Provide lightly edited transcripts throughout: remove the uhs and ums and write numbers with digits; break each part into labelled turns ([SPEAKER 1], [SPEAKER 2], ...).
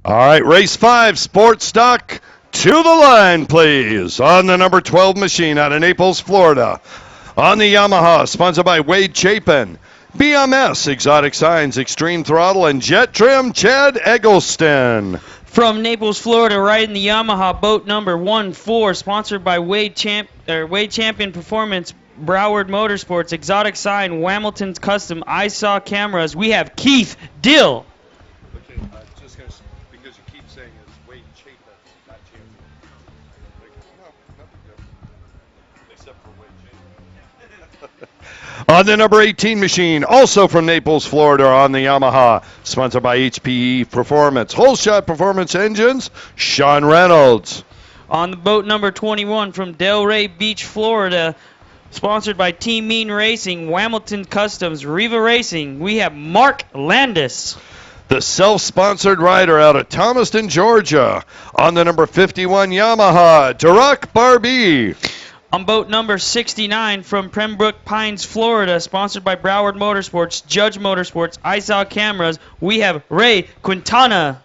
[SPEAKER 1] All right, race 5, sports stock, to the line, please. On the number 12 machine out of Naples, Florida. On the Yamaha, sponsored by Wade Chapin. BMS, Exotic Signs, Extreme Throttle, and Jet Trim, Chad Eggleston.
[SPEAKER 2] From Naples, Florida, riding the Yamaha boat number 14, sponsored by Wade Champion Performance, Broward Motorsports, Exotic Sign, Hamilton's Custom, I Saw Cameras. We have Keith Dill.
[SPEAKER 1] Okay, just gonna, because you keep saying it's Wade Chapin, not Champion. No, nothing different. Except for Wade Chapin. On the number 18 machine, also from Naples, Florida, on the Yamaha, sponsored by HPE Performance, Whole Shot Performance Engines, Sean Reynolds.
[SPEAKER 2] On the boat number 21 from Delray Beach, Florida, sponsored by Team Mean Racing, Hamilton Customs, Riva Racing, we have Mark Landis.
[SPEAKER 1] The self-sponsored rider out of Thomaston, Georgia, on the number 51 Yamaha, Tarak Barbie.
[SPEAKER 2] On boat number 69 from Pembroke Pines, Florida, sponsored by Broward Motorsports, Judge Motorsports, I Saw Cameras, we have Ray Quintana.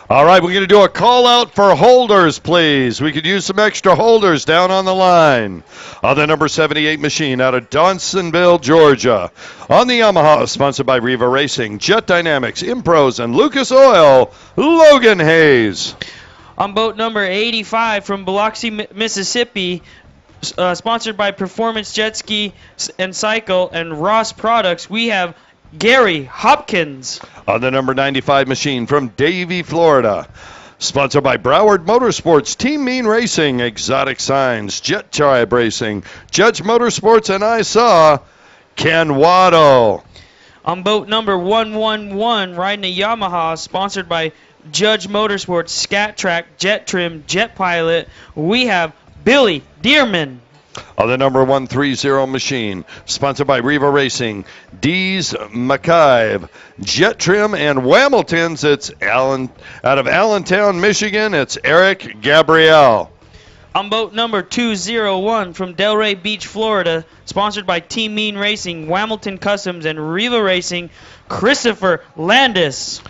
[SPEAKER 1] All right, we're going to do a call out for holders, please. We could use some extra holders down on the line. On the number 78 machine out of Dawsonville, Georgia. On the Yamaha, sponsored by Riva Racing, Jet Dynamics, Impros, and Lucas Oil, Logan Hayes.
[SPEAKER 2] On boat number 85 from Biloxi, Mississippi, sponsored by Performance Jet Ski and Cycle and Ross Products, we have Gary Hopkins.
[SPEAKER 1] On the number 95 machine from Davie, Florida, sponsored by Broward Motorsports, Team Mean Racing, Exotic Signs, Jet Tribe Racing, Judge Motorsports, and I Saw Ken Waddle.
[SPEAKER 2] On boat number 111, riding a Yamaha, sponsored by Judge Motorsports, Scat Track, Jet Trim, Jet Pilot, we have Billy Dearman.
[SPEAKER 1] On the number 130 machine, sponsored by Riva Racing, Dees McIve, Jet Trim, and Hamilton's, it's out of Allentown, Michigan, it's Eric Gabrielle.
[SPEAKER 2] On boat number 201 from Delray Beach, Florida, sponsored by Team Mean Racing, Hamilton Customs, and Riva Racing, Christopher Landis.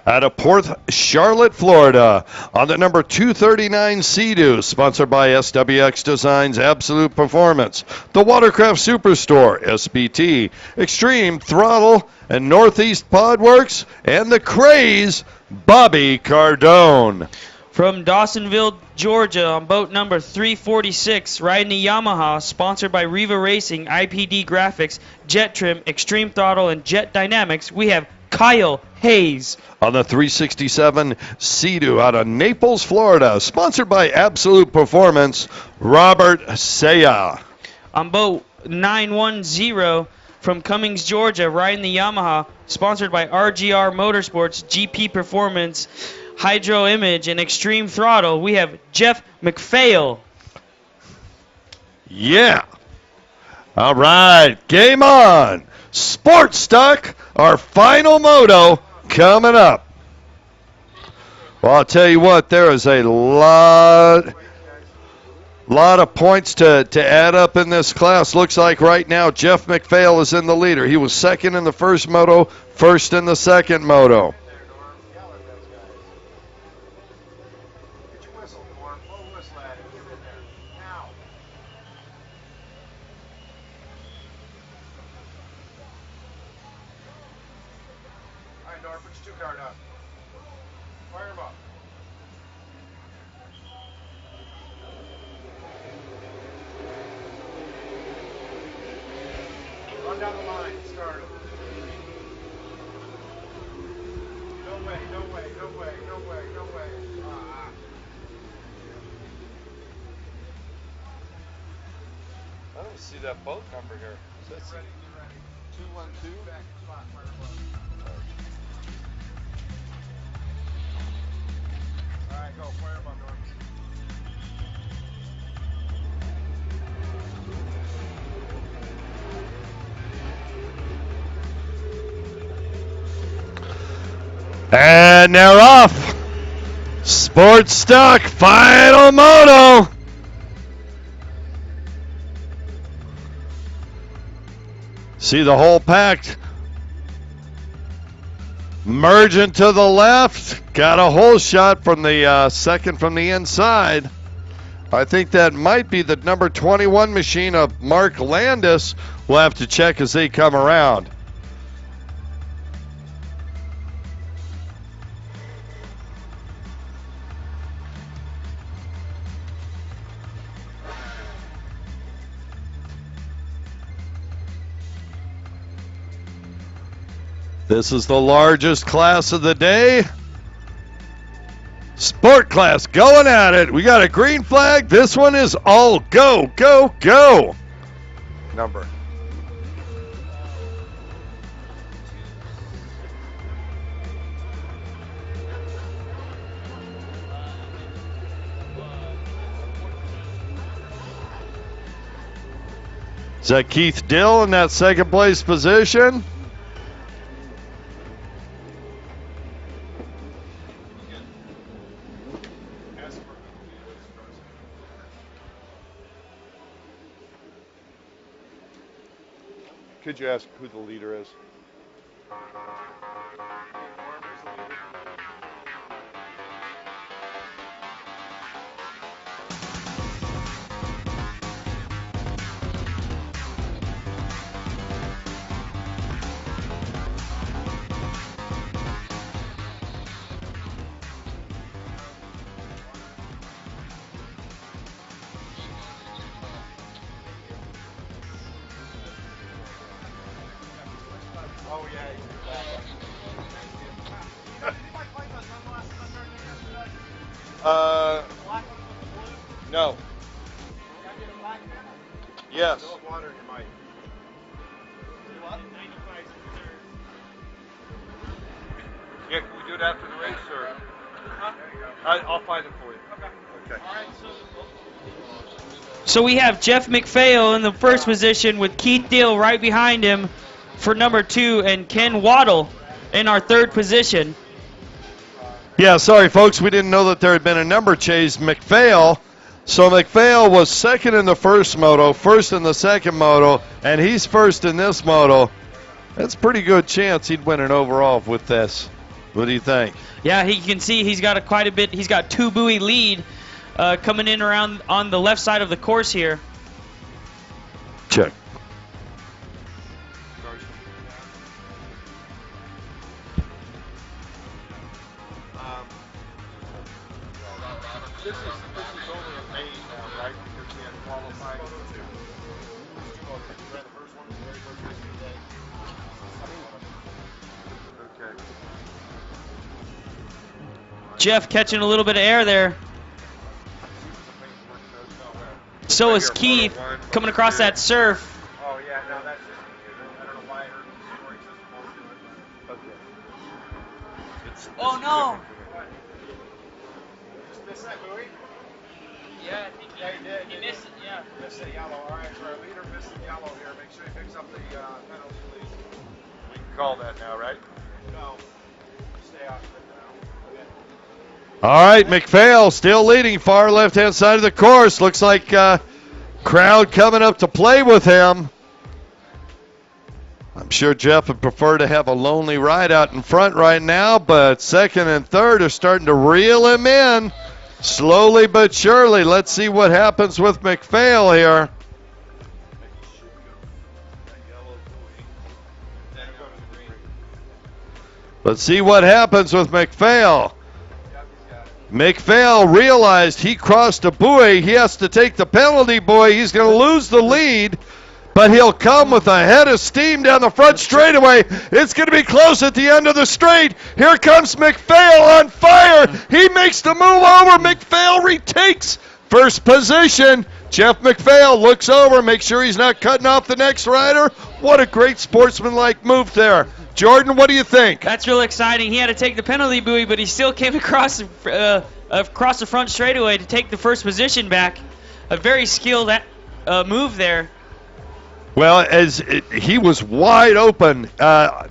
[SPEAKER 1] Out of Port Charlotte, Florida, on the number 239 Sea-Doo, sponsored by SWX Designs, Absolute Performance, the Watercraft Superstore, SBT, Extreme Throttle, and Northeast Podworks, and the Craze, Bobby Cardone.
[SPEAKER 2] From Dawsonville, Georgia, on boat number 346, riding the Yamaha, sponsored by Riva Racing, IPD Graphics, Jet Trim, Extreme Throttle, and Jet Dynamics, we have Kyle Hayes.
[SPEAKER 1] On the 367 Sea-Doo out of Naples, Florida, sponsored by Absolute Performance, Robert Saya.
[SPEAKER 2] On boat 910 from Cummings, Georgia, riding the Yamaha, sponsored by RGR Motorsports, GP Performance, Hydro Image, and Extreme Throttle, we have Jeff McPhail.
[SPEAKER 1] Yeah. All right, game on. Sports Stock, our final moto coming up. Well, I'll tell you what, there is a lot of points to add up in this class. Looks like right now Jeff McPhail is in the leader. He was second in the first moto, first in the second moto.
[SPEAKER 3] Down the line, start. No way, no way, no way, no way, no way.
[SPEAKER 1] I don't see that boat number here.
[SPEAKER 3] Get ready, get ready.
[SPEAKER 1] 212?
[SPEAKER 3] Back in spot, fire All right, go, fire above, Norm.
[SPEAKER 1] And they're off. Sports Stock, final moto. See the whole pack merging to the left. Got a hole shot from the second from the inside. I think that might be the number 21 machine of Mark Landis. We'll have to check as they come around. This is the largest class of the day. Sport class going at it. We got a green flag. This one is all go, go, go. Number. Is that Keith Dill in that second place position? Could you ask who the leader is? No. Yes. Yeah, can we do it after the race, or? I'll find it for you. Okay.
[SPEAKER 2] So we have Jeff McPhail in the first position with Keith Deal right behind him for number 2 and Ken Waddle in our third position.
[SPEAKER 1] Yeah, sorry, folks. We didn't know that there had been a number change. McPhail. So McPhail was second in the first moto, first in the second moto, and he's first in this moto. That's a pretty good chance he'd win an overall with this. What do you think?
[SPEAKER 2] Yeah, you can see he's got quite a bit. He's got 2 buoy lead coming in around on the left side of the course here.
[SPEAKER 1] Check.
[SPEAKER 2] Jeff catching a little bit of air there. So is Keith coming across that surf.
[SPEAKER 3] Oh, yeah, no, that's just I don't know why I heard the story. Okay.
[SPEAKER 2] Oh, no.
[SPEAKER 3] Just missed that buoy?
[SPEAKER 2] Yeah, I think
[SPEAKER 3] Yeah, he did.
[SPEAKER 2] he missed it, yeah.
[SPEAKER 3] Missed the yellow. All right, so our leader missed the yellow here. Make sure he picks up the penalty, please.
[SPEAKER 1] We can call that now, right?
[SPEAKER 3] No. Stay off it now.
[SPEAKER 1] All right, McPhail still leading far left-hand side of the course. Looks like crowd coming up to play with him. I'm sure Jeff would prefer to have a lonely ride out in front right now, but second and third are starting to reel him in. Slowly but surely. Let's see what happens with McPhail here. Let's see what happens with McPhail. McPhail realized he crossed a buoy. He has to take the penalty buoy. He's going to lose the lead, but he'll come with a head of steam down the front straightaway. It's going to be close at the end of the straight. Here comes McPhail on fire. He makes the move over. McPhail retakes first position. Jeff McPhail looks over, makes sure he's not cutting off the next rider. What a great sportsmanlike move there. Jordan, what do you think?
[SPEAKER 2] That's real exciting. He had to take the penalty buoy, but he still came across the front straightaway to take the first position back. A very skilled move there.
[SPEAKER 1] Well, he was wide open,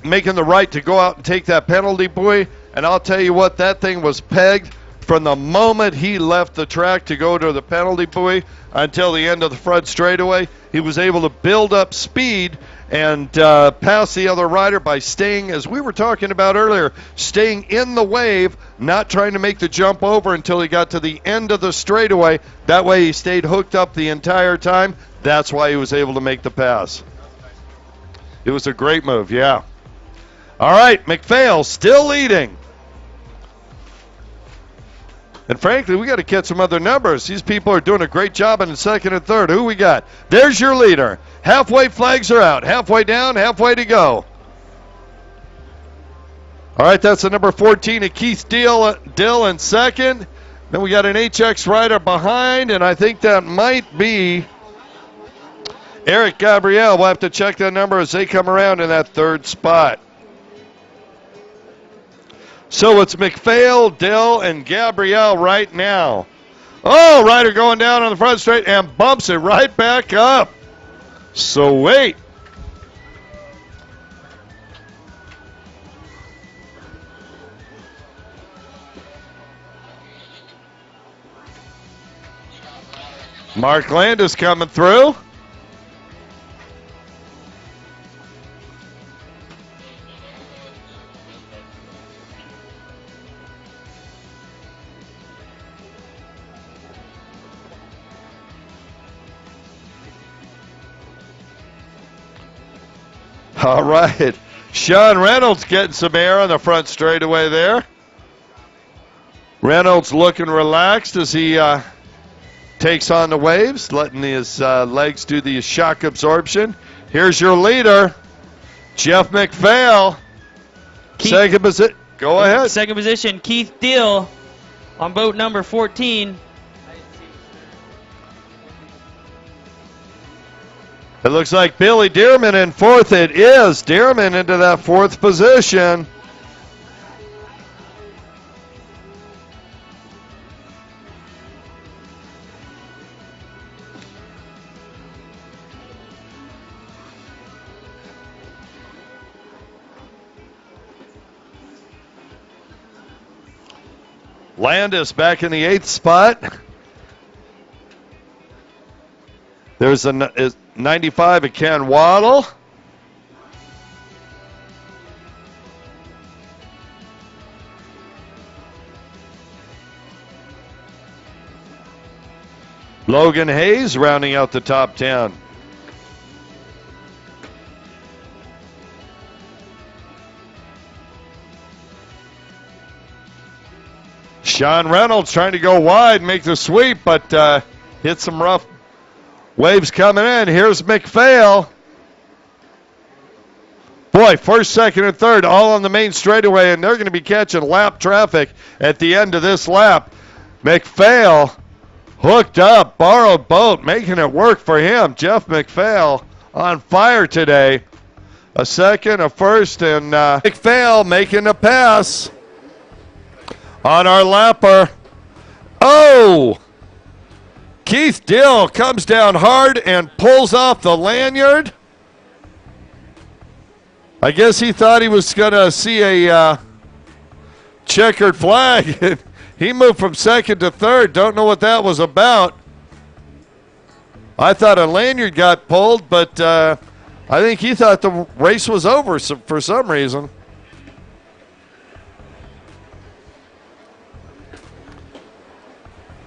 [SPEAKER 1] making the right to go out and take that penalty buoy. And I'll tell you what, that thing was pegged from the moment he left the track to go to the penalty buoy until the end of the front straightaway. He was able to build up speed and pass the other rider by staying, as we were talking about earlier, staying in the wave, not trying to make the jump over until he got to the end of the straightaway. That way he stayed hooked up the entire time. That's why he was able to make the pass. It was a great move, yeah. All right, McPhail still leading. And frankly, we got to catch some other numbers. These people are doing a great job in the second and third. Who we got? There's your leader. Halfway flags are out. Halfway down, halfway to go. All right, that's the number 14 of Keith Dill in second. Then we got an HX rider behind, and I think that might be Eric Gabriel. We'll have to check that number as they come around in that third spot. So it's McPhail, Dill, and Gabrielle right now. Oh, rider going down on the front straight and bumps it right back up. So wait. Mark Landis coming through. All right. Sean Reynolds getting some air on the front straightaway there. Reynolds looking relaxed as he takes on the waves, letting his legs do the shock absorption. Here's your leader, Jeff McPhail. Second position. Go ahead.
[SPEAKER 2] Second position, Keith Deal on boat number 14.
[SPEAKER 1] It looks like Billy Dearman in fourth. It is Dearman into that fourth position. Landis back in the 8th spot. There's a 95 of Ken Waddle. Logan Hayes rounding out the top 10. Sean Reynolds trying to go wide, make the sweep, but hit some rough waves coming in. Here's McPhail. Boy, first, second, and third all on the main straightaway, and they're going to be catching lap traffic at the end of this lap. McPhail hooked up, borrowed boat, making it work for him. Jeff McPhail on fire today. A second, a first, and McPhail making a pass on our lapper. Oh! Keith Dill comes down hard and pulls off the lanyard. I guess he thought he was going to see a checkered flag. He moved from second to third. Don't know what that was about. I thought a lanyard got pulled, but I think he thought the race was over for some reason.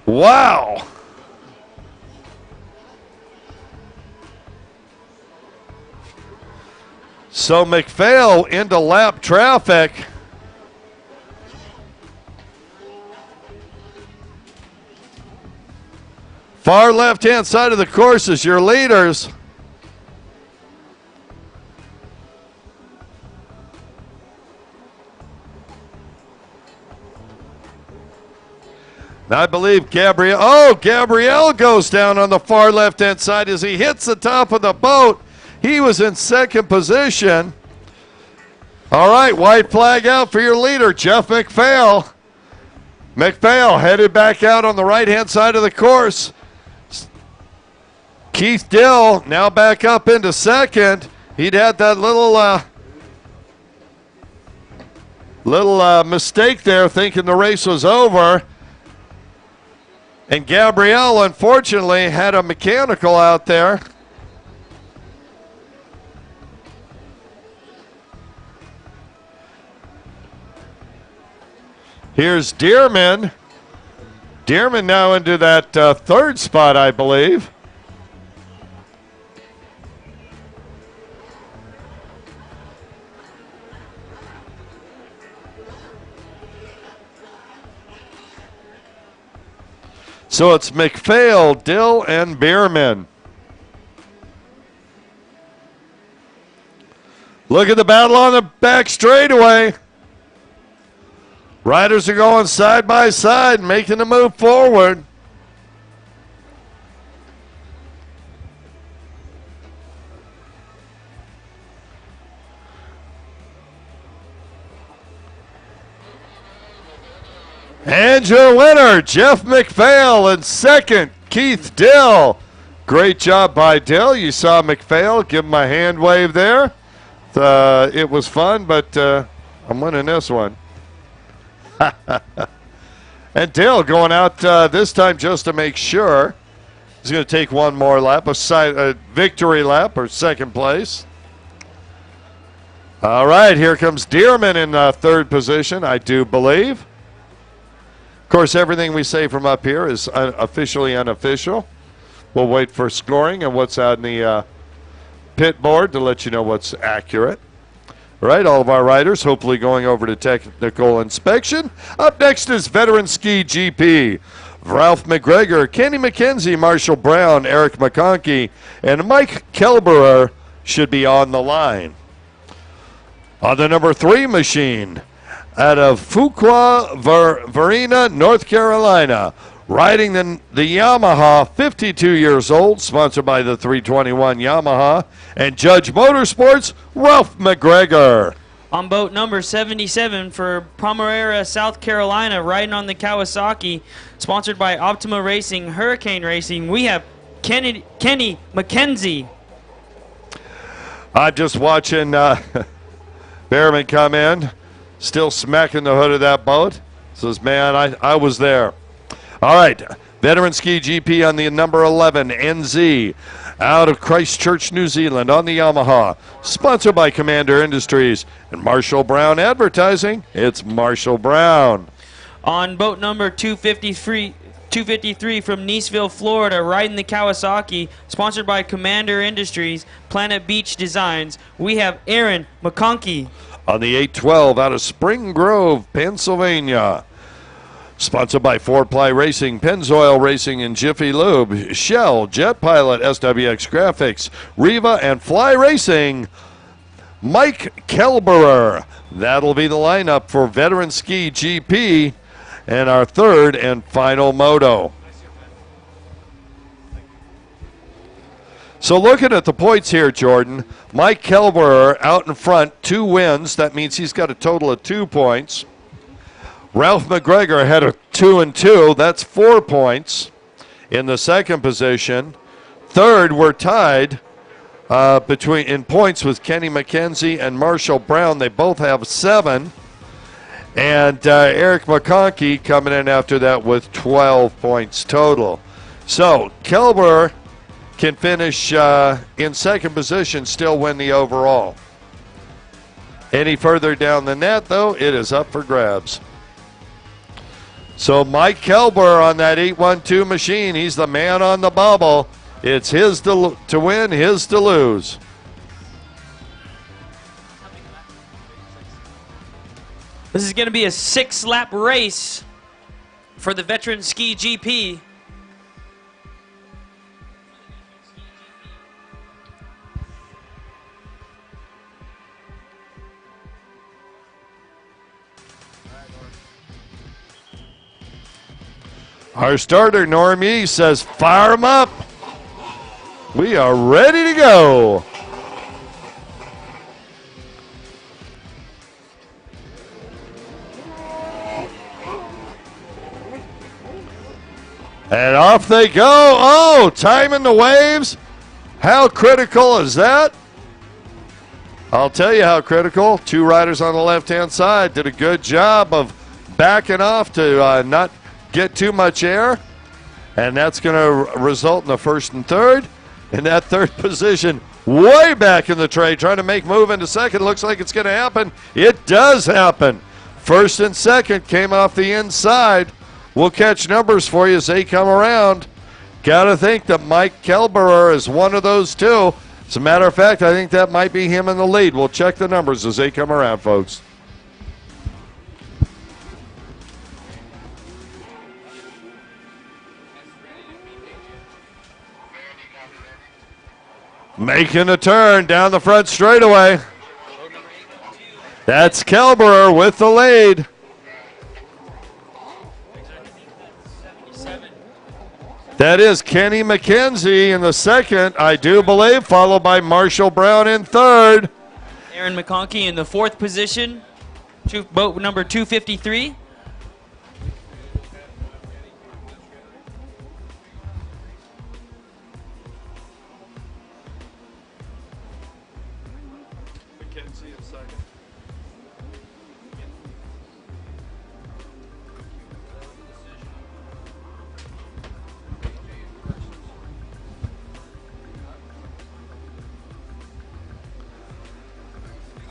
[SPEAKER 1] Wow. So McPhail into lap traffic. Far left-hand side of the course is your leaders. I believe Gabrielle goes down on the far left-hand side as he hits the top of the boat. He was in second position. All right, white flag out for your leader, Jeff McPhail. McPhail headed back out on the right-hand side of the course. Keith Dill now back up into second. He'd had that little mistake there, thinking the race was over. And Gabrielle, unfortunately, had a mechanical out there. Here's Dearman. Dearman now into that third spot, I believe. So it's McPhail, Dill, and Bierman. Look at the battle on the back straightaway. Riders are going side by side, making a move forward. And your winner, Jeff McPhail, and second, Keith Dill. Great job by Dill. You saw McPhail give him a hand wave there. It was fun, but I'm winning this one. And Dill going out this time just to make sure. He's going to take one more lap, a victory lap or second place. All right, here comes Dearman in third position, I do believe. Of course, everything we say from up here is officially unofficial. We'll wait for scoring and what's on the pit board to let you know what's accurate. All right, all of our riders hopefully going over to technical inspection. Up next is Veteran Ski GP. Ralph McGregor, Kenny McKenzie, Marshall Brown, Eric McConkey, and Mike Kelberer should be on the line. On the number 3 machine, out of Fuqua, Varina, North Carolina, riding the Yamaha, 52 years old, sponsored by the 321 Yamaha, and Judge Motorsports, Ralph McGregor.
[SPEAKER 2] On boat number 77 for Palmyra, South Carolina, riding on the Kawasaki, sponsored by Optima Racing, Hurricane Racing, we have Kenny McKenzie.
[SPEAKER 1] I'm just watching Behrman come in, still smacking the hood of that boat. Says, man, I was there. All right, Veteran Ski GP on the number 11, NZ, out of Christchurch, New Zealand, on the Yamaha, sponsored by Commander Industries and Marshall Brown Advertising. It's Marshall Brown.
[SPEAKER 2] On boat number 253 from Niceville, Florida, riding the Kawasaki, sponsored by Commander Industries, Planet Beach Designs, we have Aaron McConkey.
[SPEAKER 1] On the 812 out of Spring Grove, Pennsylvania, sponsored by 4Ply Racing, Pennzoil Racing, and Jiffy Lube, Shell, Jet Pilot, SWX Graphics, Riva, and Fly Racing, Mike Kelberer. That'll be the lineup for Veteran Ski GP and our third and final moto. So looking at the points here, Jordan, Mike Kelberer out in front, 2 wins. That means he's got a total of 2 points. Ralph McGregor had a 2 and 2. That's 4 points in the second position. Third, we're tied in points with Kenny McKenzie and Marshall Brown. They both have 7. And Eric McConkey coming in after that with 12 points total. So Kelber can finish in second position, still win the overall. Any further down the net, though, it is up for grabs. So Mike Kelber on that 812 machine, he's the man on the bubble. It's his to win, his to lose.
[SPEAKER 2] This is going to be a 6-lap race for the Veteran Ski GP.
[SPEAKER 1] Our starter, Normie, says fire him up. We are ready to go. And off they go. Oh, timing the waves. How critical is that? I'll tell you how critical. 2 riders on the left-hand side did a good job of backing off to not get too much air, and that's going to result in the first and third. In that third position, way back in the tray, trying to make move into second. Looks like it's going to happen. It does happen. First and second came off the inside. We'll catch numbers for you as they come around. Got to think that Mike Kelberer is one of those two. As a matter of fact, I think that might be him in the lead. We'll check the numbers as they come around, folks. Making a turn down the front straightaway. That's Kelberer with the lead. That is Kenny McKenzie in the second, I do believe, followed by Marshall Brown in third.
[SPEAKER 2] Aaron McConkey in the fourth position, boat number 253.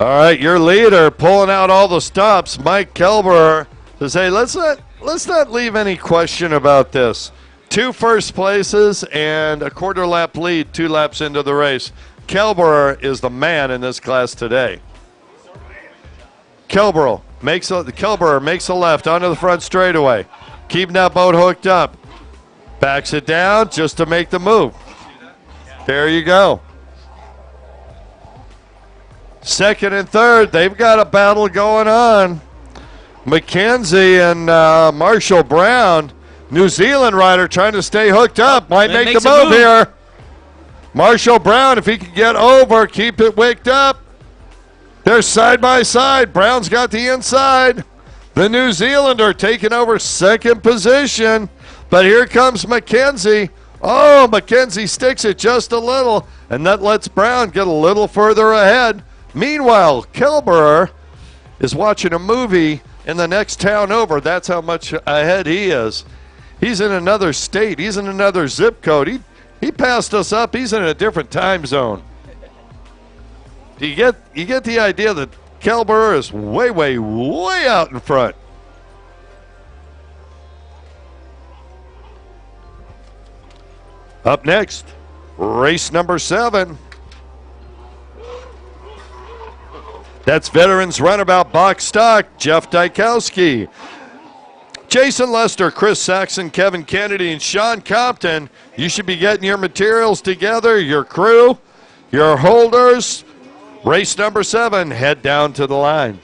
[SPEAKER 1] All right, your leader pulling out all the stops, Mike Kelberer, says, hey, let's not leave any question about this. 2 first places and a quarter lap lead 2 laps into the race. Kelberer is the man in this class today. Kelberer makes a left onto the front straightaway. Keeping that boat hooked up. Backs it down just to make the move. There you go. Second and third, they've got a battle going on. McKenzie and Marshall Brown, New Zealand rider trying to stay hooked up, might make the move here. Marshall Brown, if he can get over, keep it wicked up. They're side by side. Brown's got the inside. The New Zealander taking over second position. But here comes McKenzie. Oh, McKenzie sticks it just a little, and that lets Brown get a little further ahead. Meanwhile, Kelberer is watching a movie in the next town over. That's how much ahead he is. He's in another state. He's in another zip code. He passed us up. He's in a different time zone. Do you get the idea that Kelberer is way, way, way out in front? Up next, race number 7. That's veterans runabout box stock, Jeff Dykowski. Jason Lester, Chris Saxon, Kevin Kennedy, and Sean Compton. You should be getting your materials together, your crew, your holders. Race number 7, head down to the line.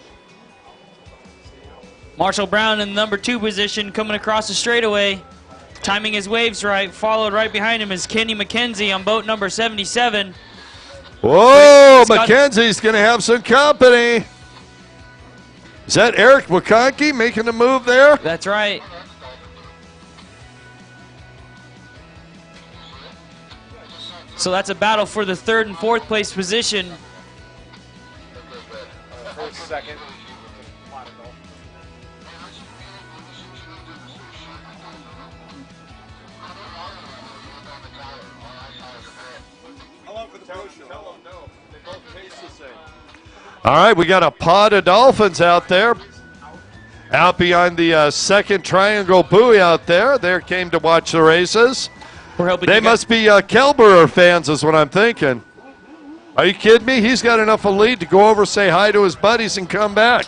[SPEAKER 2] Marshall Brown in the number 2 position coming across the straightaway. Timing his waves right. Followed right behind him is Kenny McKenzie on boat number 77.
[SPEAKER 1] Whoa, McKenzie's going to have some company. Is that Eric McConkey making the move there?
[SPEAKER 2] That's right. So that's a battle for the 3rd and 4th place position.
[SPEAKER 3] First, second.
[SPEAKER 1] All right, we got a pod of dolphins out there. Out behind the second triangle buoy out there. They came to watch the races.
[SPEAKER 2] We're hoping
[SPEAKER 1] they must be Kelberer fans is what I'm thinking. Are you kidding me? He's got enough of a lead to go over, say hi to his buddies, and come back.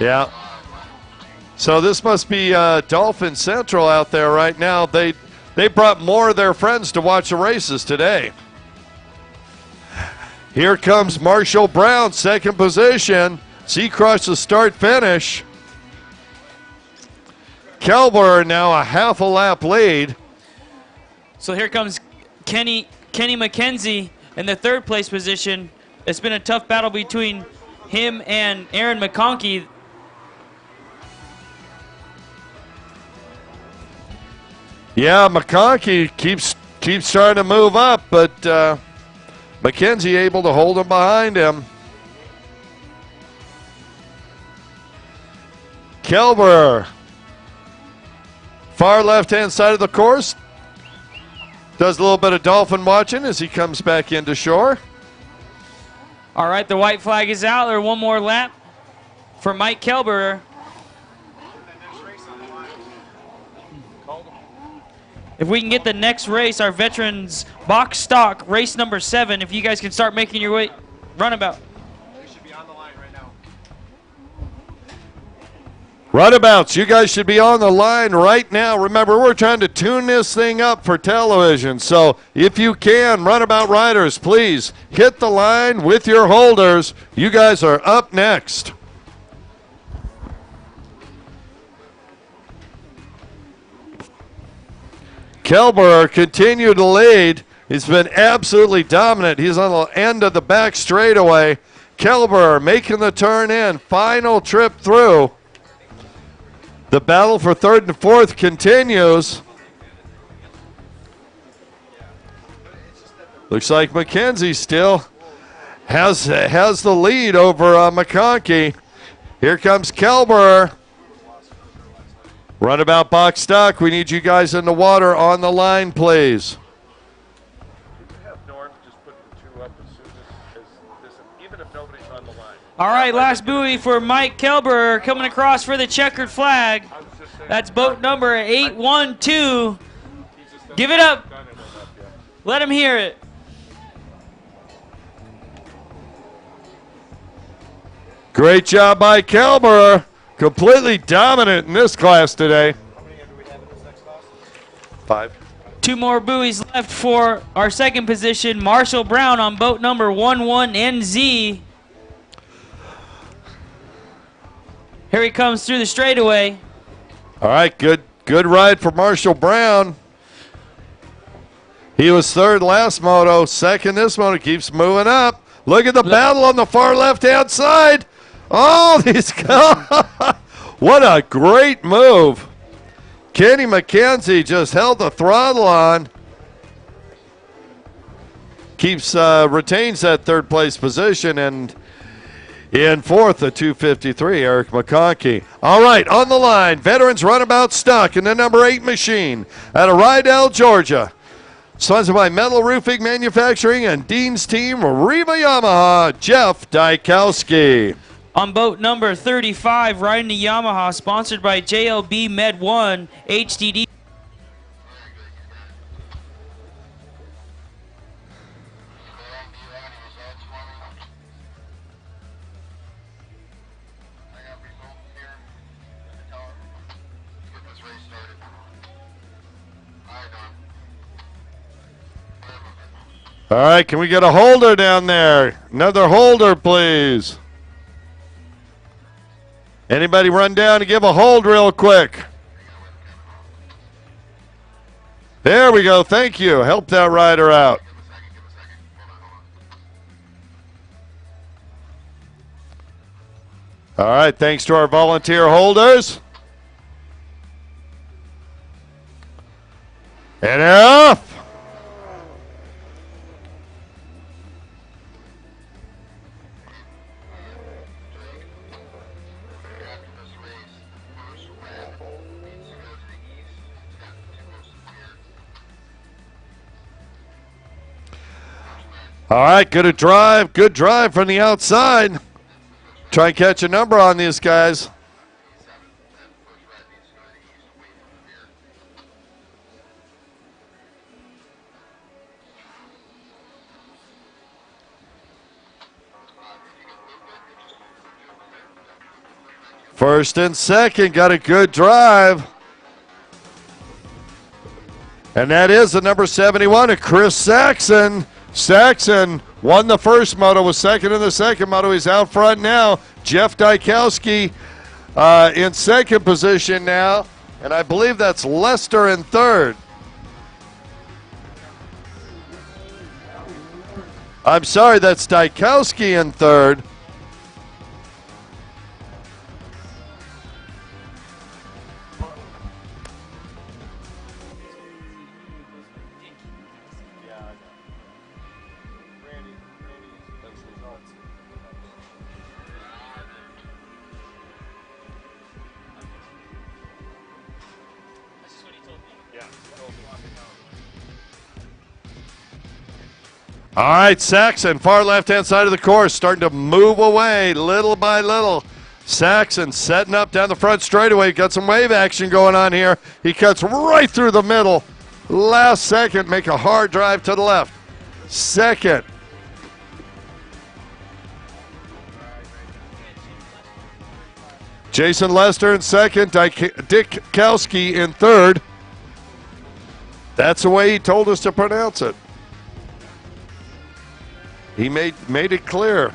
[SPEAKER 1] Yeah. So this must be Dolphin Central out there right now. They brought more of their friends to watch the races today. Here comes Marshall Brown, second position. Seacross the start-finish. Kelberer now a half a lap lead.
[SPEAKER 2] So here comes Kenny McKenzie in the 3rd place position. It's been a tough battle between him and Aaron McConkey.
[SPEAKER 1] Yeah, McConkey keeps trying to move up, but McKenzie able to hold him behind him. Kelberer, far left-hand side of the course, does a little bit of dolphin watching as he comes back into shore.
[SPEAKER 2] All right, the white flag is out. There's one more lap for Mike Kelber. If we can get the next race, our veterans box stock, race number 7, if you guys can start making your way, runabout.
[SPEAKER 3] We should be on the line right now.
[SPEAKER 1] Runabouts, you guys should be on the line right now. Remember, we're trying to tune this thing up for television. So if you can, runabout riders, please hit the line with your holders. You guys are up next. Kelber continued to lead. He's been absolutely dominant. He's on the end of the back straightaway. Kelber making the turn in. Final trip through. The battle for third and fourth continues. Looks like McKenzie still has the lead over McConkey. Here comes Kelber. Runabout box stock. We need you guys in the water on the line, please.
[SPEAKER 3] Have Norm just put the 2 up as soon as this, even if nobody's on the line.
[SPEAKER 2] All right, last buoy for Mike Kelber coming across for the checkered flag.
[SPEAKER 3] I was just saying,
[SPEAKER 2] That's boat number 812.
[SPEAKER 3] he's just
[SPEAKER 2] Give it up.
[SPEAKER 3] done it enough yet.
[SPEAKER 2] Let him hear it.
[SPEAKER 1] Great job by Kelber. Completely dominant in this class today.
[SPEAKER 3] How many do we have in this next class?
[SPEAKER 1] 5.
[SPEAKER 2] 2 more buoys left for our second position. Marshall Brown on boat number 11NZ. Here he comes through the straightaway.
[SPEAKER 1] All right, good ride for Marshall Brown. He was third last moto, second this moto, keeps moving up. Look at the battle on the far left-hand side. Oh, these guys. What a great move. Kenny McKenzie just held the throttle on. Retains that third place position, and in fourth, the 253, Eric McConkey. All right, on the line, veterans runabout stock in the number 8 machine out of Rydell, Georgia. Sponsored by Metal Roofing Manufacturing and Dean's team, Riva Yamaha, Jeff Dykowski.
[SPEAKER 2] On boat number 35, riding the Yamaha, sponsored by JLB Med 1 HDD.
[SPEAKER 1] All right, can we get a holder down there? Another holder, please. Anybody run down and give a hold real quick? There we go. Thank you. Help that rider out. All right, thanks to our volunteer holders. And they're off. All right, good drive from the outside. Try and catch a number on these guys. First and second, got a good drive. And that is the number 71 of Chris Saxon. Saxon won the first moto, was second in the second moto. He's out front now. Jeff Dykowski in second position now. And I believe that's Lester in third. I'm sorry, that's Dykowski in third. All right, Saxon, far left-hand side of the course, starting to move away little by little. Saxon setting up down the front straightaway. Got some wave action going on here. He cuts right through the middle. Last second, make a hard drive to the left. Second. Jason Lester in second. Dick Kowski in third. That's the way he told us to pronounce it. He made it clear.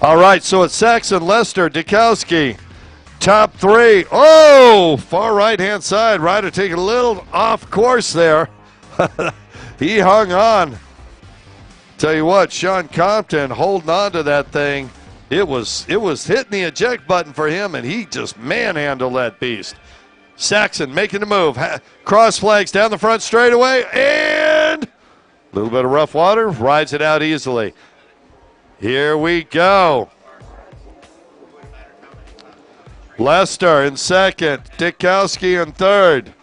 [SPEAKER 1] All right, so it's Saxon, Lester, Dikowski, top three. Oh, far right-hand side. Ryder taking a little off course there. He hung on. Tell you what, Sean Compton holding on to that thing. It was hitting the eject button for him, and he just manhandled that beast. Saxon making the move. Cross flags down the front straightaway, and a little bit of rough water. Rides it out easily. Here we go. Lester in second. Dikowski in third.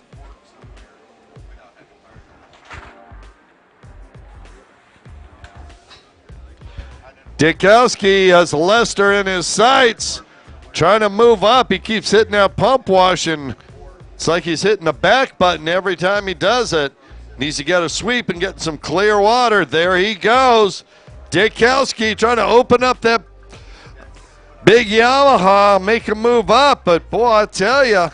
[SPEAKER 1] Dikowski has Lester in his sights, trying to move up. He keeps hitting that pump wash, and it's like he's hitting the back button every time he does it. Needs to get a sweep and get some clear water. There he goes. Dikowski trying to open up that big Yamaha, make him move up. But, boy, I tell you,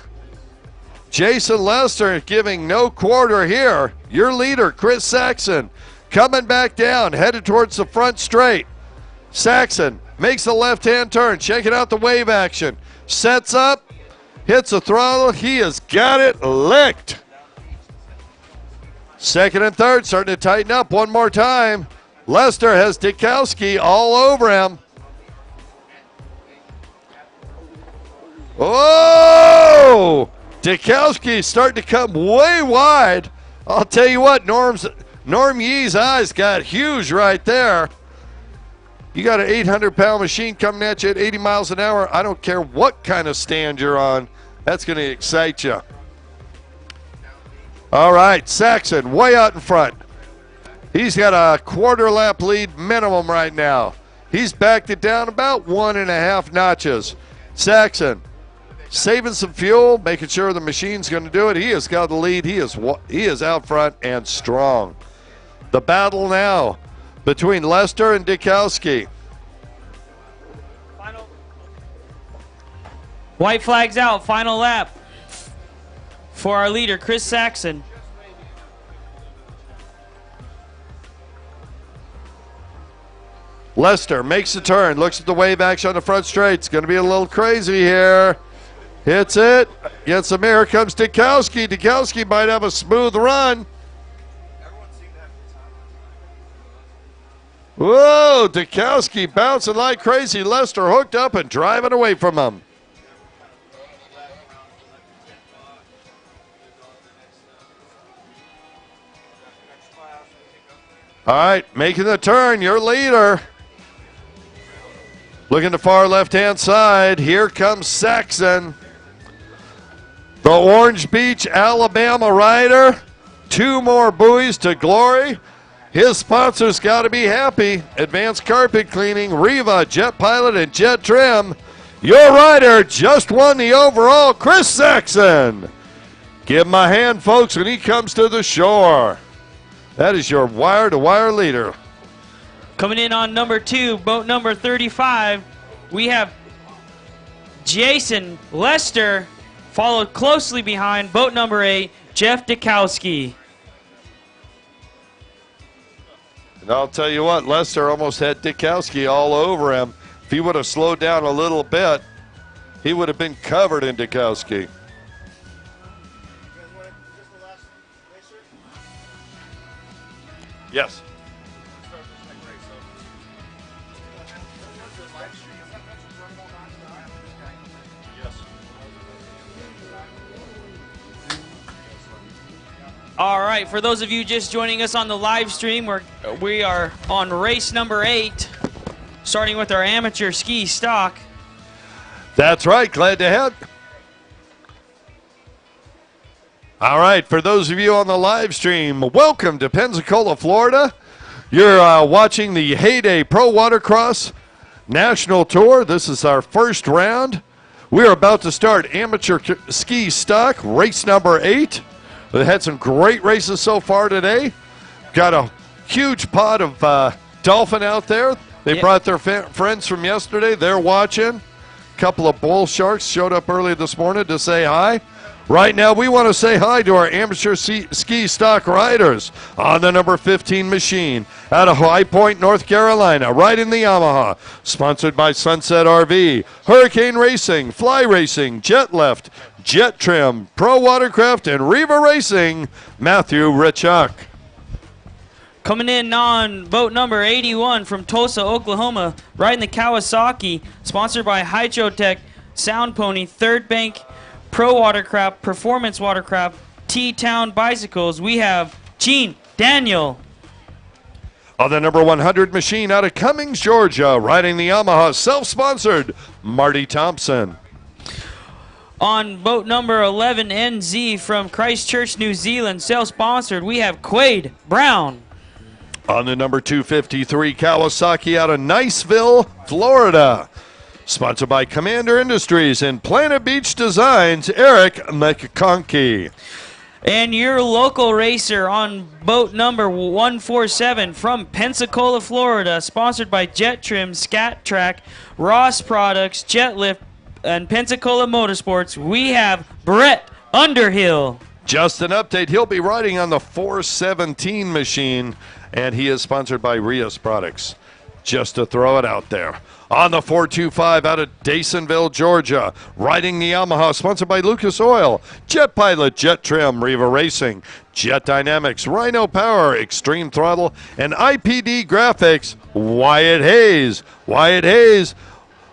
[SPEAKER 1] Jason Lester giving no quarter here. Your leader, Chris Saxon, coming back down, headed towards the front straight. Saxon makes the left-hand turn, checking out the wave action. Sets up, hits the throttle. He has got it licked. Second and third starting to tighten up one more time. Lester has Dikowski all over him. Oh! Dikowski starting to come way wide. I'll tell you what, Norm Yee's eyes got huge right there. You got an 800-pound machine coming at you at 80 miles an hour. I don't care what kind of stand you're on. That's going to excite you. All right, Saxon way out in front. He's got a quarter lap lead minimum right now. He's backed it down about 1.5 notches. Saxon saving some fuel, making sure the machine's going to do it. He has got the lead. He is out front and strong. The battle now between Lester and Dikowski.
[SPEAKER 2] White flags out, final lap for our leader, Chris Saxon.
[SPEAKER 1] Lester makes the turn, looks at the wave action on the front straight. It's going to be a little crazy here. Hits it, gets him. Here comes Dikowski. Dikowski might have a smooth run. Whoa, Dikowski bouncing like crazy. Lester hooked up and driving away from him. All right, making the turn, your leader. Looking to far left-hand side. Here comes Saxon. The Orange Beach, Alabama rider. 2 more buoys to glory. His sponsors got to be happy. Advanced Carpet Cleaning, Riva, Jet Pilot, and Jet Trim. Your rider just won the overall, Chris Saxon. Give him a hand, folks, when he comes to the shore. That is your wire-to-wire leader.
[SPEAKER 2] Coming in on number 2, boat number 35, we have Jason Lester, followed closely behind boat number 8, Jeff Dikowski.
[SPEAKER 1] And I'll tell you what, Lester almost had Dikowski all over him. If he would have slowed down a little bit, he would have been covered in Dikowski. Yes.
[SPEAKER 2] All right, for those of you just joining us on the live stream, we are on race number 8, starting with our amateur ski stock.
[SPEAKER 1] That's right. Glad to have. All right, for those of you on the live stream, welcome to Pensacola, Florida. You're watching the Heyday Pro Watercross National Tour. This is our first round. We're about to start amateur ski stock, race number 8. We've had some great races so far today. Got a huge pod of dolphin out there. They brought their friends from yesterday. They're watching. A couple of bull sharks showed up early this morning to say hi. Right now, we want to say hi to our amateur ski stock riders on the number 15 machine out of High Point, North Carolina, riding the Yamaha, sponsored by Sunset RV, Hurricane Racing, Fly Racing, Jet Left, Jet Trim, Pro Watercraft, and Riva Racing, Matthew Richuk.
[SPEAKER 2] Coming in on boat number 81 from Tulsa, Oklahoma, riding the Kawasaki, sponsored by Hydrotech, Sound Pony, Third Bank, Pro Watercraft, Performance Watercraft, T-Town Bicycles. We have Gene Daniel.
[SPEAKER 1] On the number 100 machine out of Cummings, Georgia, riding the Yamaha, self-sponsored, Marty Thompson.
[SPEAKER 2] On boat number 11, NZ from Christchurch, New Zealand, self-sponsored, we have Quade Brown.
[SPEAKER 1] On the number 253 Kawasaki out of Niceville, Florida, sponsored by Commander Industries and Planet Beach Designs, Eric McConkey.
[SPEAKER 2] And your local racer on boat number 147 from Pensacola, Florida, sponsored by Jet Trim, Scat Track, Ross Products, Jet Lift, and Pensacola Motorsports, we have Brett Underhill.
[SPEAKER 1] Just an update, he'll be riding on the 417 machine, and he is sponsored by Rios Products. Just to throw it out there. On the 425 out of Dasonville, Georgia, riding the Yamaha, sponsored by Lucas Oil, Jet Pilot, Jet Trim, Riva Racing, Jet Dynamics, Rhino Power, Extreme Throttle, and IPD Graphics, Wyatt Hayes. Wyatt Hayes,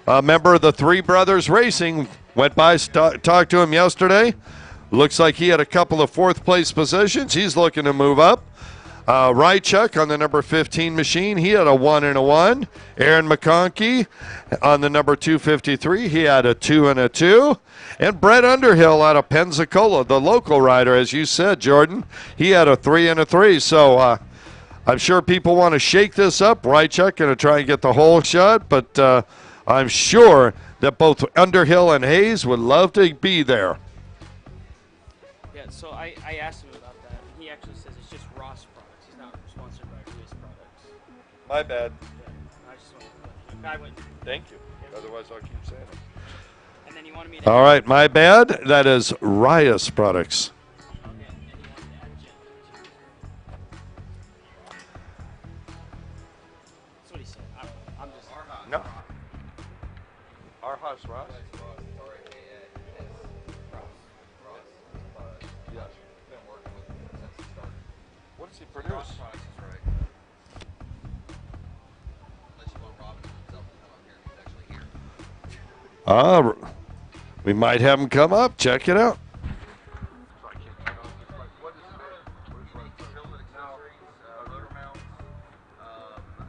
[SPEAKER 1] a member of the Three Brothers Racing, went by, talked to him yesterday. Looks like he had a couple of fourth place positions. He's looking to move up. Rychuk on the number 15 machine, he had a 1 and a 1. Aaron McConkey on the number 253, he had a 2 and a 2. And Brett Underhill out of Pensacola, the local rider, as you said, Jordan, he had a 3 and a 3. So I'm sure people want to shake this up. Rychuk going to try and get the whole shot, but I'm sure that both Underhill and Hayes would love to be there.
[SPEAKER 2] Yeah, so I asked him about that, and he actually says it's just Ross Products. He's not sponsored by Rios Products.
[SPEAKER 1] My bad.
[SPEAKER 2] Yeah, I just wanted to
[SPEAKER 1] Thank you. Otherwise, I'll keep saying it.
[SPEAKER 2] and then he wanted me to
[SPEAKER 1] All right, my bad. That is Rios Products.
[SPEAKER 2] Okay, and he wanted to add Jen. That's what he said. I'm just...
[SPEAKER 1] No. Arhas Ross? What does he produce? We might have him come up. Check it out.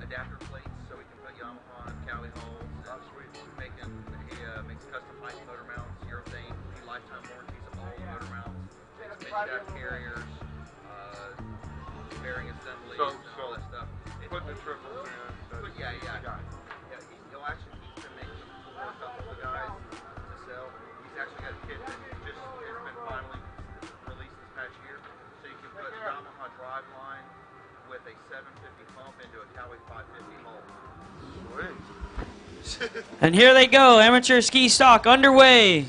[SPEAKER 4] Adapter plates so we can put Yamaha and Cali holes. He makes custom height motor mounts, urethane, lifetime warranties of all motor mounts. Makes mid-shaft carriers, bearing assemblies, and all that stuff.
[SPEAKER 3] Putting the triples in.
[SPEAKER 4] Yeah, he'll actually keep to make some for a couple of the guys to sell. He's actually got a kit that just has been finally released this past year. So you can put Yamaha driveline with a 750 pump into a Cowie 550 hull.
[SPEAKER 2] And here they go, amateur ski stock underway.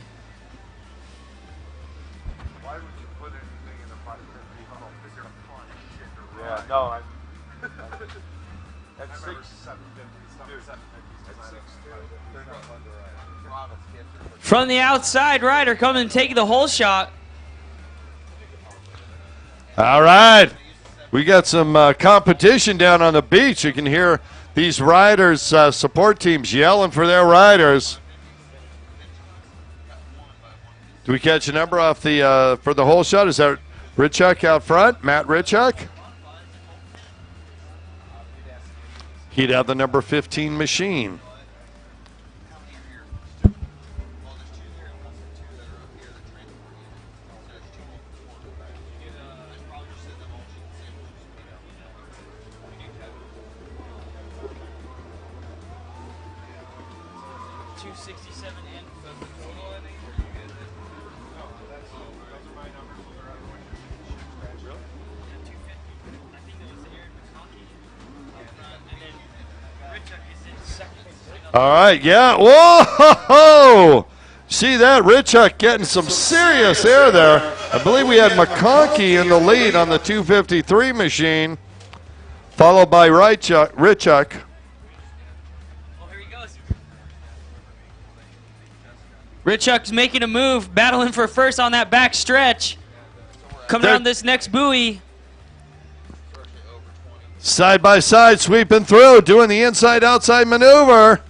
[SPEAKER 3] Why would you put anything in a 550 hull? Because you're fun. Yeah, no, at 6, 750, at 6, they're not fun to ride.
[SPEAKER 2] From the outside, rider coming and taking the whole shot.
[SPEAKER 1] All right. We got some competition down on the beach. You can hear these riders, support teams yelling for their riders. Do we catch a number off the for the whole shot? Is that Richuk out front? Matt Richuk? He'd have the number 15 machine.
[SPEAKER 2] 267 and
[SPEAKER 1] All right, yeah. Whoa! See that? Richuk getting some serious air there. I believe we had McConkey in the lead on the 253 machine, followed by Richuk.
[SPEAKER 2] Richuk's making a move, battling for first on that back stretch. Coming down this next buoy.
[SPEAKER 1] Side by side, sweeping through, doing the inside-outside maneuver.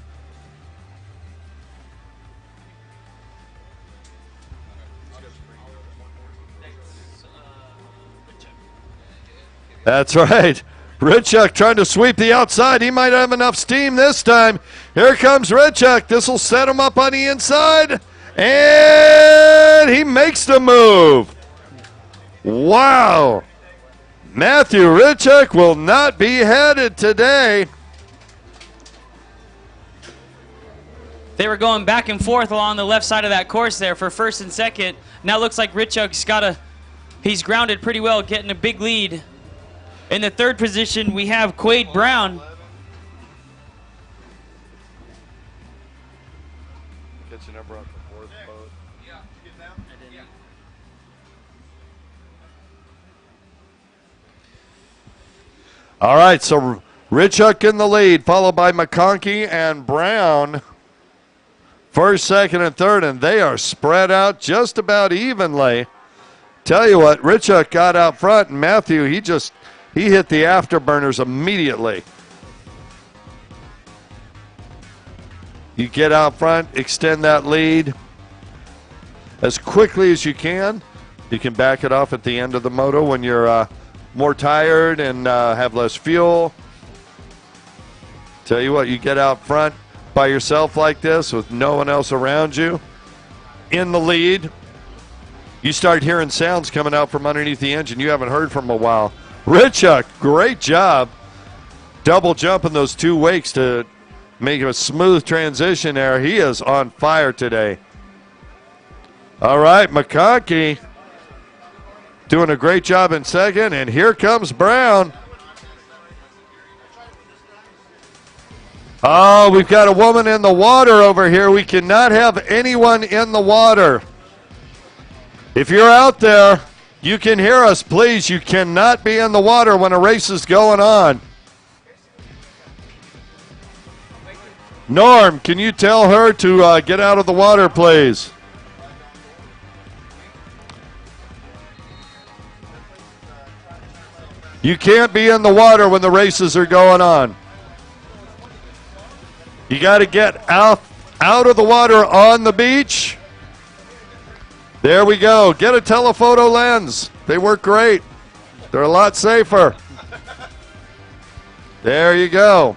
[SPEAKER 1] That's right. Richuk trying to sweep the outside. He might have enough steam this time. Here comes Richuk. This will set him up on the inside. And he makes the move. Wow. Matthew Richuk will not be headed today.
[SPEAKER 2] They were going back and forth along the left side of that course there for first and second. Now looks like Richuk's he's grounded pretty well, getting a big lead. In the third position, we have Quade Brown.
[SPEAKER 1] Get your number up for fourth boat.
[SPEAKER 4] Yeah, you get down? I didn't.
[SPEAKER 1] All right, so Richuk in the lead, followed by McConkey and Brown. First, second, and third, and they are spread out just about evenly. Tell you what, Richuk got out front, and Matthew, he hit the afterburners immediately. You get out front, extend that lead as quickly as you can. You can back it off at the end of the moto when you're more tired and have less fuel. Tell you what, you get out front by yourself like this with no one else around you in the lead. You start hearing sounds coming out from underneath the engine you haven't heard from a while. Richuk, great job double jumping those two wakes to make a smooth transition there. He is on fire today. All right, McConkey doing a great job in second, and here comes Brown. Oh, we've got a woman in the water over here. We cannot have anyone in the water. If you're out there, you can hear us, please. You cannot be in the water when a race is going on. Norm, can you tell her to get out of the water, please? You can't be in the water when the races are going on. You got to get out of the water on the beach. There we go. Get a telephoto lens. They work great. They're a lot safer. There you go.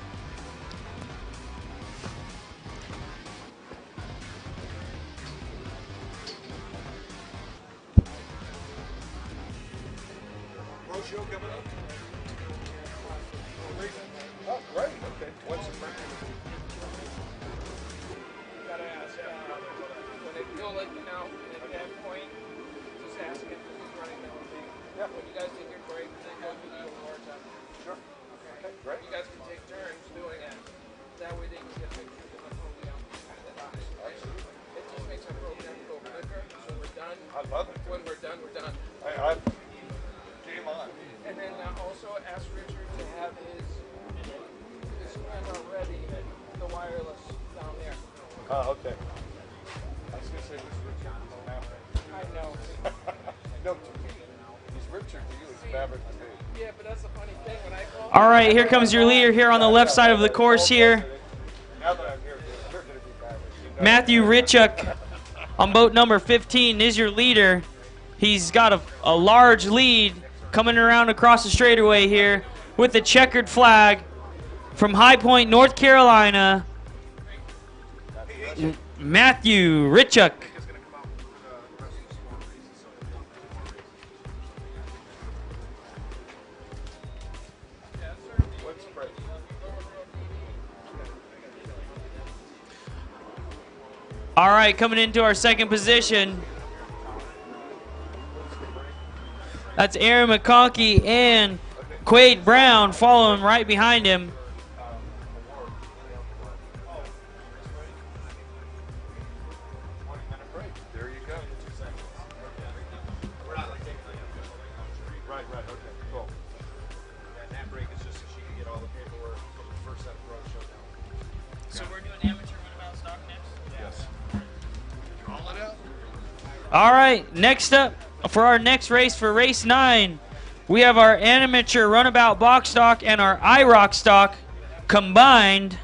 [SPEAKER 2] All right, here comes your leader here on the left side of the course here. Matthew Richuk on boat number 15 is your leader. He's got a large lead coming around across the straightaway here with the checkered flag from High Point, North Carolina. Matthew Richuk. All right, coming into our second position. That's Aaron McConkey and Quade Brown following right behind him.
[SPEAKER 1] There you go. Right, okay, cool.
[SPEAKER 3] And that break is just so she can get all the paperwork from the first set of road showdown.
[SPEAKER 2] So we're doing amateur runabout stock next?
[SPEAKER 3] Yes. Roll it out.
[SPEAKER 2] All right, next up for our next race, for race 9, we have our amateur runabout box stock and our IROC stock combined.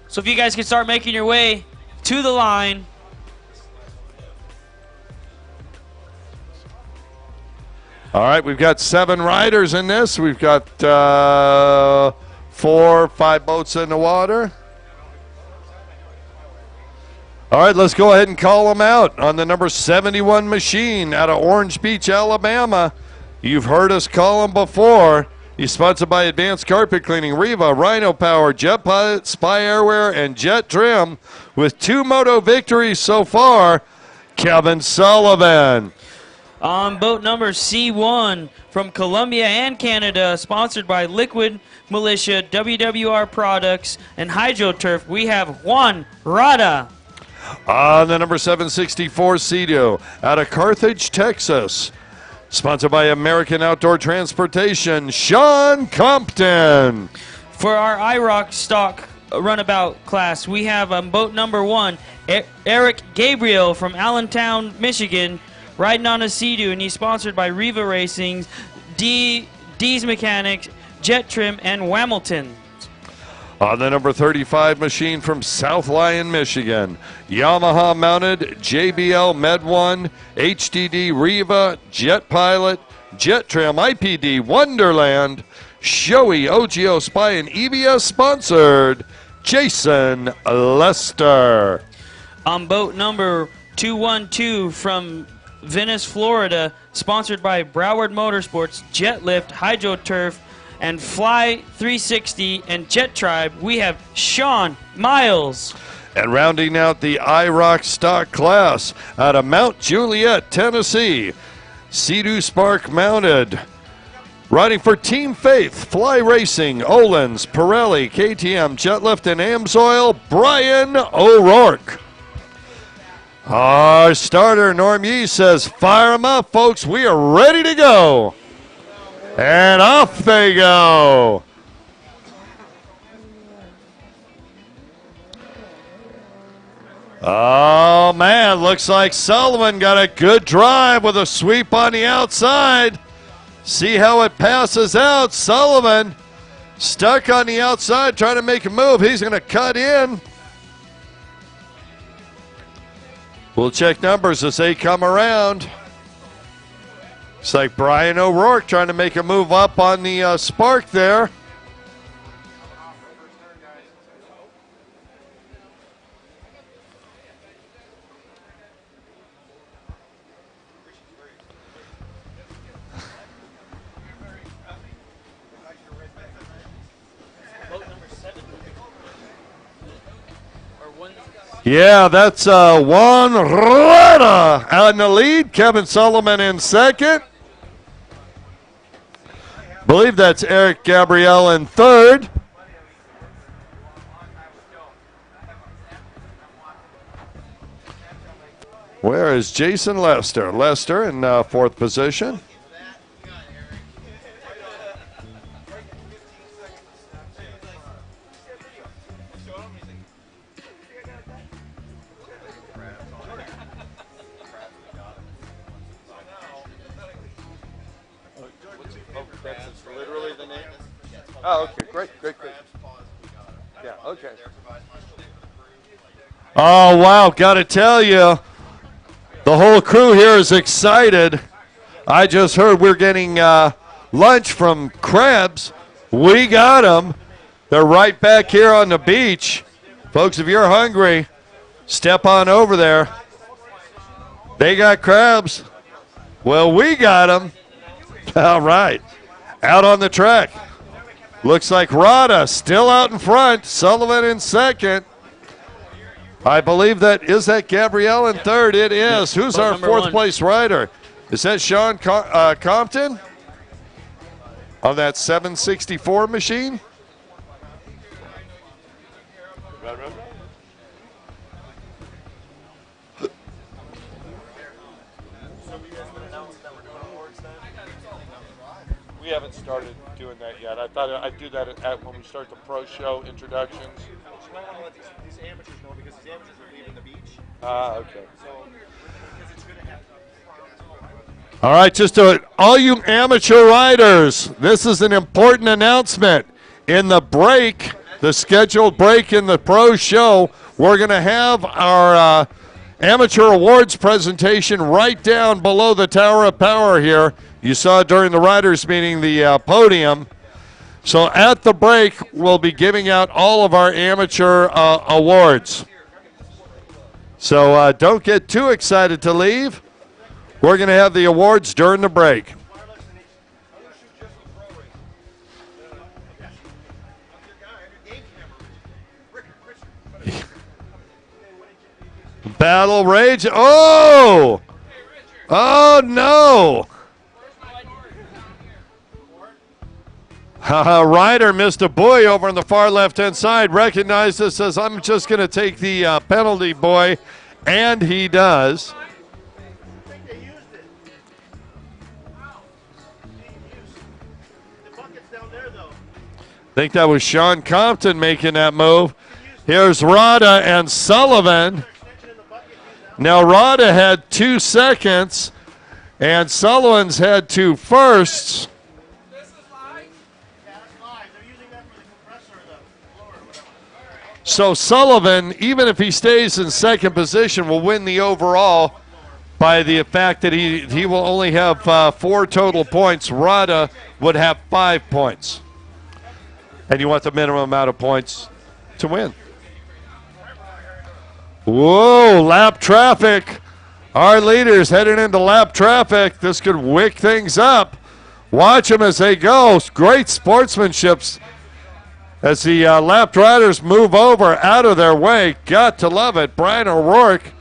[SPEAKER 2] So if you guys can start making your way to the line.
[SPEAKER 1] All right, we've got 7 riders in this. We've got 5 boats in the water. All right, let's go ahead and call them out on the number 71 machine out of Orange Beach, Alabama. You've heard us call them before. He's sponsored by Advanced Carpet Cleaning, Riva, Rhino Power, Jet Pilot, Spy Airwear, and Jet Trim. With 2 moto victories so far, Kevin Sullivan.
[SPEAKER 2] On boat number C1 from Colombia and Canada, sponsored by Liquid Militia, WWR Products, and Hydroturf, we have Juan Rada.
[SPEAKER 1] On the number 764 Cedo out of Carthage, Texas. Sponsored by American Outdoor Transportation, Sean Compton.
[SPEAKER 2] For our IROC stock runabout class, we have on boat number 1, Eric Gabriel from Allentown, Michigan, riding on a Sea-Doo, and he's sponsored by Riva Racing, D's Mechanics, Jet Trim, and Whamilton.
[SPEAKER 1] On the number 35 machine from South Lyon, Michigan, Yamaha mounted JBL Med 1, HDD Riva, Jet Pilot, Jet Trim, IPD Wonderland, Shoei OGO Spy, and EBS sponsored Jason Lester.
[SPEAKER 2] On boat number 212 from Venice, Florida, sponsored by Broward Motorsports, Jet Lift, Hydroturf, and Fly 360 and Jet Tribe, we have Sean Miles.
[SPEAKER 1] And rounding out the IROC stock class out of Mount Juliet, Tennessee, Sea-Doo Spark mounted. Riding for Team Faith, Fly Racing, Olens, Pirelli, KTM, Jet Lift, and Amsoil, Brian O'Rourke. Our starter, Norm Yee, says, fire them up, folks. We are ready to go. And off they go. Oh, man, looks like Sullivan got a good drive with a sweep on the outside. See how it passes out. Sullivan stuck on the outside trying to make a move. He's going to cut in. We'll check numbers as they come around. It's like Brian O'Rourke trying to make a move up on the Spark there. Yeah, that's Juan Rada out in the lead. Kevin Sullivan in second. Believe that's Eric Gabriel in third. Where is Jason Lester? Lester in fourth position. Oh, okay, great. Yeah, okay. Oh, wow, got to tell you, the whole crew here is excited. I just heard we're getting lunch from Crabs. We got them. They're right back here on the beach. Folks, if you're hungry, step on over there. They got crabs. Well, we got them. All right, out on the track. Looks like Rada still out in front. Sullivan in second. I believe is that Gabrielle in third? It is. Who's
[SPEAKER 2] Boat
[SPEAKER 1] our
[SPEAKER 2] number
[SPEAKER 1] fourth
[SPEAKER 2] 1.
[SPEAKER 1] place rider? Is that Sean Compton on that 764 machine?
[SPEAKER 5] We haven't started doing that yet. I thought I'd do that when we start the pro show introductions.
[SPEAKER 3] You might want to let these amateurs know because these amateurs are leaving the beach.
[SPEAKER 5] Okay.
[SPEAKER 3] So, because it's going to happen.
[SPEAKER 1] All right, just all you amateur riders, this is an important announcement. In the break, the scheduled break in the pro show, we're going to have our amateur awards presentation right down below the Tower of Power here. You saw during the riders meeting the podium. So at the break, we'll be giving out all of our amateur awards. So don't get too excited to leave. We're going to have the awards during the break. Battle rage. Oh! Oh, no! Ryder missed a buoy over on the far left-hand side. Recognized this, says, I'm just going to take the penalty buoy, and he does. I think that was Sean Compton making that move. Here's Rada and Sullivan. Now Rada had 2 seconds, and Sullivan's had 2 firsts. So Sullivan, even if he stays in second position, will win the overall by the fact that he will only have 4 total points. Rada would have 5 points. And you want the minimum amount of points to win. Whoa, lap traffic. Our leaders heading into lap traffic. This could wick things up. Watch them as they go. Great sportsmanship as the lap riders move over out of their way. Got to love it. Brian O'Rourke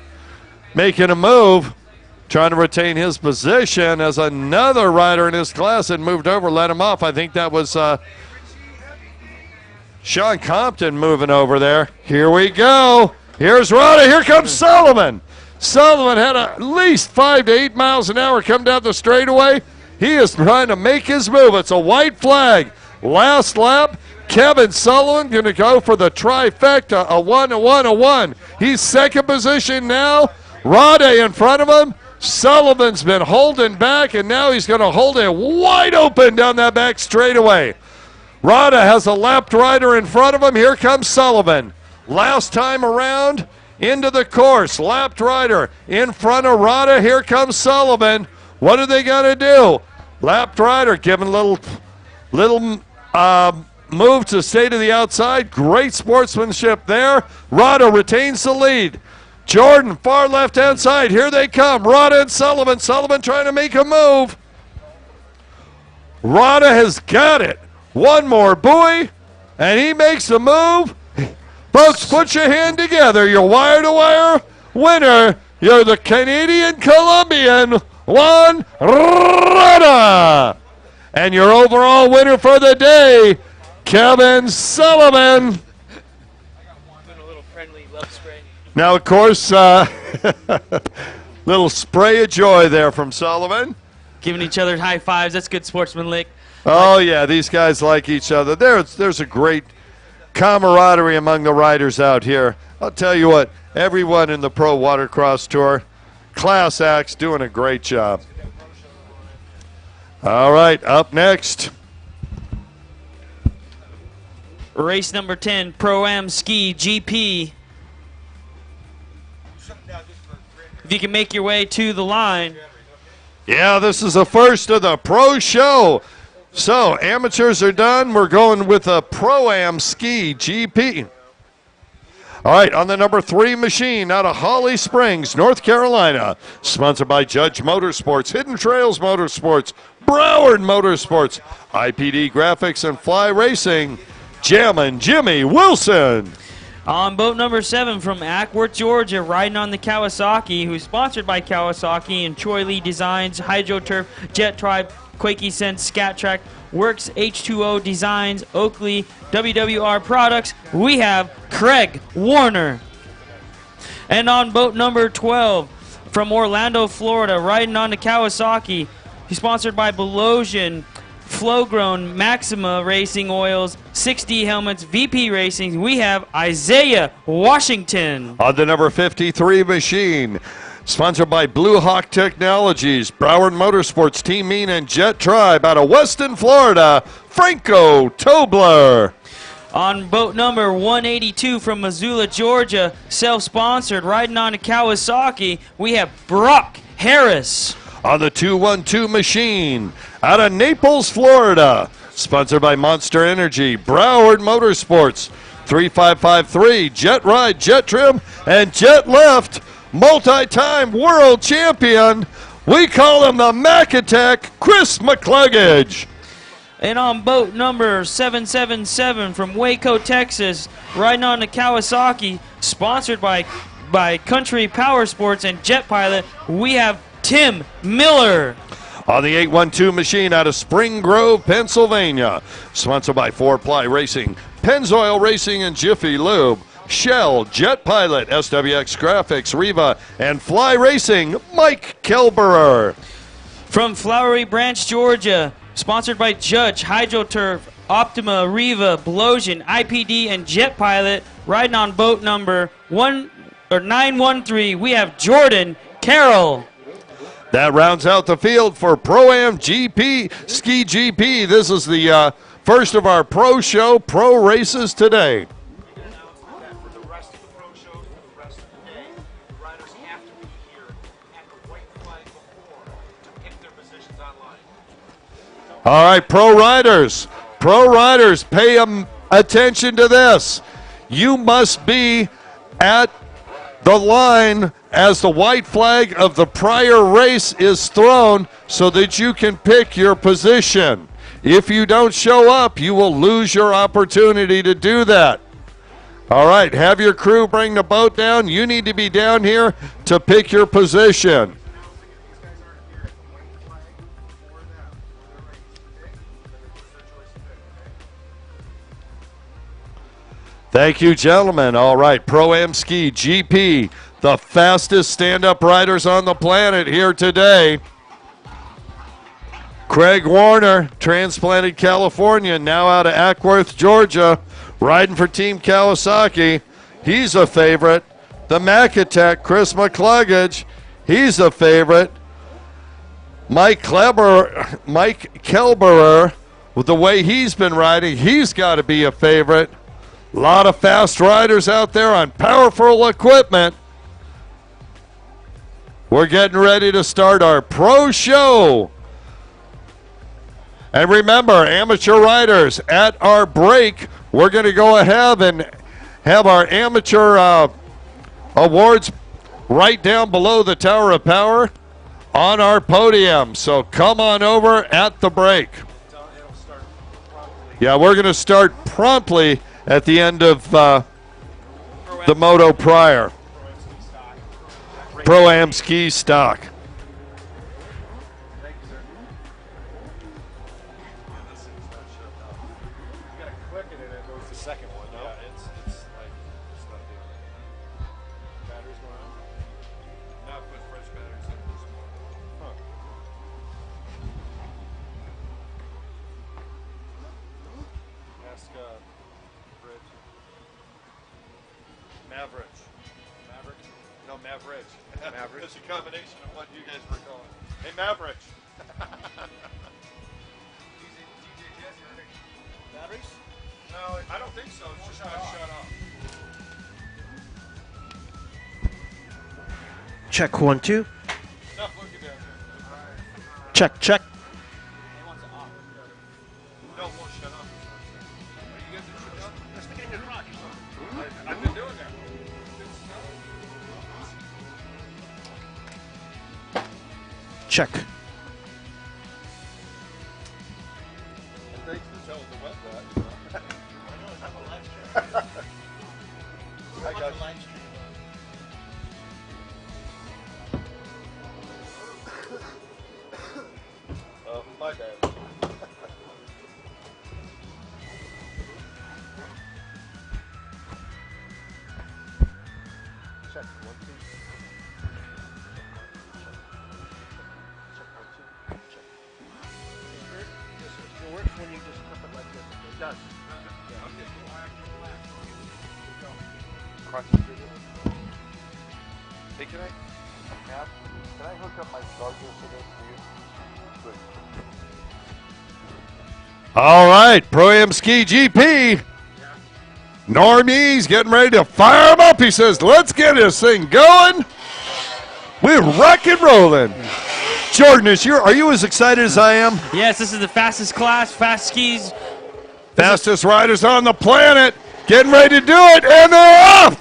[SPEAKER 1] making a move, trying to retain his position as another rider in his class had moved over, let him off. I think that was Sean Compton moving over there. Here we go. Here's Rada. Here comes Sullivan. Sullivan had at least 5 to 8 miles an hour come down the straightaway. He is trying to make his move. It's a white flag. Last lap. Kevin Sullivan going to go for the trifecta, a 1, a 1, a 1. He's second position now. Rada in front of him. Sullivan's been holding back, and now he's going to hold it wide open down that back straightaway. Rada has a lapped rider in front of him. Here comes Sullivan. Last time around, into the course. Lapped rider in front of Rada. Here comes Sullivan. What are they going to do? Lapped rider giving a little move to stay to the outside. Great sportsmanship there. Rada retains the lead. Jordan, far left-hand side. Here they come. Rada and Sullivan. Sullivan trying to make a move. Rada has got it. One more buoy, and he makes a move. Folks, put your hand together. Your wire-to-wire winner. You're the Canadian-Colombian Juan Rada. And your overall winner for the day, Kevin Sullivan. Now, of course, little spray of joy there from Sullivan.
[SPEAKER 2] Giving each other high fives. That's good sportsmanlike.
[SPEAKER 1] Oh, yeah, these guys like each other. There's a great camaraderie among the riders out here. I'll tell you what, everyone in the Pro Watercross Tour, class acts, doing a great job. All right, up next.
[SPEAKER 2] Race number 10, Pro-Am Ski GP. If you can make your way to the line.
[SPEAKER 1] Yeah, this is the first of the Pro Show. So, amateurs are done. We're going with a Pro-Am Ski GP. All right, on the number 3 machine out of Holly Springs, North Carolina. Sponsored by Judge Motorsports, Hidden Trails Motorsports, Broward Motorsports, IPD Graphics, and Fly Racing. Jammin' Jimmy Wilson.
[SPEAKER 2] On boat number 7 from Ackworth, Georgia, riding on the Kawasaki, who's sponsored by Kawasaki and Troy Lee Designs, HydroTurf, Jet Tribe, Quakey Sense, Scat Track, Works H2O Designs, Oakley, WWR Products, we have Craig Warner. And on boat number 12 from Orlando, Florida, riding on the Kawasaki, he's sponsored by Belosian, Flowgrown, Maxima Racing Oils, 6D Helmets, VP Racing, we have Isaiah Washington.
[SPEAKER 1] On the number 53 machine, sponsored by Blue Hawk Technologies, Broward Motorsports, Team Mean, and Jet Tribe out of Weston, Florida, Franco Tobler.
[SPEAKER 2] On boat number 182 from Missoula, Georgia, self-sponsored, riding on a Kawasaki, we have Brock Harris.
[SPEAKER 1] On the 212 machine, out of Naples, Florida, sponsored by Monster Energy, Broward Motorsports, 3553, Jet Ride, Jet Trim, and Jet Left, multi-time world champion. We call him the Mac Attack, Chris McCluggage.
[SPEAKER 2] And on boat number 777 from Waco, Texas, riding on the Kawasaki, sponsored by Country Power Sports and Jet Pilot, we have Tim Miller.
[SPEAKER 1] On the 812 machine out of Spring Grove, Pennsylvania, sponsored by 4Ply Racing, Pennzoil Racing, and Jiffy Lube, Shell, Jet Pilot, SWX Graphics, Riva, and Fly Racing, Mike Kelberer.
[SPEAKER 2] From Flowery Branch, Georgia, sponsored by Judge, HydroTurf, Optima, Riva, Belosian, IPD, and Jet Pilot, riding on boat number 913, we have Jordan Carroll.
[SPEAKER 1] That rounds out the field for Pro-Am GP, Ski GP. This is the first of our pro show, pro races today.
[SPEAKER 3] For the rest of the pro shows, for the rest of the day, the riders have to be here at the white flag before to pick their positions online.
[SPEAKER 1] All right, pro riders, pay attention to this. You must be at the line as the white flag of the prior race is thrown so that you can pick your position. If you don't show up, you will lose your opportunity to do that. All right, have your crew bring the boat down. You need to be down here to pick your position. Thank you, gentlemen. All right, Pro-Am Ski GP, the fastest stand-up riders on the planet here today. Craig Warner, transplanted California, now out of Ackworth, Georgia, riding for Team Kawasaki. He's a favorite. The Mac Attack, Chris McCluggage, he's a favorite. Mike Kelberer, with the way he's been riding, he's got to be a favorite. A lot of fast riders out there on powerful equipment. We're getting ready to start our pro show. And remember, amateur riders, at our break, we're going to go ahead and have our amateur awards right down below the Tower of Power on our podium. So come on over at the break. Yeah, we're going to start promptly at the end of the Moto prior. Pro-Am Ski Stock.
[SPEAKER 5] Maverick. It's a combination of what you guys were calling. Hey, Maverick. Batteries? No, I don't think so. It's just not shut off.
[SPEAKER 6] Check 1, 2.
[SPEAKER 5] Stop looking down there.
[SPEAKER 6] Check, check.
[SPEAKER 5] No, it won't shut off. Are you guys shut off? Let's get in your garage. I've been doing that.
[SPEAKER 6] Check.
[SPEAKER 5] Thanks for telling the wet rat. does. Cross the street. Hey, can I hook up my charger for this for you? Good.
[SPEAKER 1] All right, Pro Am Ski GP. Normie's getting ready to fire him up. He says, let's get this thing going. We're rock and rolling. Jordan, are you as excited as I am?
[SPEAKER 2] Yes, this is the fastest class, fast skis.
[SPEAKER 1] Fastest riders on the planet. Getting ready to do it, and they're off.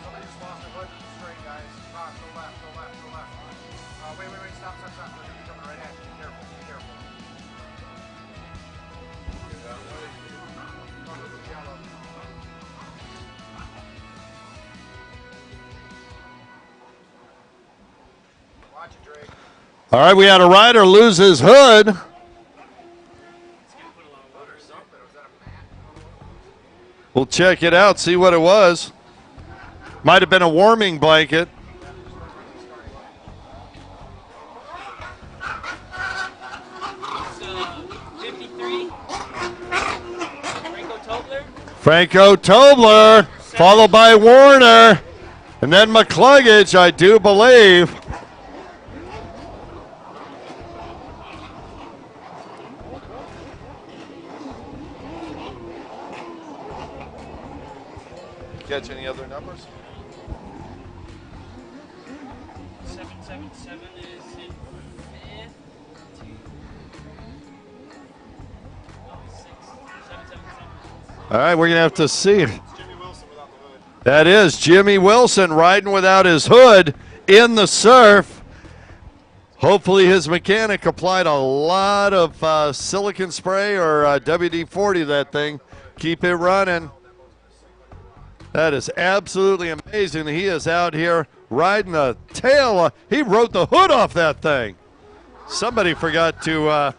[SPEAKER 3] Somebody just lost their hood. Straight, guys. Cross, go left, go left, go left. Wait. Stop. They're going to be coming right at you. Be careful, be careful. Watch it, Drake.
[SPEAKER 1] All right, we had a rider lose his hood. We'll check it out, see what it was. Might have been a warming blanket.
[SPEAKER 2] So, 53. Franco Tobler.
[SPEAKER 1] Franco Tobler, followed by Warner, and then McCluggage, I do believe.
[SPEAKER 5] Catch any other numbers?
[SPEAKER 2] 777 is in fifth. Oh, 6. 777.
[SPEAKER 1] All right, we're going to have to see. That is Jimmy Wilson riding without his hood in the surf. Hopefully his mechanic applied a lot of silicone spray or WD-40 to that thing. Keep it running. That is absolutely amazing. He is out here riding the tail. He rode the hood off that thing. Somebody forgot to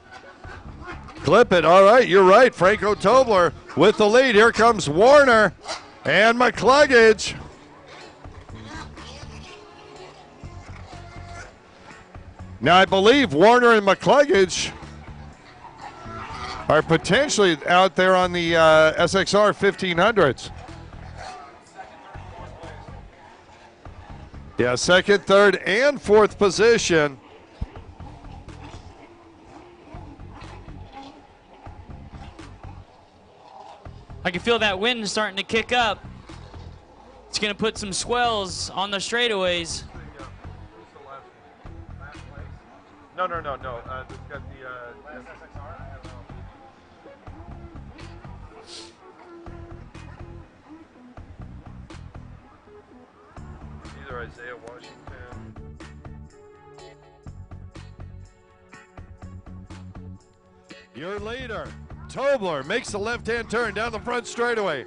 [SPEAKER 1] clip it. All right, you're right. Franco Tobler with the lead. Here comes Warner and McCluggage. Now, I believe Warner and McCluggage are potentially out there on the SXR 1500s. Yeah, second, third, and fourth position.
[SPEAKER 2] I can feel that wind starting to kick up. It's going to put some swells on the straightaways.
[SPEAKER 5] No. It's got the either Isaiah Washington.
[SPEAKER 1] Your leader, Tobler, makes the left-hand turn down the front straightaway.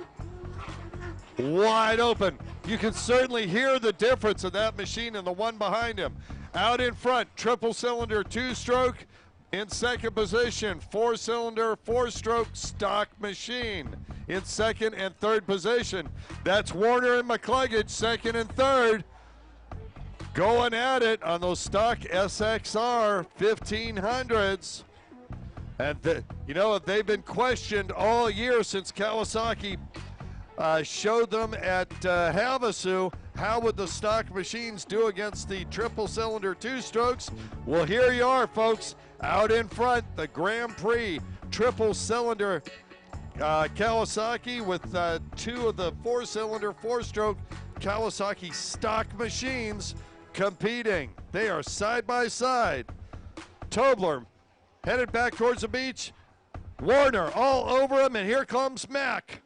[SPEAKER 1] Wide open. You can certainly hear the difference of that machine and the one behind him. Out in front, triple cylinder, two-stroke. In second position, four-cylinder, four-stroke stock machine. In second and third position, that's Warner and McCluggage, second and third. Going at it on those stock SXR 1500s. And, they've been questioned all year since Kawasaki showed them at Havasu. How would the stock machines do against the triple cylinder two strokes? Well, here you are, folks. Out in front, the Grand Prix triple cylinder Kawasaki with two of the four cylinder four stroke Kawasaki stock machines competing. They are side by side. Tobler headed back towards the beach. Warner all over him, and here comes Mack.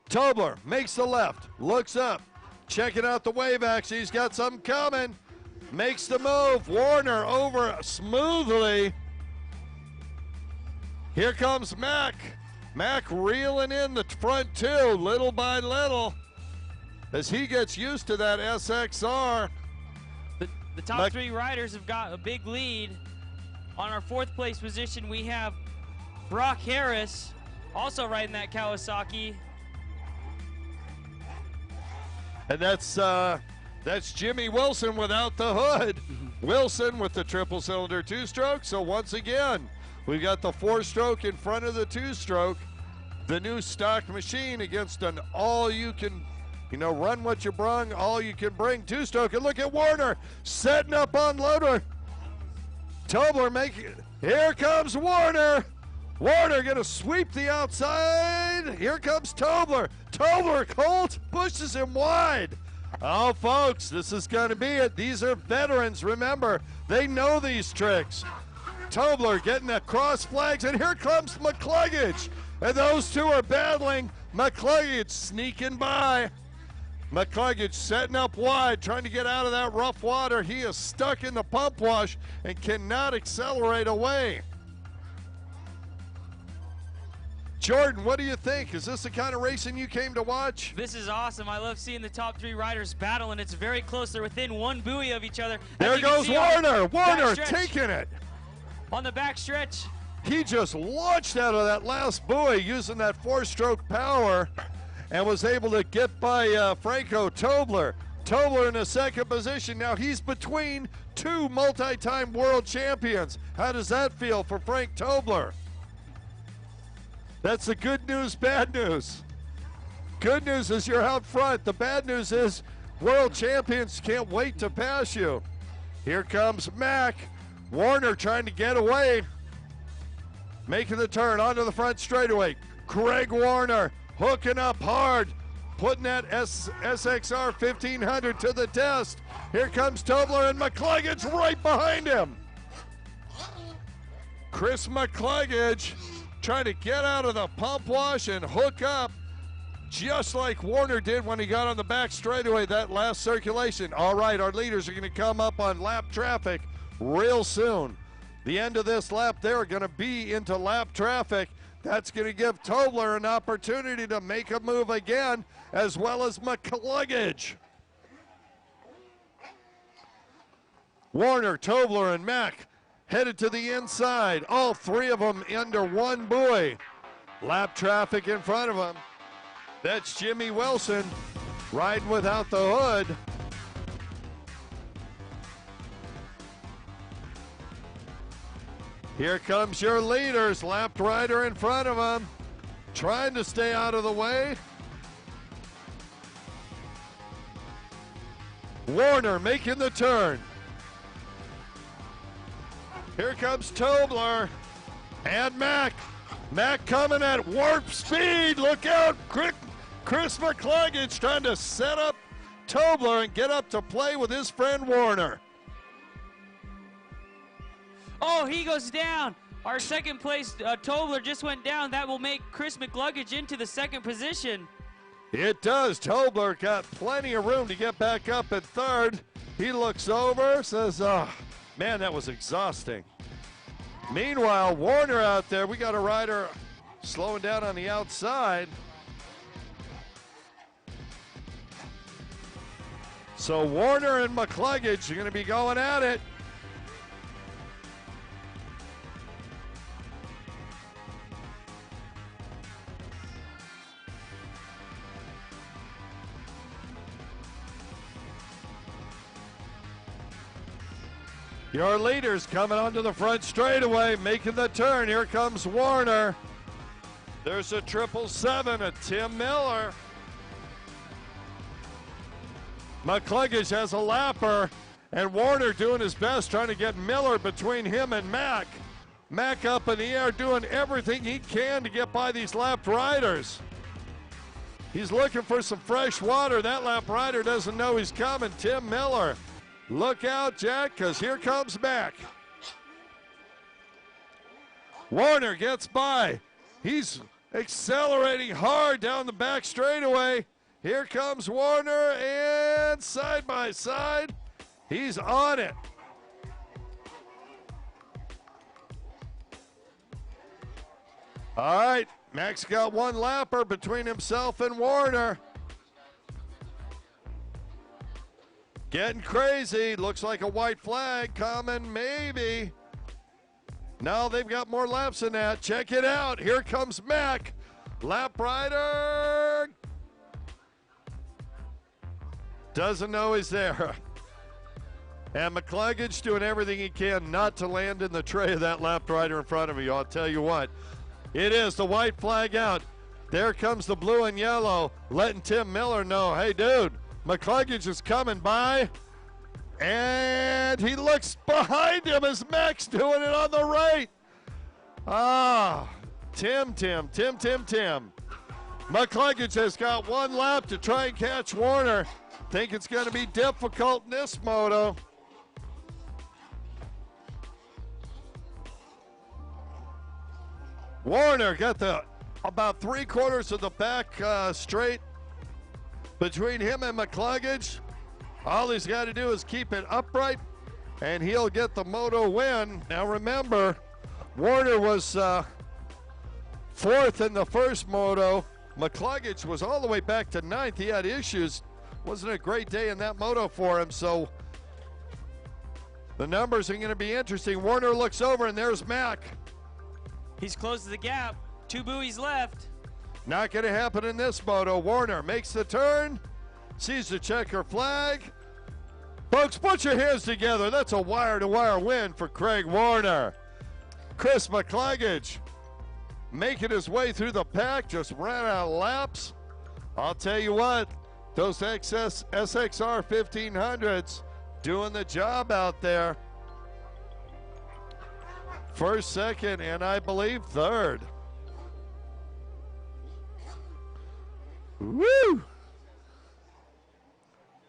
[SPEAKER 1] Tobler makes the left, looks up, checking out the wave action. He's got something coming. Makes the move. Warner over smoothly. Here comes Mack. Mack reeling in the front two, little by little, as he gets used to that SXR.
[SPEAKER 2] The top three riders have got a big lead. On our fourth place position, we have Brock Harris, also riding that Kawasaki.
[SPEAKER 1] And that's Jimmy Wilson without the hood. Wilson with the triple cylinder two-stroke. So once again, we've got the four-stroke in front of the two-stroke. The new stock machine against an all-you-can, run what you brung, all-you-can-bring two-stroke. And look at Warner setting up on loader. Tobler making, here comes Warner. Warner going to sweep the outside. Here comes Tobler. Tobler, Colt pushes him wide. Oh, folks, this is going to be it. These are veterans. Remember, they know these tricks. Tobler getting the cross flags, and here comes McCluggage. And those two are battling. McCluggage sneaking by. McCluggage setting up wide, trying to get out of that rough water. He is stuck in the pump wash and cannot accelerate away. Jordan, what do you think? Is this the kind of racing you came to watch?
[SPEAKER 2] This is awesome. I love seeing the top three riders battle, and it's very close. They're within one buoy of each other.
[SPEAKER 1] There goes Warner. Warner taking it.
[SPEAKER 2] On the back stretch.
[SPEAKER 1] He just launched out of that last buoy using that four-stroke power and was able to get by Franco Tobler. Tobler in the second position. Now he's between two multi-time world champions. How does that feel for Frank Tobler? That's the good news, bad news. Good news is you're out front. The bad news is world champions can't wait to pass you. Here comes Mack. Warner trying to get away. Making the turn onto the front straightaway. Craig Warner hooking up hard. Putting that SXR 1500 to the test. Here comes Tobler and McCluggage right behind him. Chris McCluggage trying to get out of the pump wash and hook up just like Warner did when he got on the back straightaway that last circulation. All right, our leaders are going to come up on lap traffic real soon. The end of this lap, they're going to be into lap traffic. That's going to give Tobler an opportunity to make a move again, as well as McCluggage. Warner, Tobler, and Mack headed to the inside. All three of them under one buoy. Lap traffic in front of them. That's Jimmy Wilson riding without the hood. Here comes your leaders. Lapped rider in front of them, trying to stay out of the way. Warner making the turn. Here comes Tobler and Mack. Mack coming at warp speed. Look out. Chris McCluggage trying to set up Tobler and get up to play with his friend Warner.
[SPEAKER 2] Oh, he goes down. Our second place, Tobler, just went down. That will make Chris McCluggage into the second position.
[SPEAKER 1] It does. Tobler got plenty of room to get back up at third. He looks over, says, man, that was exhausting. Meanwhile, Warner out there, we got a rider slowing down on the outside. So Warner and McCluggage are going to be going at it. Your leaders coming onto the front straightaway, making the turn. Here comes Warner. There's a 777, a Tim Miller. McCluggage has a lapper, and Warner doing his best trying to get Miller between him and Mack. Mack up in the air doing everything he can to get by these lapped riders. He's looking for some fresh water. That lap rider doesn't know he's coming, Tim Miller. Look out, Jack, because here comes Mack. Warner gets by. He's accelerating hard down the back straightaway. Here comes Warner, and side by side, he's on it. All right, Mack's got one lapper between himself and Warner. Getting crazy. Looks like a white flag coming, maybe. No, they've got more laps than that. Check it out. Here comes Mack. Lap rider. Doesn't know he's there. And McCluggage doing everything he can not to land in the tray of that left rider in front of you. I'll tell you what, it is the white flag out. There comes the blue and yellow, letting Tim Miller know, hey, dude, McCluggage is coming by. And he looks behind him as Max doing it on the right. Tim. McCluggage has got one lap to try and catch Warner. Think it's going to be difficult in this moto. Warner got about 3/4 of the back straight between him and McCluggage. All he's got to do is keep it upright, and he'll get the moto win. Now remember, Warner was 4th in the first moto. McCluggage was all the way back to 9th. He had issues. Wasn't a great day in that moto for him, so the numbers are going to be interesting. Warner looks over, and there's Mac.
[SPEAKER 2] He's closed the gap. 2 buoys left.
[SPEAKER 1] Not going to happen in this moto. Warner makes the turn, sees the checker flag. Folks, put your hands together. That's a wire-to-wire win for Craig Warner. Chris McCluggage making his way through the pack, just ran out of laps. I'll tell you what, those SXR 1500s doing the job out there. First, second, and I believe third. Woo!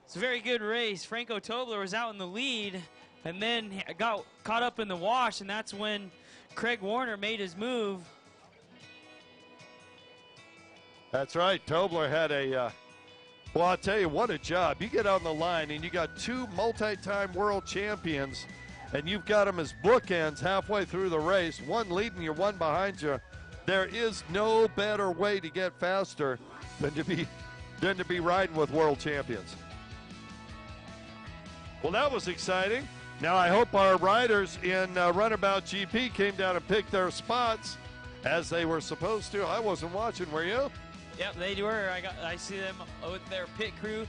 [SPEAKER 2] It's a very good race. Franco Tobler was out in the lead and then got caught up in the wash, and that's when Craig Warner made his move.
[SPEAKER 1] That's right. Tobler had a, well, I'll tell you, what a job. You get on the line and you got 2 multi-time world champions, and you've got them as bookends halfway through the race, one leading you, one behind you. There is no better way to get faster than to be riding with world champions. Well, that was exciting. Now I hope our riders in Runabout GP came down and picked their spots as they were supposed to. I wasn't watching, were you?
[SPEAKER 2] Yep, they were. I see them with their pit crew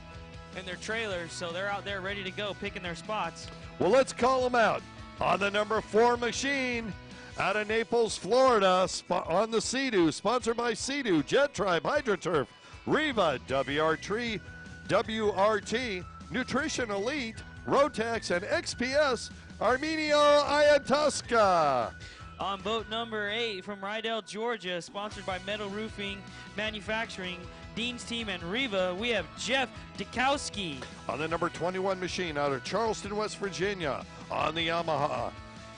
[SPEAKER 2] and their trailers, so they're out there ready to go, picking their spots.
[SPEAKER 1] Well, let's call them out. On the number 4 machine, out of Naples, Florida, on the Sea-Doo, sponsored by Sea-Doo, Jet Tribe, Hydroturf, Riva, WRT, Nutrition Elite, Rotax, and XPS, Armenio Iantusca.
[SPEAKER 2] On boat number 8 from Rydell, Georgia, sponsored by Metal Roofing Manufacturing, Dean's Team, and Riva, we have Jeff Dukowski.
[SPEAKER 1] On the number 21 machine out of Charleston, West Virginia, on the Yamaha,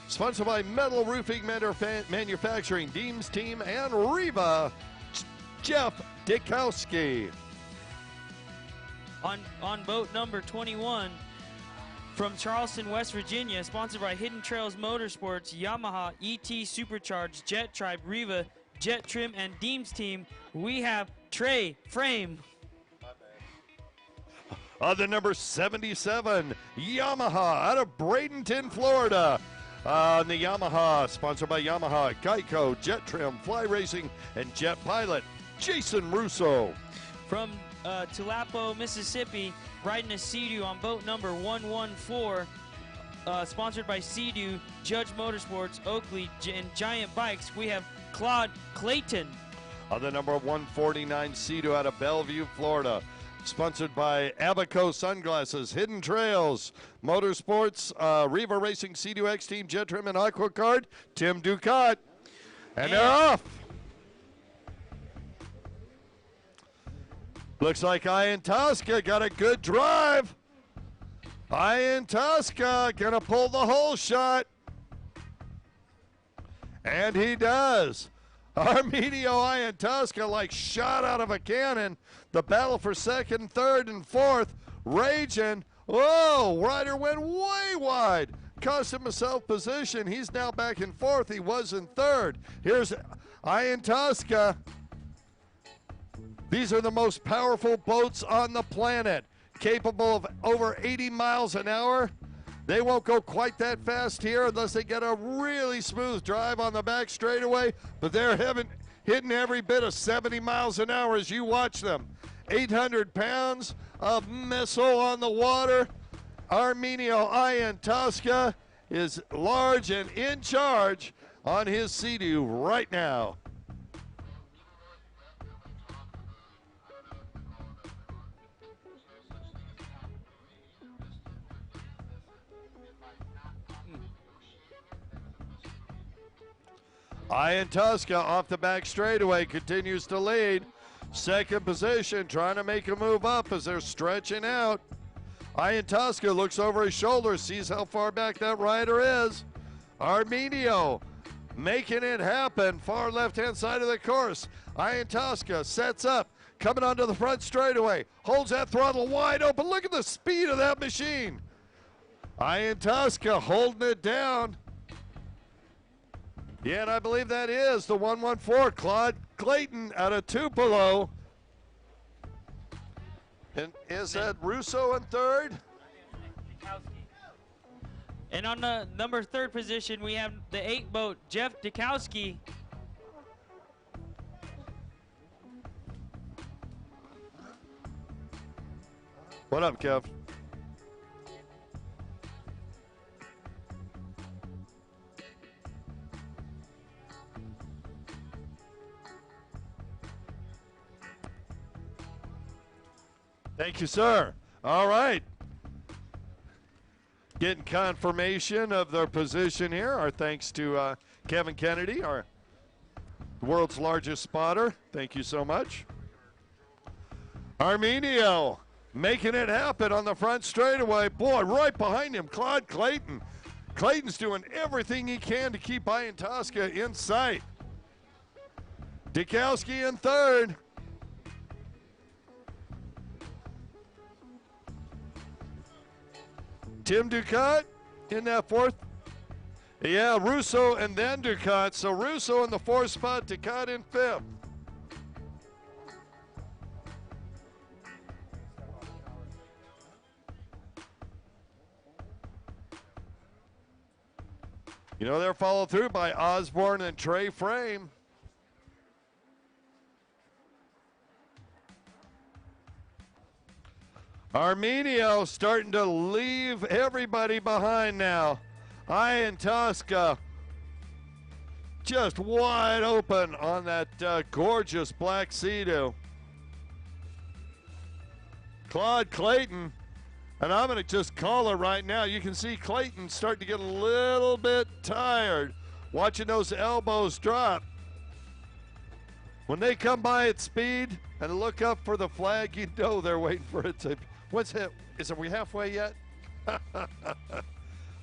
[SPEAKER 1] sponsored by Metal Roofing Manufacturing, Dean's Team, and Riva, Jeff Dukowski.
[SPEAKER 2] On boat number 21 from Charleston, West Virginia, sponsored by Hidden Trails Motorsports, Yamaha, ET Supercharged, Jet Tribe, Riva, Jet Trim, and Deems Team, we have Trey Frame.
[SPEAKER 1] On the number 77, Yamaha out of Bradenton, Florida. On the Yamaha, sponsored by Yamaha, Geico, Jet Trim, Fly Racing, and Jet Pilot, Jason Russo.
[SPEAKER 2] From Tulapo, Mississippi, riding a Sea-Doo on boat number 114, sponsored by Sea-Doo, Judge Motorsports, Oakley, and Giant Bikes, we have Claude Clayton.
[SPEAKER 1] On the number 149, Sea-Doo out of Bellevue, Florida, sponsored by Abaco Sunglasses, Hidden Trails, Motorsports, Riva Racing, Sea-Doo X Team, Jet Trim, and Aquacard, Tim Ducat. And they're off. Looks like Iantusca got a good drive. Iantusca gonna pull the whole shot. And he does. Armenio Iantusca like shot out of a cannon. The battle for second, third, and fourth raging. Whoa, rider went way wide. Cost him a self-position. He's now back in fourth. He was in third. Here's Iantusca. These are the most powerful boats on the planet, capable of over 80 miles an hour. They won't go quite that fast here unless they get a really smooth drive on the back straightaway, but they're hitting every bit of 70 miles an hour as you watch them. 800 pounds of missile on the water. Armenio Iantoska is large and in charge on his Sea-Doo right now. Iantoska off the back straightaway continues to lead. Second position, trying to make a move up as they're stretching out. Iantoska looks over his shoulder, sees how far back that rider is. Armenio making it happen, far left-hand side of the course. Iantoska sets up, coming onto the front straightaway, holds that throttle wide open. Look at the speed of that machine. Iantoska holding it down. Yeah, and I believe that is the 114, Claude Clayton out of Tupelo. And is that Russo in third?
[SPEAKER 2] And on the number 3rd position, we have the 8 boat, Jeff Dukowski.
[SPEAKER 1] What up, Kev? Thank you, sir. All right. Getting confirmation of their position here. Our thanks to Kevin Kennedy, our world's largest spotter. Thank you so much. Armenio making it happen on the front straightaway. Boy, right behind him, Claude Clayton. Clayton's doing everything he can to keep Iantoska in sight. Dukowski in third. Tim Ducat in that fourth. Yeah, Russo and then Ducat. So Russo in the 4th spot, Ducat in 5th. You know, they're followed through by Osborne and Trey Frame. Armenio starting to leave everybody behind now. Iantoska just wide open on that gorgeous black Sea-Doo. Claude Clayton, and I'm going to just call it right now. You can see Clayton starting to get a little bit tired, watching those elbows drop. When they come by at speed and look up for the flag, you know they're waiting for it to. What's it? Are we halfway yet?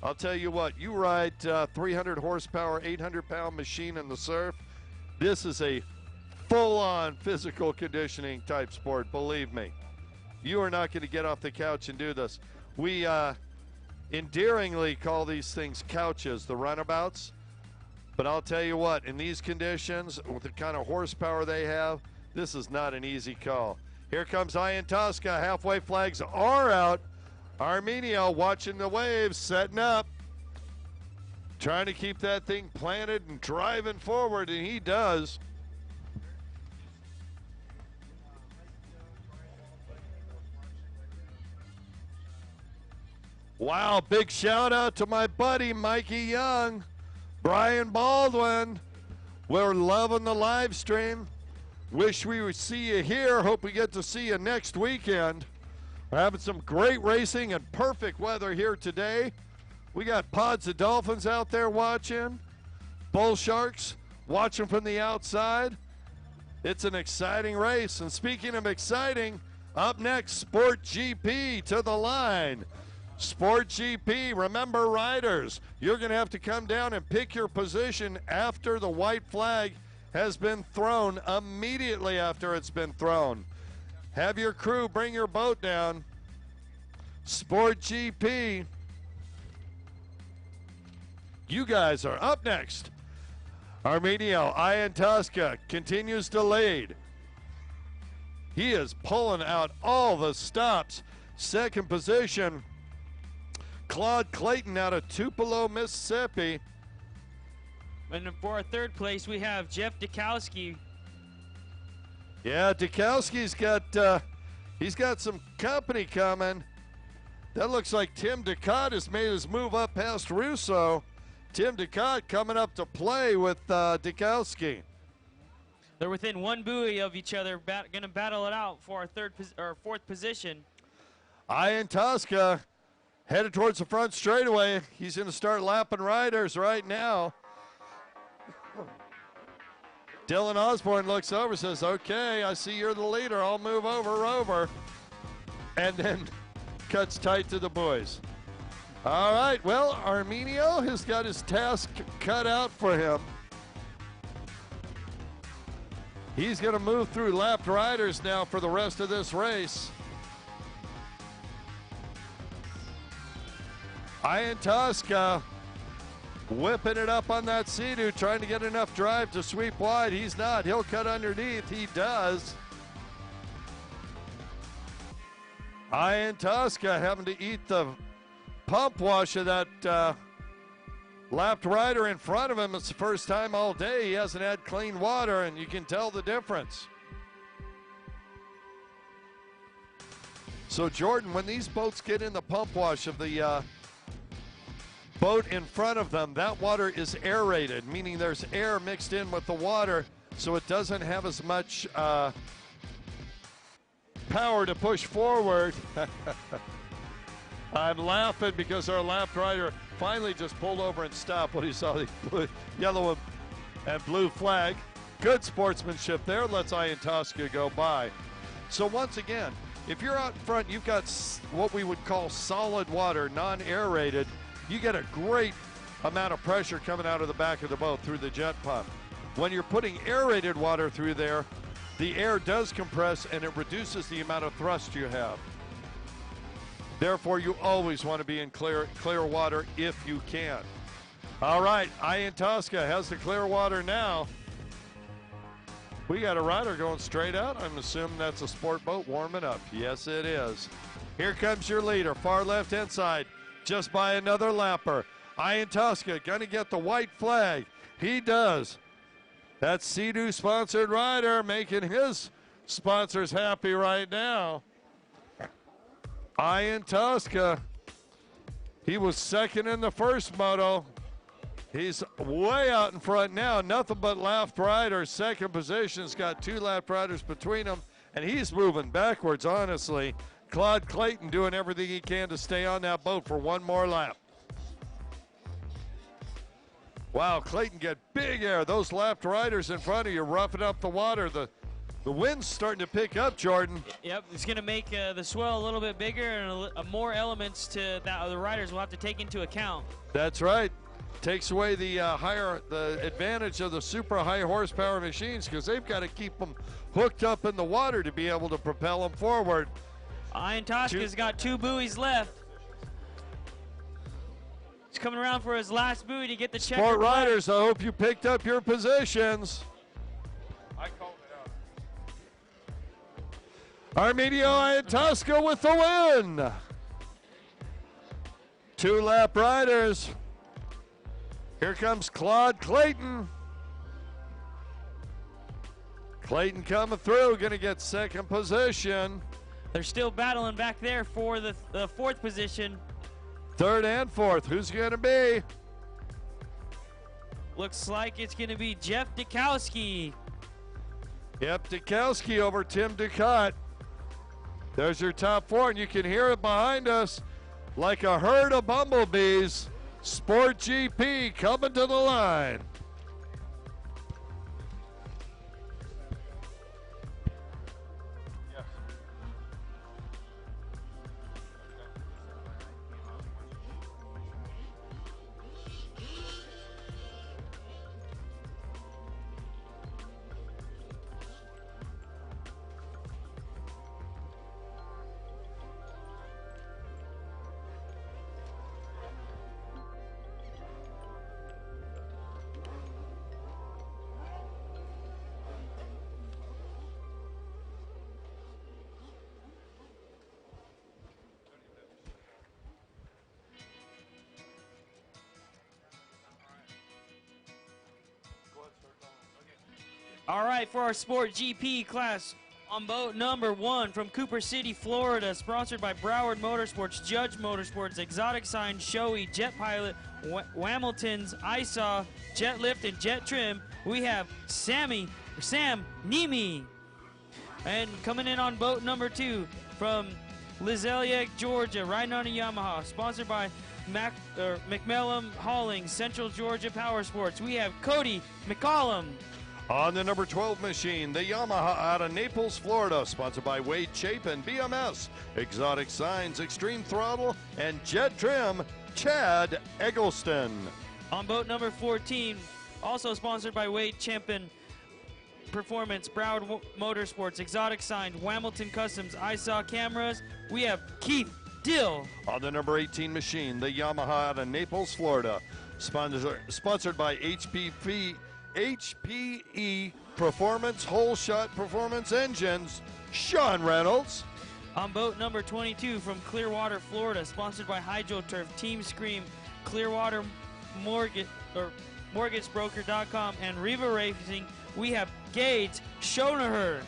[SPEAKER 1] I'll tell you what, you ride 300 horsepower, 800-pound machine in the surf. This is a full-on physical conditioning type sport, believe me. You are not going to get off the couch and do this. We endearingly call these things couches, the runabouts. But I'll tell you what, in these conditions, with the kind of horsepower they have, this is not an easy call. Here comes Iantoska. Halfway flags are out. Armenio watching the waves, setting up. Trying to keep that thing planted and driving forward, and he does. Wow, big shout out to my buddy Mikey Young. Brian Baldwin, we're loving the live stream. Wish we would see you here. Hope we get to see you next weekend. We're having some great racing and perfect weather here today. We got pods of dolphins out there watching. Bull sharks watching from the outside. It's an exciting race. And speaking of exciting, up next, Sport GP to the line. Sport GP, remember riders, you're going to have to come down and pick your position after the white flag has been thrown, immediately after it's been thrown. Have your crew bring your boat down. Sport GP, you guys are up next. Armenio Iantoska continues to lead. He is pulling out all the stops. Second position, Claude Clayton out of Tupelo, Mississippi.
[SPEAKER 2] And for our 3rd place, we have Jeff Dukowski.
[SPEAKER 1] Yeah, Dukowski's got He's got some company coming. That looks like Tim Ducat has made his move up past Russo. Tim Ducat coming up to play with Dukowski.
[SPEAKER 2] They're within one buoy of each other, going to battle it out for our fourth position.
[SPEAKER 1] Ian Tosca headed towards the front straightaway. He's going to start lapping riders right now. Dylan Osborne looks over, says, okay, I see you're the leader. I'll move over, Rover. And then cuts tight to the boys. All right, well, Arminio has got his task cut out for him. He's going to move through lapped riders now for the rest of this race. Ian Tosca whipping it up on that Sea-Doo, trying to get enough drive to sweep wide. He's not. He'll cut underneath. He does. Ian Tosca having to eat the pump wash of that lapped rider in front of him. It's the first time all day he hasn't had clean water, and you can tell the difference. So, Jordan, when these boats get in the pump wash of the boat in front of them, that water is aerated, meaning there's air mixed in with the water, so it doesn't have as much power to push forward. I'm laughing because our lapped rider finally just pulled over and stopped when he saw the yellow and blue flag. Good sportsmanship there. Lets Ian Tosca go by. So once again, if you're out in front, you've got what we would call solid water, non-aerated. You get a great amount of pressure coming out of the back of the boat through the jet pump. When you're putting aerated water through there, the air does compress and it reduces the amount of thrust you have. Therefore, you always want to be in clear water if you can. All right, Ian Tosca has the clear water now. We got a rider going straight out. I'm assuming that's a sport boat warming up. Yes, it is. Here comes your leader, far left-hand side, just by another lapper. Ian Tosca going to get the white flag. He does. That's Sea-Doo sponsored rider making his sponsors happy right now. Ian Tosca, he was second in the first moto. He's way out in front now. Nothing but lapped riders. Second position's got two lapped riders between them, and he's moving backwards, honestly. Claude Clayton doing everything he can to stay on that boat for one more lap. Wow, Clayton get big air. Those lapped riders in front of you roughing up the water. The wind's starting to pick up, Jordan.
[SPEAKER 2] Yep, it's going to make the swell a little bit bigger and more elements to that the riders will have to take into account.
[SPEAKER 1] That's right. Takes away the advantage of the super high horsepower machines because they've got to keep them hooked up in the water to be able to propel them forward.
[SPEAKER 2] Ian Tosca's got two buoys left. He's coming around for his last buoy to get the checker.
[SPEAKER 1] Sport riders, I hope you picked up your positions.
[SPEAKER 5] I called it out.
[SPEAKER 1] Arminio Ian Tosca with the win. Two lap riders. Here comes Claude Clayton. Clayton coming through, going to get second position.
[SPEAKER 2] They're still battling back there for the fourth position.
[SPEAKER 1] Third and fourth, who's going to be?
[SPEAKER 2] Looks like it's going to be Jeff Dukowski.
[SPEAKER 1] Yep, Dukowski over Tim Ducat. There's your top four, and you can hear it behind us like a herd of bumblebees. Sport GP coming to the line.
[SPEAKER 5] Yes.
[SPEAKER 2] All right, for our Sport GP class, On boat number 1 from Cooper City, Florida, sponsored by Broward Motorsports, Judge Motorsports, Exotic Sign, Shoei, Jet Pilot, Whamilton's, ISAW, Jet Lift, and Jet Trim, we have Sam Nimi. And coming in on boat number 2 from Lizelliak, Georgia, riding on a Yamaha, sponsored by McMellum Hauling, Central Georgia Power Sports, we have Cody McCollum.
[SPEAKER 1] On the number 12 machine, the Yamaha out of Naples, Florida, sponsored by Wade Chapin, BMS, Exotic Signs, Extreme Throttle, and Jet Trim, Chad Eggleston.
[SPEAKER 2] On boat number 14, also sponsored by Wade Chapin Performance, Broward Motorsports, Exotic Sign, Whamilton Customs, ISAW Cameras, we have Keith Dill.
[SPEAKER 1] On the number 18 machine, the Yamaha out of Naples, Florida, sponsored by HPE Performance Whole Shot Performance Engines, Sean Reynolds.
[SPEAKER 2] On boat number 22 from Clearwater, Florida, sponsored by HydroTurf, Team Scream, Clearwater MortgageBroker.com, and Riva Racing, we have Gage Schonaher.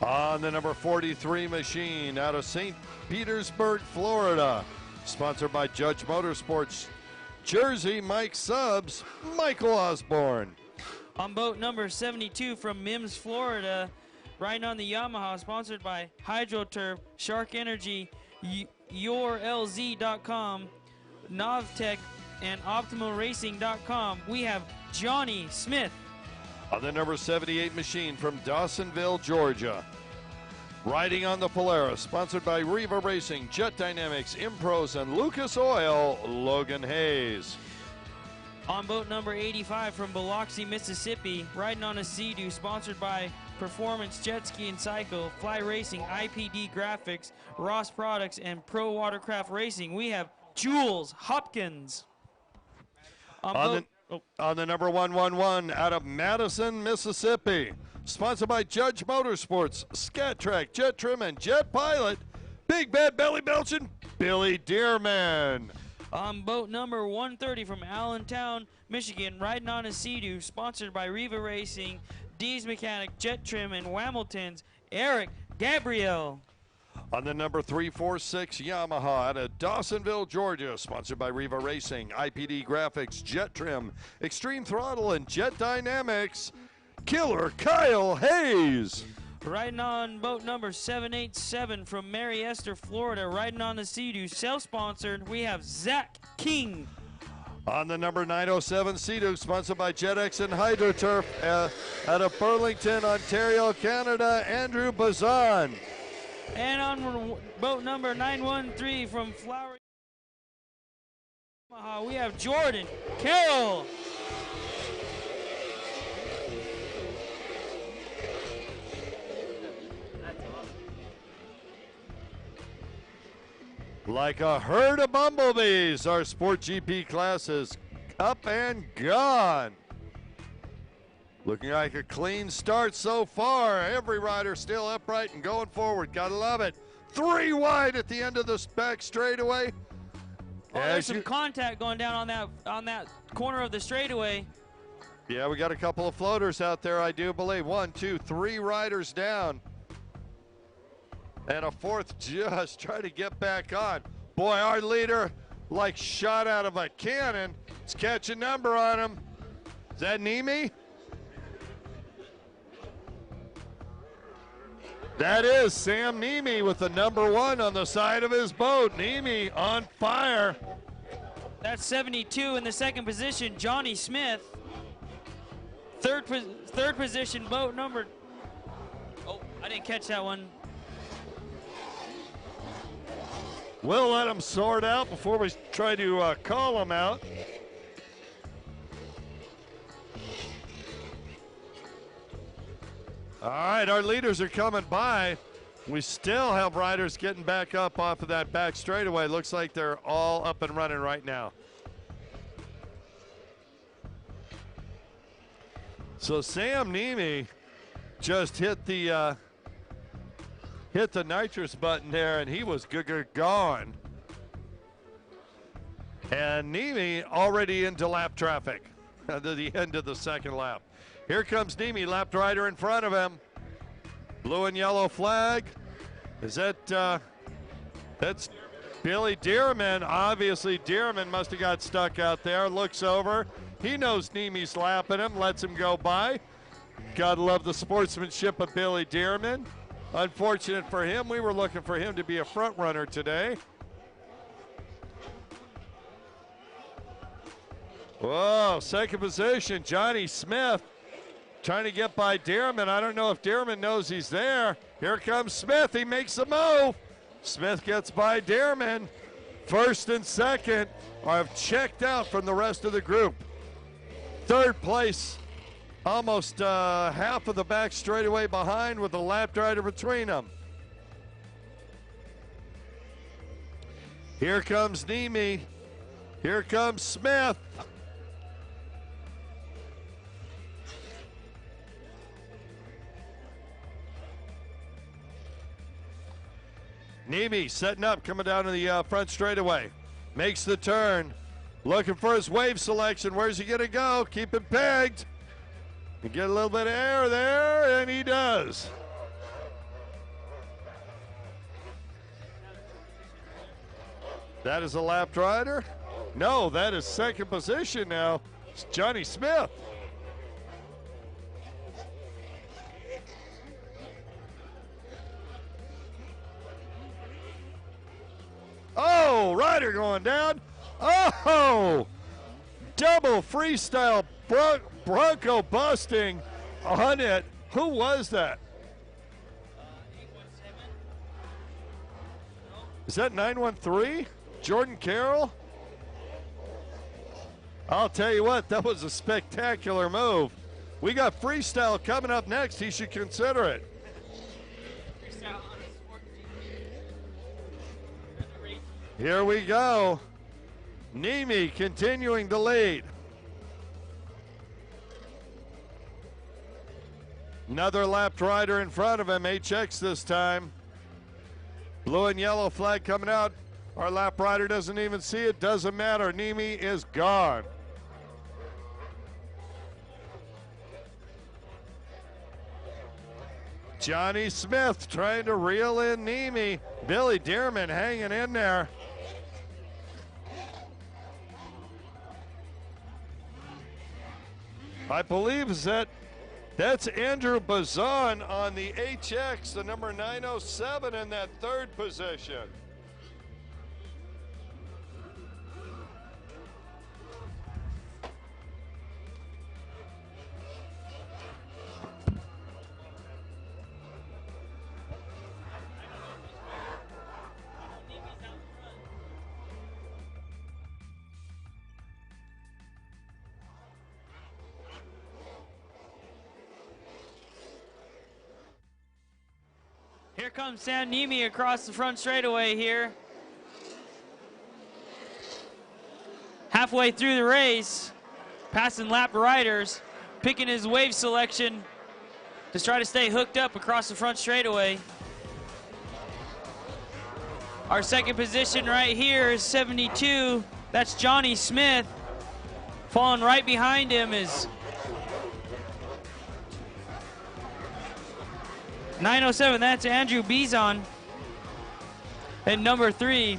[SPEAKER 1] On the number 43 machine out of St. Petersburg, Florida, sponsored by Judge Motorsports, Jersey Mike Subs, Michael Osborne.
[SPEAKER 2] On boat number 72 from Mims, Florida, riding on the Yamaha, sponsored by HydroTurf, Shark Energy, YourLZ.com, Novtech, and OptimalRacing.com, we have Johnny Smith.
[SPEAKER 1] On the number 78 machine from Dawsonville, Georgia, riding on the Polaris, sponsored by Riva Racing, Jet Dynamics, Impros, and Lucas Oil, Logan Hayes.
[SPEAKER 2] On boat number 85 from Biloxi, Mississippi, riding on a Sea-Doo, sponsored by Performance Jet Ski and Cycle, Fly Racing, IPD Graphics, Ross Products, and Pro Watercraft Racing, we have Jules Hopkins.
[SPEAKER 1] On the number 111 out of Madison, Mississippi, sponsored by Judge Motorsports, Scat Track, Jet Trim, and Jet Pilot, Big Bad Belly Belchin, Billy Dearman.
[SPEAKER 2] On boat number 130 from Allentown, Michigan, riding on a Sea-Doo, sponsored by Riva Racing, D's Mechanic, Jet Trim, and Whamilton's, Eric Gabriel.
[SPEAKER 1] On the number 346 Yamaha out of Dawsonville, Georgia, sponsored by Riva Racing, IPD Graphics, Jet Trim, Extreme Throttle, and Jet Dynamics, Killer Kyle Hayes.
[SPEAKER 2] Riding on boat number 787 from Mary Esther, Florida, riding on the Sea-Doo, self-sponsored, we have Zach King.
[SPEAKER 1] On the number 907 Sea-Doo, sponsored by JetX and HydroTurf, out of Burlington, Ontario, Canada, Andrew Bazan.
[SPEAKER 2] And on boat number 913 from Flowery, Yamaha, we have Jordan Carroll.
[SPEAKER 1] Like a herd of bumblebees, our Sport GP class is up and gone. Looking like a clean start so far. Every rider still upright and going forward. Gotta love it. 3 wide at the end of this back straightaway.
[SPEAKER 2] Oh, there's some contact going down on that corner of the straightaway.
[SPEAKER 1] Yeah, we got a couple of floaters out there, I do believe. 1, 2, 3 riders down. And a fourth just trying to get back on. Boy, our leader, like shot out of a cannon. Let's catch a number on him. Is that Nemi? That is Sam Nemi with the number 1 on the side of his boat. Nemi on fire.
[SPEAKER 2] That's 72 in the second position, Johnny Smith. Third position, boat number. Oh, I didn't catch that one.
[SPEAKER 1] We'll let them sort out before we try to call them out. All right, our leaders are coming by. We still have riders getting back up off of that back straightaway. Looks like they're all up and running right now. So Sam Nemi just hit the nitrous button there, and he was gone. And Nemi already into lap traffic at the end of the second lap. Here comes Nemi, lap rider in front of him. Blue and yellow flag. Is that, that's Billy Dearman. Obviously, Dearman must have got stuck out there. Looks over. He knows Nemi's lapping him, lets him go by. Gotta love the sportsmanship of Billy Dearman. Unfortunate for him, we were looking for him to be a front runner today. Whoa, second position, Johnny Smith trying to get by Dearman. I don't know if Dearman knows he's there. Here comes Smith, he makes a move. Smith gets by Dearman. First and second have checked out from the rest of the group. Third place, almost half of the back straightaway behind with a lap rider between them. Here comes Nemi. Here comes Smith. Nemi setting up, coming down to the front straightaway. Makes the turn. Looking for his wave selection. Where's he going to go? Keep it pegged. And get a little bit of air there, and he does. That is a lapped rider? No, that is second position now. It's Johnny Smith. Oh, rider going down. Oh, double freestyle Bronco busting on it. Who was that? Is that 913? Jordan Carroll? I'll tell you what, that was a spectacular move. We got Freestyle coming up next. He should consider it. Here we go. Nemi continuing to lead. Another lapped rider in front of him, HX this time. Blue and yellow flag coming out. Our lap rider doesn't even see it, doesn't matter. Nemi is gone. Johnny Smith trying to reel in Nemi. Billy Dearman hanging in there. I believe that's Andrew Bazan on the HX, the number 907 in that third position.
[SPEAKER 2] Here comes Sam Nemi across the front straightaway here. Halfway through the race, passing lap riders, picking his wave selection to try to stay hooked up across the front straightaway. Our second position right here is 72. That's Johnny Smith. Falling right behind him is 907, that's Andrew Bizon. And number 3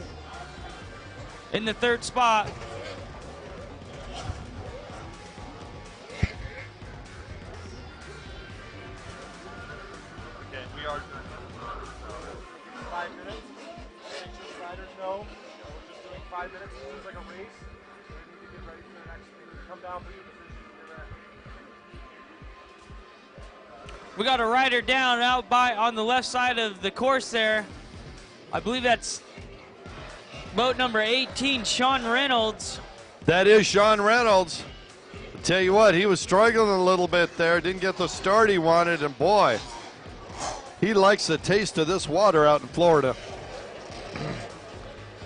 [SPEAKER 2] in the third spot.
[SPEAKER 5] Okay, we are doing 5 minutes. Make sure the riders know we're just doing 5 minutes. It seems like a race. So we need to get ready for the next speed. Come down for your position when you're ready.
[SPEAKER 2] We got a rider down out by on the left side of the course there. I believe that's boat number 18, Sean Reynolds.
[SPEAKER 1] That is Sean Reynolds. I'll tell you what, he was struggling a little bit there, didn't get the start he wanted, and boy, he likes the taste of this water out in Florida.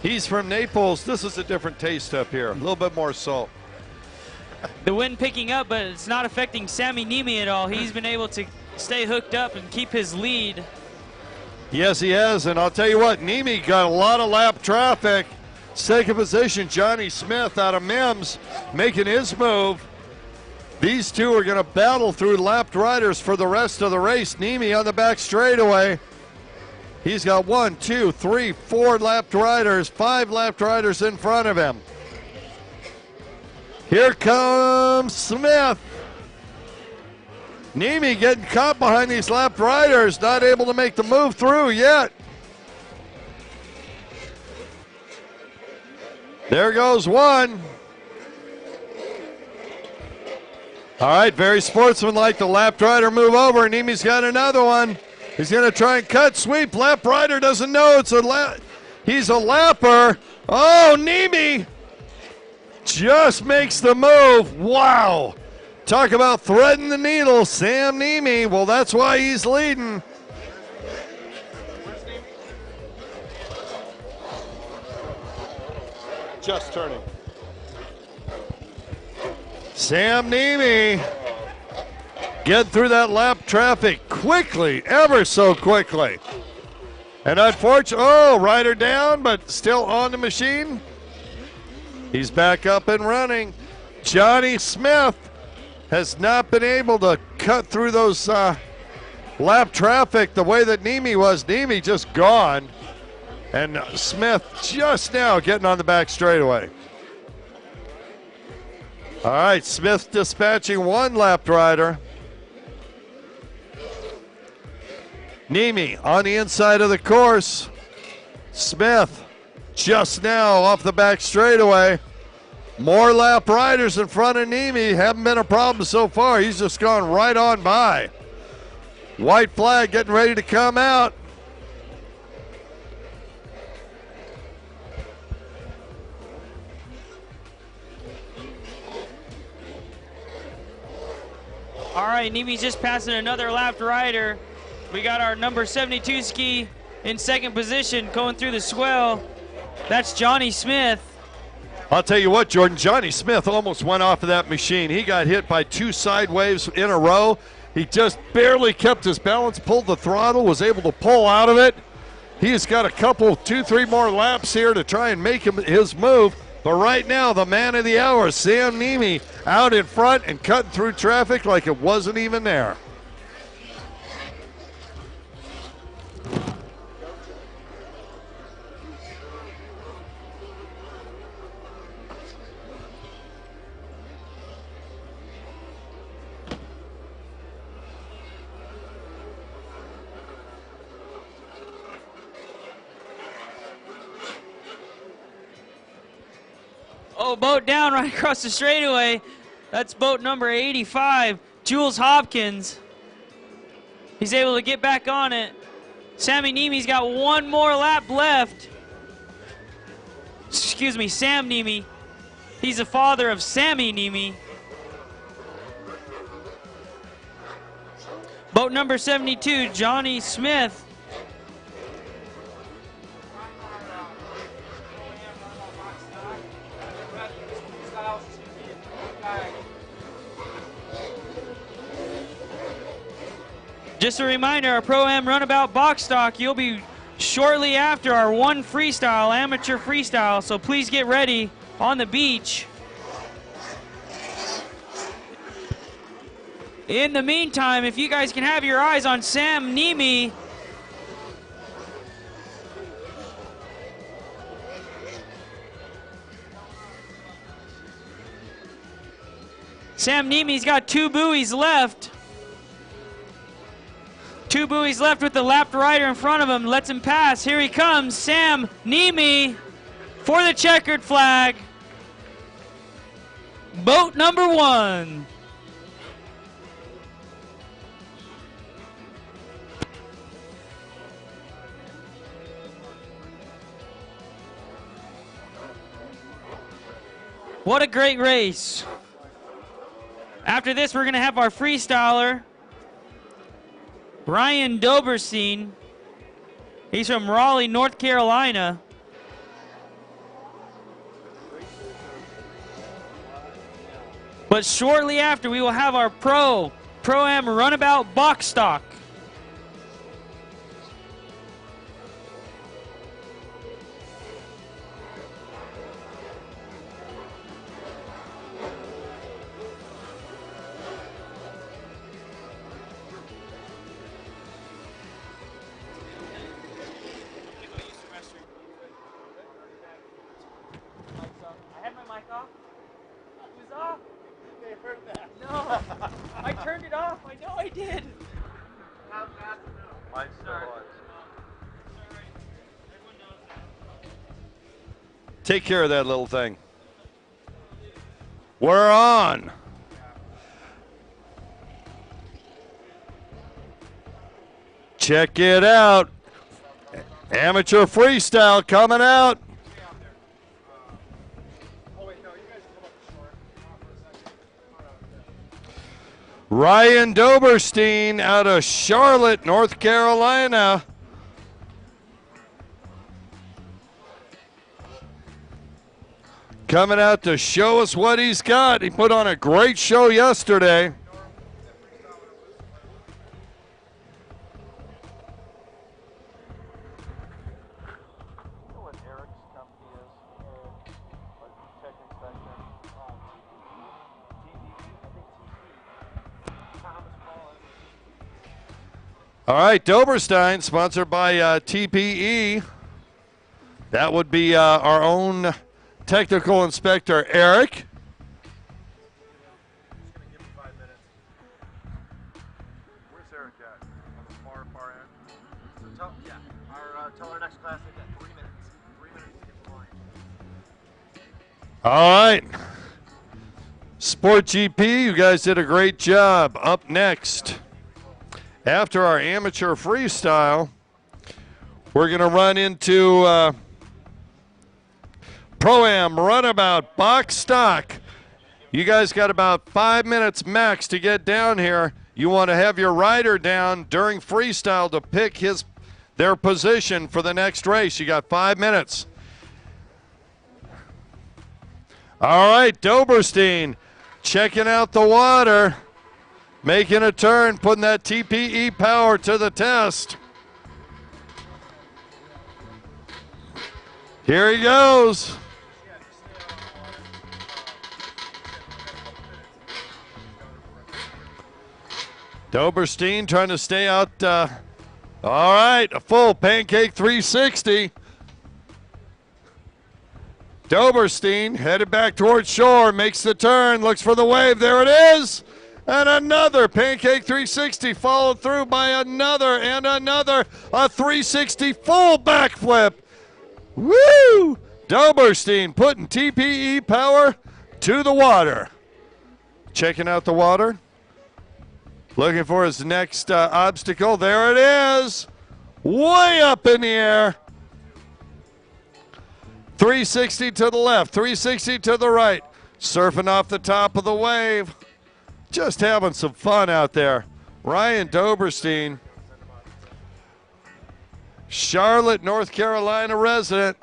[SPEAKER 1] He's from Naples. This is a different taste up here, a little bit more salt.
[SPEAKER 2] The wind picking up, but it's not affecting Sammy Nemi at all. He's been able to stay hooked up and keep his lead.
[SPEAKER 1] Yes, he has, and I'll tell you what, Nemi got a lot of lap traffic. Second position, Johnny Smith out of Mims making his move. These two are going to battle through lapped riders for the rest of the race. Nemi on the back straightaway. He's got 1, 2, 3, 4 lapped riders, 5 lapped riders in front of him. Here comes Smith. Nemi getting caught behind these lapped riders, not able to make the move through yet. There goes one. All right, very sportsmanlike. The lapped rider move over. Nemi's got another one. He's going to try and cut sweep. Lap rider doesn't know it's he's a lapper. Oh, Nemi just makes the move. Wow. Talk about threading the needle. Sam Nemi. Well, that's why he's leading. Just turning. Sam Nemi getting through that lap traffic quickly, ever so quickly. And unfortunately, rider down, but still on the machine. He's back up and running. Johnny Smith has not been able to cut through those lap traffic the way that Nemi was. Nemi just gone. And Smith just now getting on the back straightaway. All right, Smith dispatching one lapped rider. Nemi on the inside of the course. Smith just now off the back straightaway. More lap riders in front of Nemi. Haven't been a problem so far. He's just gone right on by. White flag getting ready to come out.
[SPEAKER 2] All right, Nemi's just passing another lapped rider. We got our number 72 ski in second position going through the swell. That's Johnny Smith.
[SPEAKER 1] I'll tell you what, Jordan, Johnny Smith almost went off of that machine. He got hit by 2 side waves in a row. He just barely kept his balance, pulled the throttle, was able to pull out of it. He's got a couple, 2, 3 more laps here to try and make him his move. But right now, the man of the hour, Sam Nemi, out in front and cutting through traffic like it wasn't even there.
[SPEAKER 2] Oh, boat down right across the straightaway. That's boat number 85, Jules Hopkins. He's able to get back on it. Sammy Nemi's got one more lap left. Excuse me, Sam Nemi. He's the father of Sammy Nemi. Boat number 72, Johnny Smith. Just a reminder, our Pro-Am Runabout box stock, you'll be shortly after our one freestyle, amateur freestyle, so please get ready on the beach. In the meantime, if you guys can have your eyes on Sam Nemi. Sam Nemi's got 2 buoys left. 2 buoys left with the lapped rider in front of him. Lets him pass. Here he comes, Sam Nemi for the checkered flag. Boat number 1. What a great race. After this, we're going to have our freestyler, Brian Doberstein. He's from Raleigh, North Carolina. But shortly after, we will have our Pro-Am Runabout box stock.
[SPEAKER 4] I still was.
[SPEAKER 1] Take care of that little thing. We're on. Check it out. Amateur freestyle coming out. Ryan Doberstein out of Charlotte, North Carolina. Coming out to show us what he's got. He put on a great show yesterday. All right, Doberstein, sponsored by TPE. That would be our own technical inspector, Eric.
[SPEAKER 5] Just gonna give him 5 minutes. Where's Eric at? On the far end? So tell our next class they got 3 minutes. 3 minutes to get the line.
[SPEAKER 1] All right. Sport GP, you guys did a great job. Up next, after our amateur freestyle, we're going to run into Pro-Am Runabout box stock. You guys got about 5 minutes max to get down here. You want to have your rider down during freestyle to pick their position for the next race. You got 5 minutes. All right, Doberstein checking out the water, making a turn, putting that TPE power to the test. Here he goes. Doberstein trying to stay out. All right, a full pancake 360. Doberstein headed back towards shore, makes the turn, looks for the wave. There it is. And another pancake 360 followed through by another and another. A 360 full backflip. Woo! Doberstein putting TPE power to the water. Checking out the water. Looking for his next obstacle. There it is. Way up in the air. 360 to the left, 360 to the right. Surfing off the top of the wave. Just having some fun out there. Ryan Doberstein, Charlotte, North Carolina resident,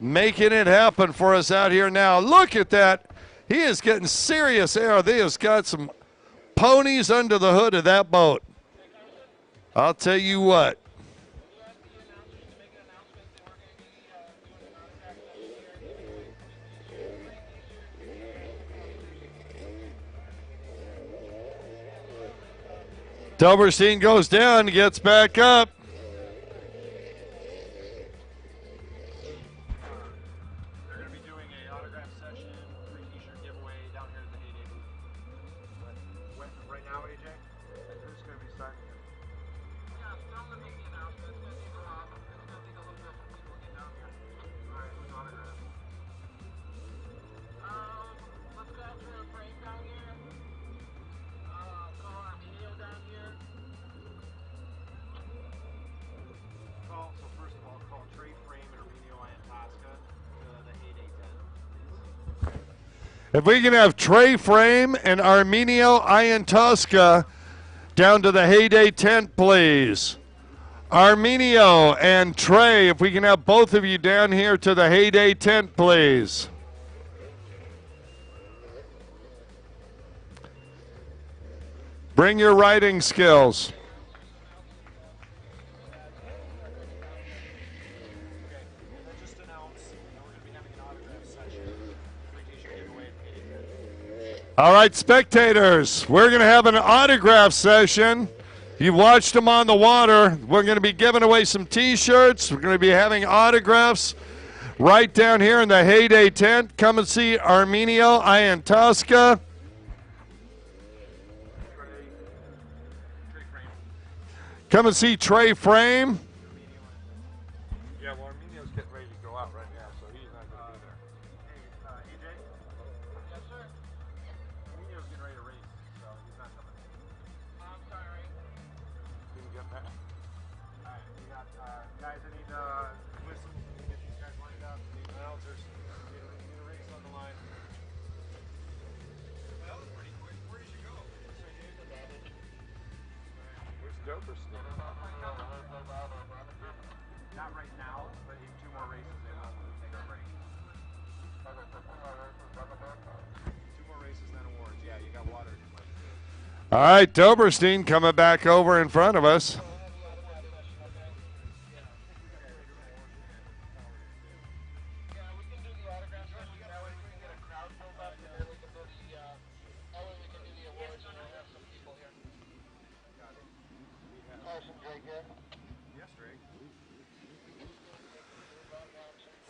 [SPEAKER 1] making it happen for us out here now. Look at that. He is getting serious air. He has got some ponies under the hood of that boat. I'll tell you what. Doberstein goes down, gets back up.
[SPEAKER 5] They're going to be doing an autograph session, free t-shirt giveaway down here at the Heyday booth. Right now, AJ, who's going to be starting here? Yeah, tell them to make the announcement. It's going to take a while. It's going to take a little bit for people to get down here. All right, who's autograph? Let's go out to the frame down here. Call Arminio down here. So first of all, call Trey Frame and Arminio Iantosca to the Heyday 10.
[SPEAKER 1] If we can have Trey Frame and Arminio Iantosca down to the Heyday tent, please. Arminio and Trey, if we can have both of you down here to the Heyday tent, please. Bring your writing skills.
[SPEAKER 5] Just announce, we're going to be having an autograph session, free t-shirt giveaway at Heyday 10.
[SPEAKER 1] All right, spectators, we're going to have an autograph session. You've watched them on the water. We're going to be giving away some T-shirts. We're going to be having autographs right down here in the Heyday tent. Come and see Arminio Iantosca. Come and see Trey Frame.
[SPEAKER 5] Yeah, well, Arminio's getting ready to go out right now, so he's not going to be there. Hey, AJ? Yes, sir? Arminio's getting ready to race, so he's not coming. I'm sorry. Didn't get that. Alright, we got guys that need whistles. We get these guys lined up. We need announcers. We need a race on the line. Well, that was pretty quick. Where did you go? Where's Doper still? Not right now, but in 2 more races they will take a break. 2 more races, then awards. Yeah, you got water.
[SPEAKER 1] All right, Doberstein coming back over in front of us.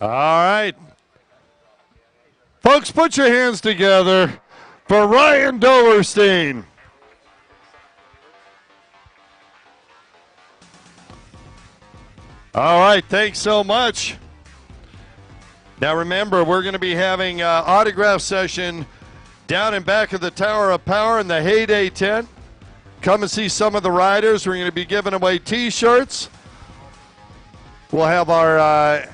[SPEAKER 1] All right. Folks, put your hands together for Ryan Doverstein. All right, thanks so much. Now remember, we're going to be having an autograph session down in back of the Tower of Power in the Heyday tent. Come and see some of the riders. We're going to be giving away T-shirts. We'll have our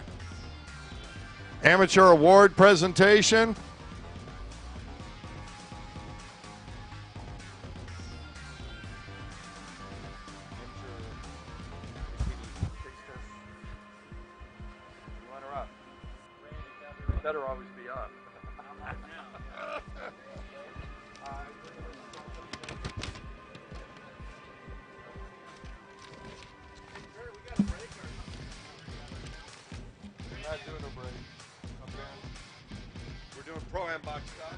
[SPEAKER 1] amateur award presentation.
[SPEAKER 5] Better always be on. We're not doing a break. Okay. We're doing Pro-Am box stock.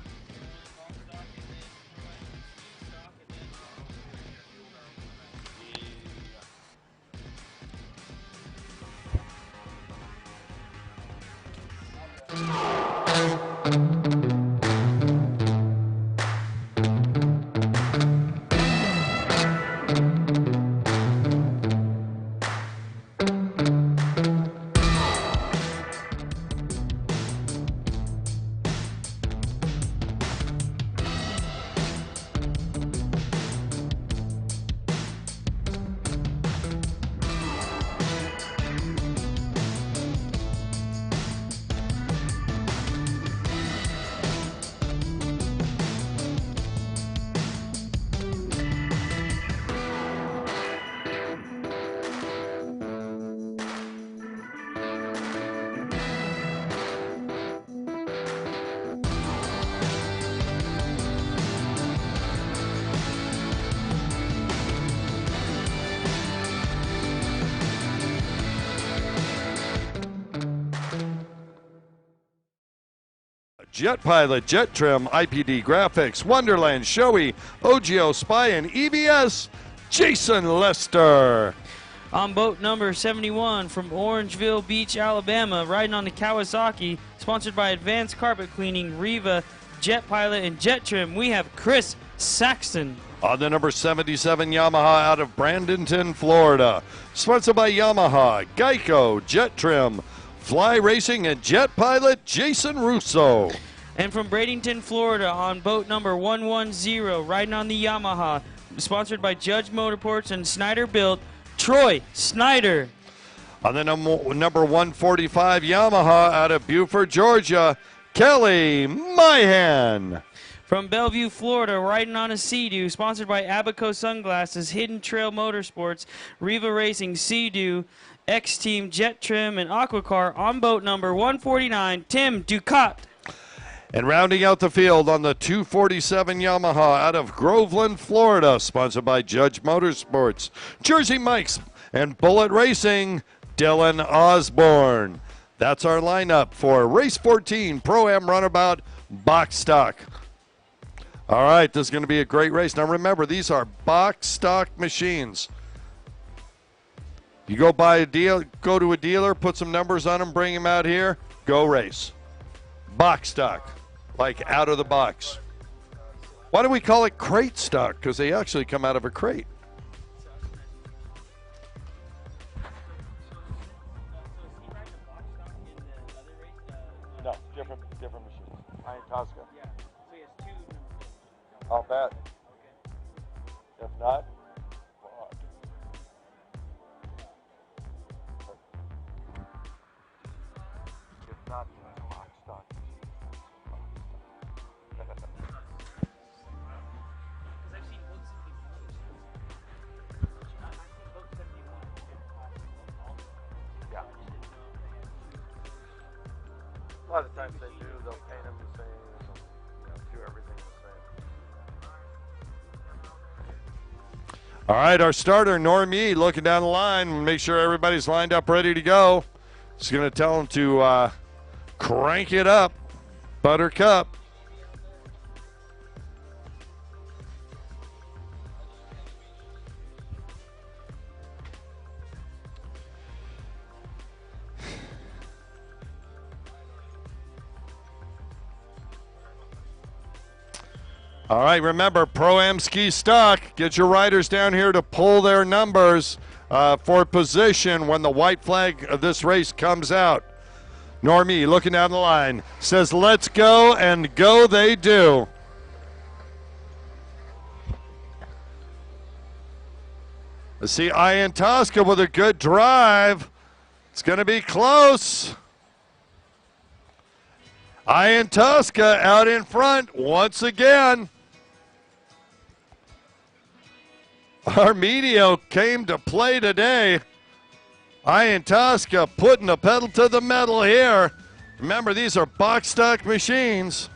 [SPEAKER 1] Jet Pilot, Jet Trim, IPD Graphics, Wonderland, Shoei, OGO Spy, and EVS, Jason Lester.
[SPEAKER 2] On boat number 71 from Orangeville Beach, Alabama, riding on the Kawasaki, sponsored by Advanced Carpet Cleaning, Riva, Jet Pilot, and Jet Trim, we have Chris Saxton.
[SPEAKER 1] On the number 77 Yamaha out of Bradenton, Florida, sponsored by Yamaha, Geico, Jet Trim, Fly Racing, and Jet Pilot, Jason Russo.
[SPEAKER 2] And from Bradenton, Florida, on boat number 110, riding on the Yamaha, sponsored by Judge Motorsports and Snyder Built, Troy Snyder.
[SPEAKER 1] On the number 145 Yamaha out of Beaufort, Georgia, Kelly Myhan.
[SPEAKER 2] From Bellevue, Florida, riding on a Sea-Doo, sponsored by Abaco Sunglasses, Hidden Trail Motorsports, Riva Racing, Sea-Doo, X-Team, Jet Trim, and Aquacar, on boat number 149, Tim Ducat.
[SPEAKER 1] And rounding out the field on the 247 Yamaha out of Groveland, Florida, sponsored by Judge Motorsports, Jersey Mike's, and Bullet Racing, Dylan Osborne. That's our lineup for Race 14 Pro-Am Runabout Box Stock. All right, this is going to be a great race. Now remember, these are box stock machines. You go buy a deal, go to a dealer, put some numbers on them, bring them out here, go race. Box stock, like out of the box. Why do we call it crate stock? Because they actually come out of a crate. No, different machines. Iron Tosca.
[SPEAKER 2] Yeah. So he has two numbers.
[SPEAKER 1] I'll bet.
[SPEAKER 2] Okay.
[SPEAKER 1] If not, fraud. If not, lock, stock.
[SPEAKER 2] Because I've seen book 71. I think book 71 is different classes all the time.
[SPEAKER 1] Yeah.
[SPEAKER 2] I just didn't know if they had
[SPEAKER 1] A lot of times they do, they'll paint them the same, do everything the same. All right, our starter, Normie, looking down the line, make sure everybody's lined up, ready to go. Just going to tell them to crank it up, Buttercup. All right, remember, Pro-Am Ski Stock. Get your riders down here to pull their numbers for position when the white flag of this race comes out. Normie, looking down the line, says, let's go, and go they do. Let's see Ian Tosca with a good drive. It's going to be close. Ian Tosca out in front once again. Armedio came to play today. Ian Tosca putting the pedal to the metal here. Remember, these are box stock machines.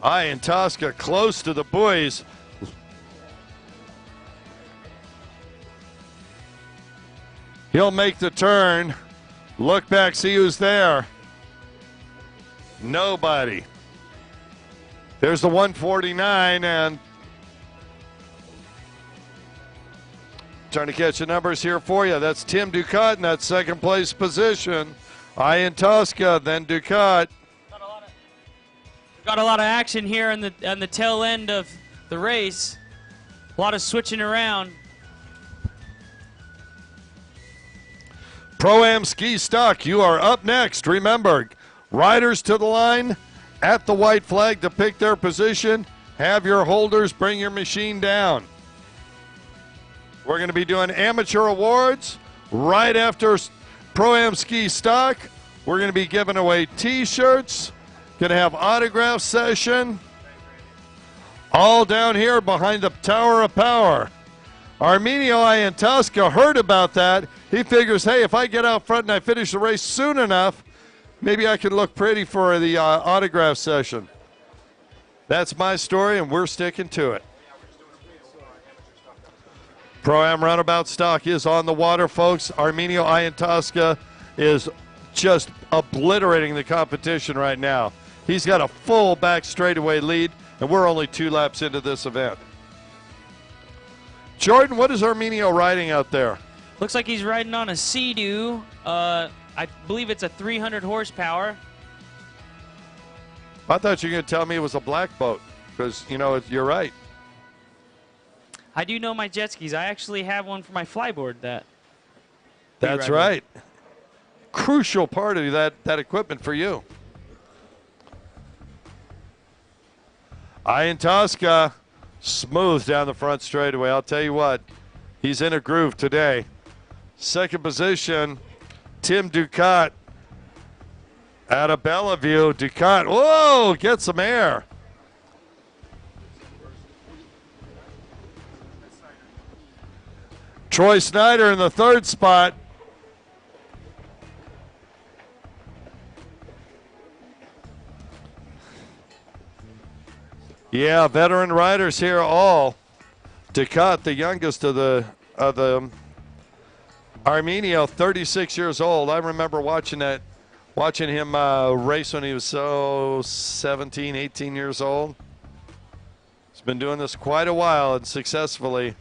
[SPEAKER 1] Ian Tosca close to the buoys. He'll make the turn. Look back, see who's there. Nobody. There's the 149, and trying to catch the numbers here for you. That's Tim Ducat in that second place position. Ian Tosca, then Ducat.
[SPEAKER 2] Got a lot of action here on the tail end of the race. A lot of switching around.
[SPEAKER 1] Pro-Am Ski Stock, you are up next. Remember, riders to the line at the white flag to pick their position. Have your holders bring your machine down. We're going to be doing amateur awards right after Pro-Am Ski Stock. We're going to be giving away T-shirts. Going to have autograph session. All down here behind the Tower of Power. Armenio Ian Tosca heard about that. He figures, hey, if I get out front and I finish the race soon enough, maybe I can look pretty for the autograph session. That's my story, and we're sticking to it. Pro-Am Runabout Stock is on the water, folks. Armenio Ian Tosca is just obliterating the competition right now. He's got a full back straightaway lead, and we're only 2 laps into this event. Jordan, what is Armenio riding out there?
[SPEAKER 2] Looks like he's riding on a Sea-Doo. I believe it's a 300 horsepower.
[SPEAKER 1] I thought you were going to tell me it was a black boat, because, you know, you're right.
[SPEAKER 2] I do know my jet skis. I actually have one for my Flyboard.
[SPEAKER 1] That's right. Crucial part of that equipment for you. Ian Tosca, smooth down the front straightaway. I'll tell you what, he's in a groove today. Second position, Tim Ducat out of Bellevue. Ducat, whoa, get some air. Troy Snyder in the third spot. Yeah, veteran riders here all. Ducat, the youngest of the Armenio, 36 years old. I remember watching him race when he was 17, 18 years old. He's been doing this quite a while and successfully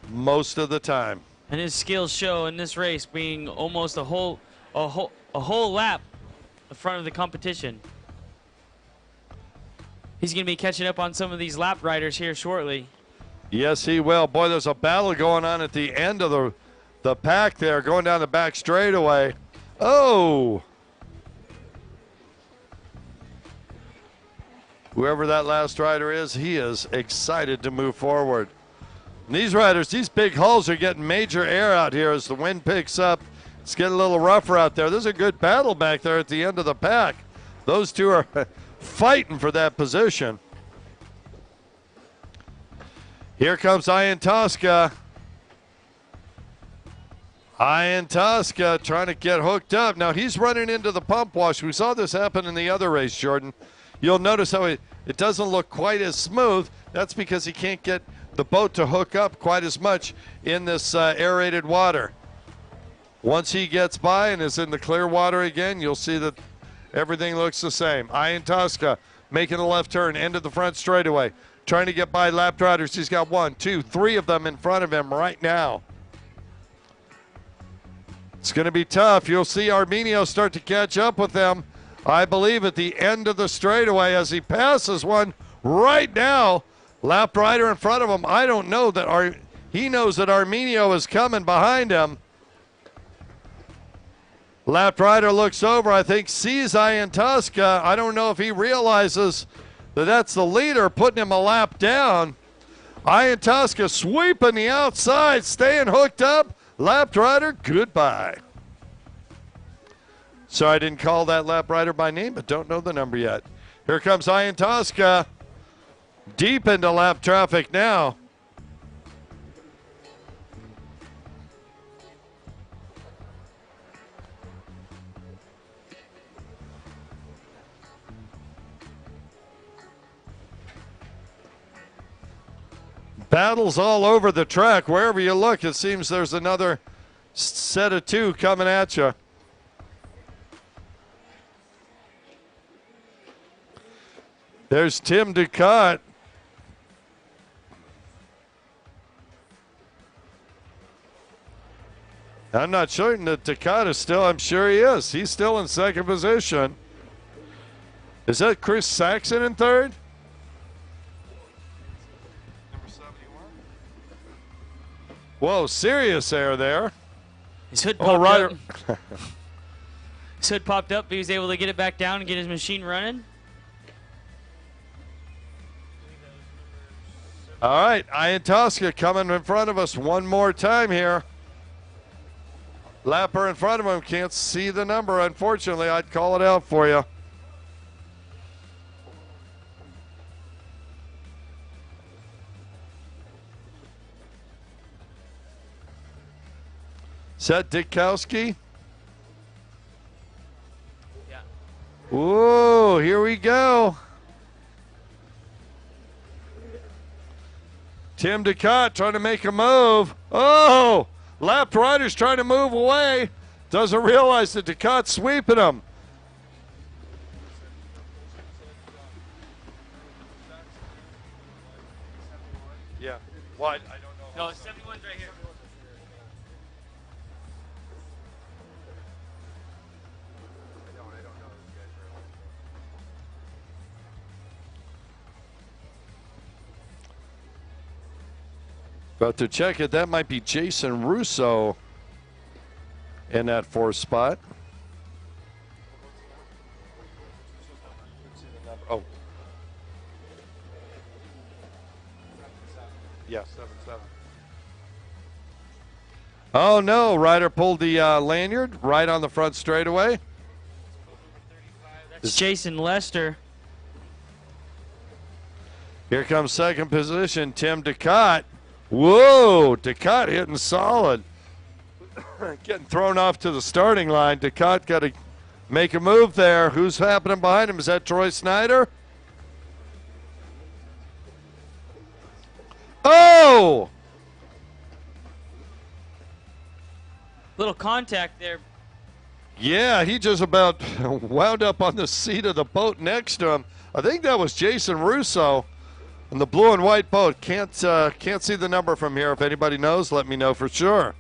[SPEAKER 1] most of the time.
[SPEAKER 2] And his skills show in this race, being almost a whole lap in front of the competition. He's going to be catching up on some of these lap riders here shortly.
[SPEAKER 1] Yes, he will. Boy, there's a battle going on at the end of the pack there, going down the back straightaway. Oh! Whoever that last rider is, he is excited to move forward. And these riders, these big hulls are getting major air out here as the wind picks up. It's getting a little rougher out there. There's a good battle back there at the end of the pack. Those two are fighting for that position. Here comes Ian Tosca. Ian Tosca trying to get hooked up. Now he's running into the pump wash. We saw this happen in the other race, Jordan. You'll notice how it doesn't look quite as smooth. That's because he can't get the boat to hook up quite as much in this aerated water. Once he gets by and is in the clear water again, you'll see that everything looks the same. Ian Tosca making a left turn into the front straightaway, trying to get by lapped riders. He's got 1, 2, 3 of them in front of him right now. It's going to be tough. You'll see Arminio start to catch up with them, I believe, at the end of the straightaway as he passes one right now. Lapped rider in front of him. I don't know that he knows that Arminio is coming behind him. Lapped rider looks over, I think sees Ian Tosca. I don't know if he realizes that that's the leader putting him a lap down. Ian Tosca sweeping the outside, staying hooked up. Lapped rider, goodbye. Sorry I didn't call that lap rider by name, but don't know the number yet. Here comes Ian Tosca. Deep into lap traffic now. Battles all over the track. Wherever you look, it seems there's another set of two coming at you. There's Tim Ducat. I'm not certain that Ducat is still, I'm sure he is. He's still in second position. Is that Chris Saxon in third? Whoa, serious air there.
[SPEAKER 2] His hood
[SPEAKER 1] Oh,
[SPEAKER 2] popped
[SPEAKER 1] rider.
[SPEAKER 2] up. His hood popped up. He was able to get it back down and get his machine running.
[SPEAKER 1] All right, Ian Tosca coming in front of us one more time here. Lapper in front of him, can't see the number. Unfortunately, I'd call it out for you. Is that Dikowski?
[SPEAKER 2] Yeah.
[SPEAKER 1] Whoa, here we go. Tim Ducat trying to make a move. Oh, lapped rider's trying to move away. Doesn't realize that Ducat's sweeping him. Yeah. What? I don't know.
[SPEAKER 2] No, 71's right here.
[SPEAKER 1] But to check it, that might be Jason Russo in that fourth spot. Oh. Yeah, 7-7. Oh, no. Ryder pulled the lanyard right on the front straightaway.
[SPEAKER 2] It's Jason Lester.
[SPEAKER 1] Here comes second position, Tim Ducat. Whoa, Ducat hitting solid. Getting thrown off to the starting line. Ducat got to make a move there. Who's happening behind him? Is that Troy Snyder? Oh!
[SPEAKER 2] Little contact there.
[SPEAKER 1] Yeah, he just about wound up on the seat of the boat next to him. I think that was Jason Russo. And the blue and white boat, can't see the number from here. If anybody knows, let me know for sure.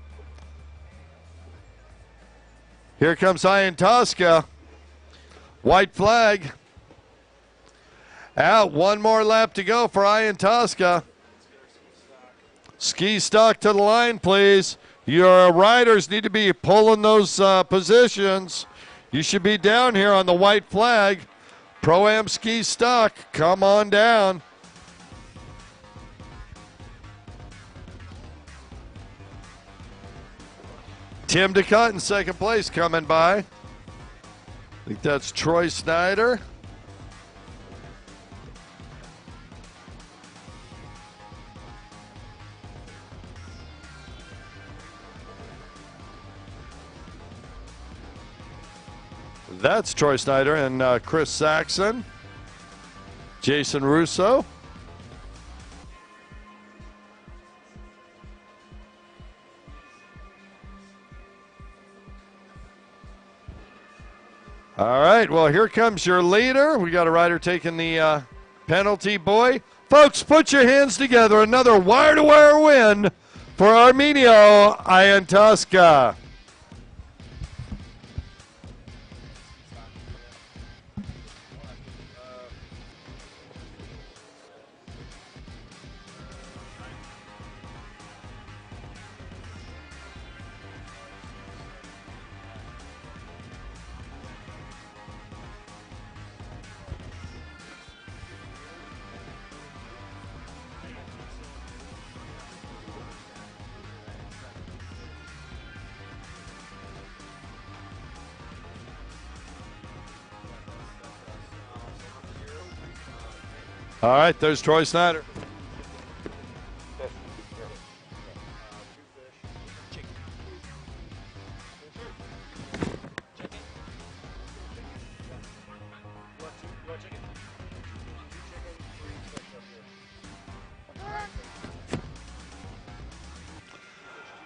[SPEAKER 1] Here comes Ian Tosca. White flag. Out, one more lap to go for Ian Tosca. Ski stock to the line, please. Your riders need to be pulling those positions. You should be down here on the white flag. Pro-Am ski stock, come on down. Tim DeCutt in second place coming by. I think that's Troy Snyder. That's Troy Snyder and Chris Saxon. Jason Russo. All right, well, here comes your leader. We got a rider taking the penalty boy. Folks, put your hands together. Another wire-to-wire win for Arminio Iantasca. All right, there's Troy Snyder.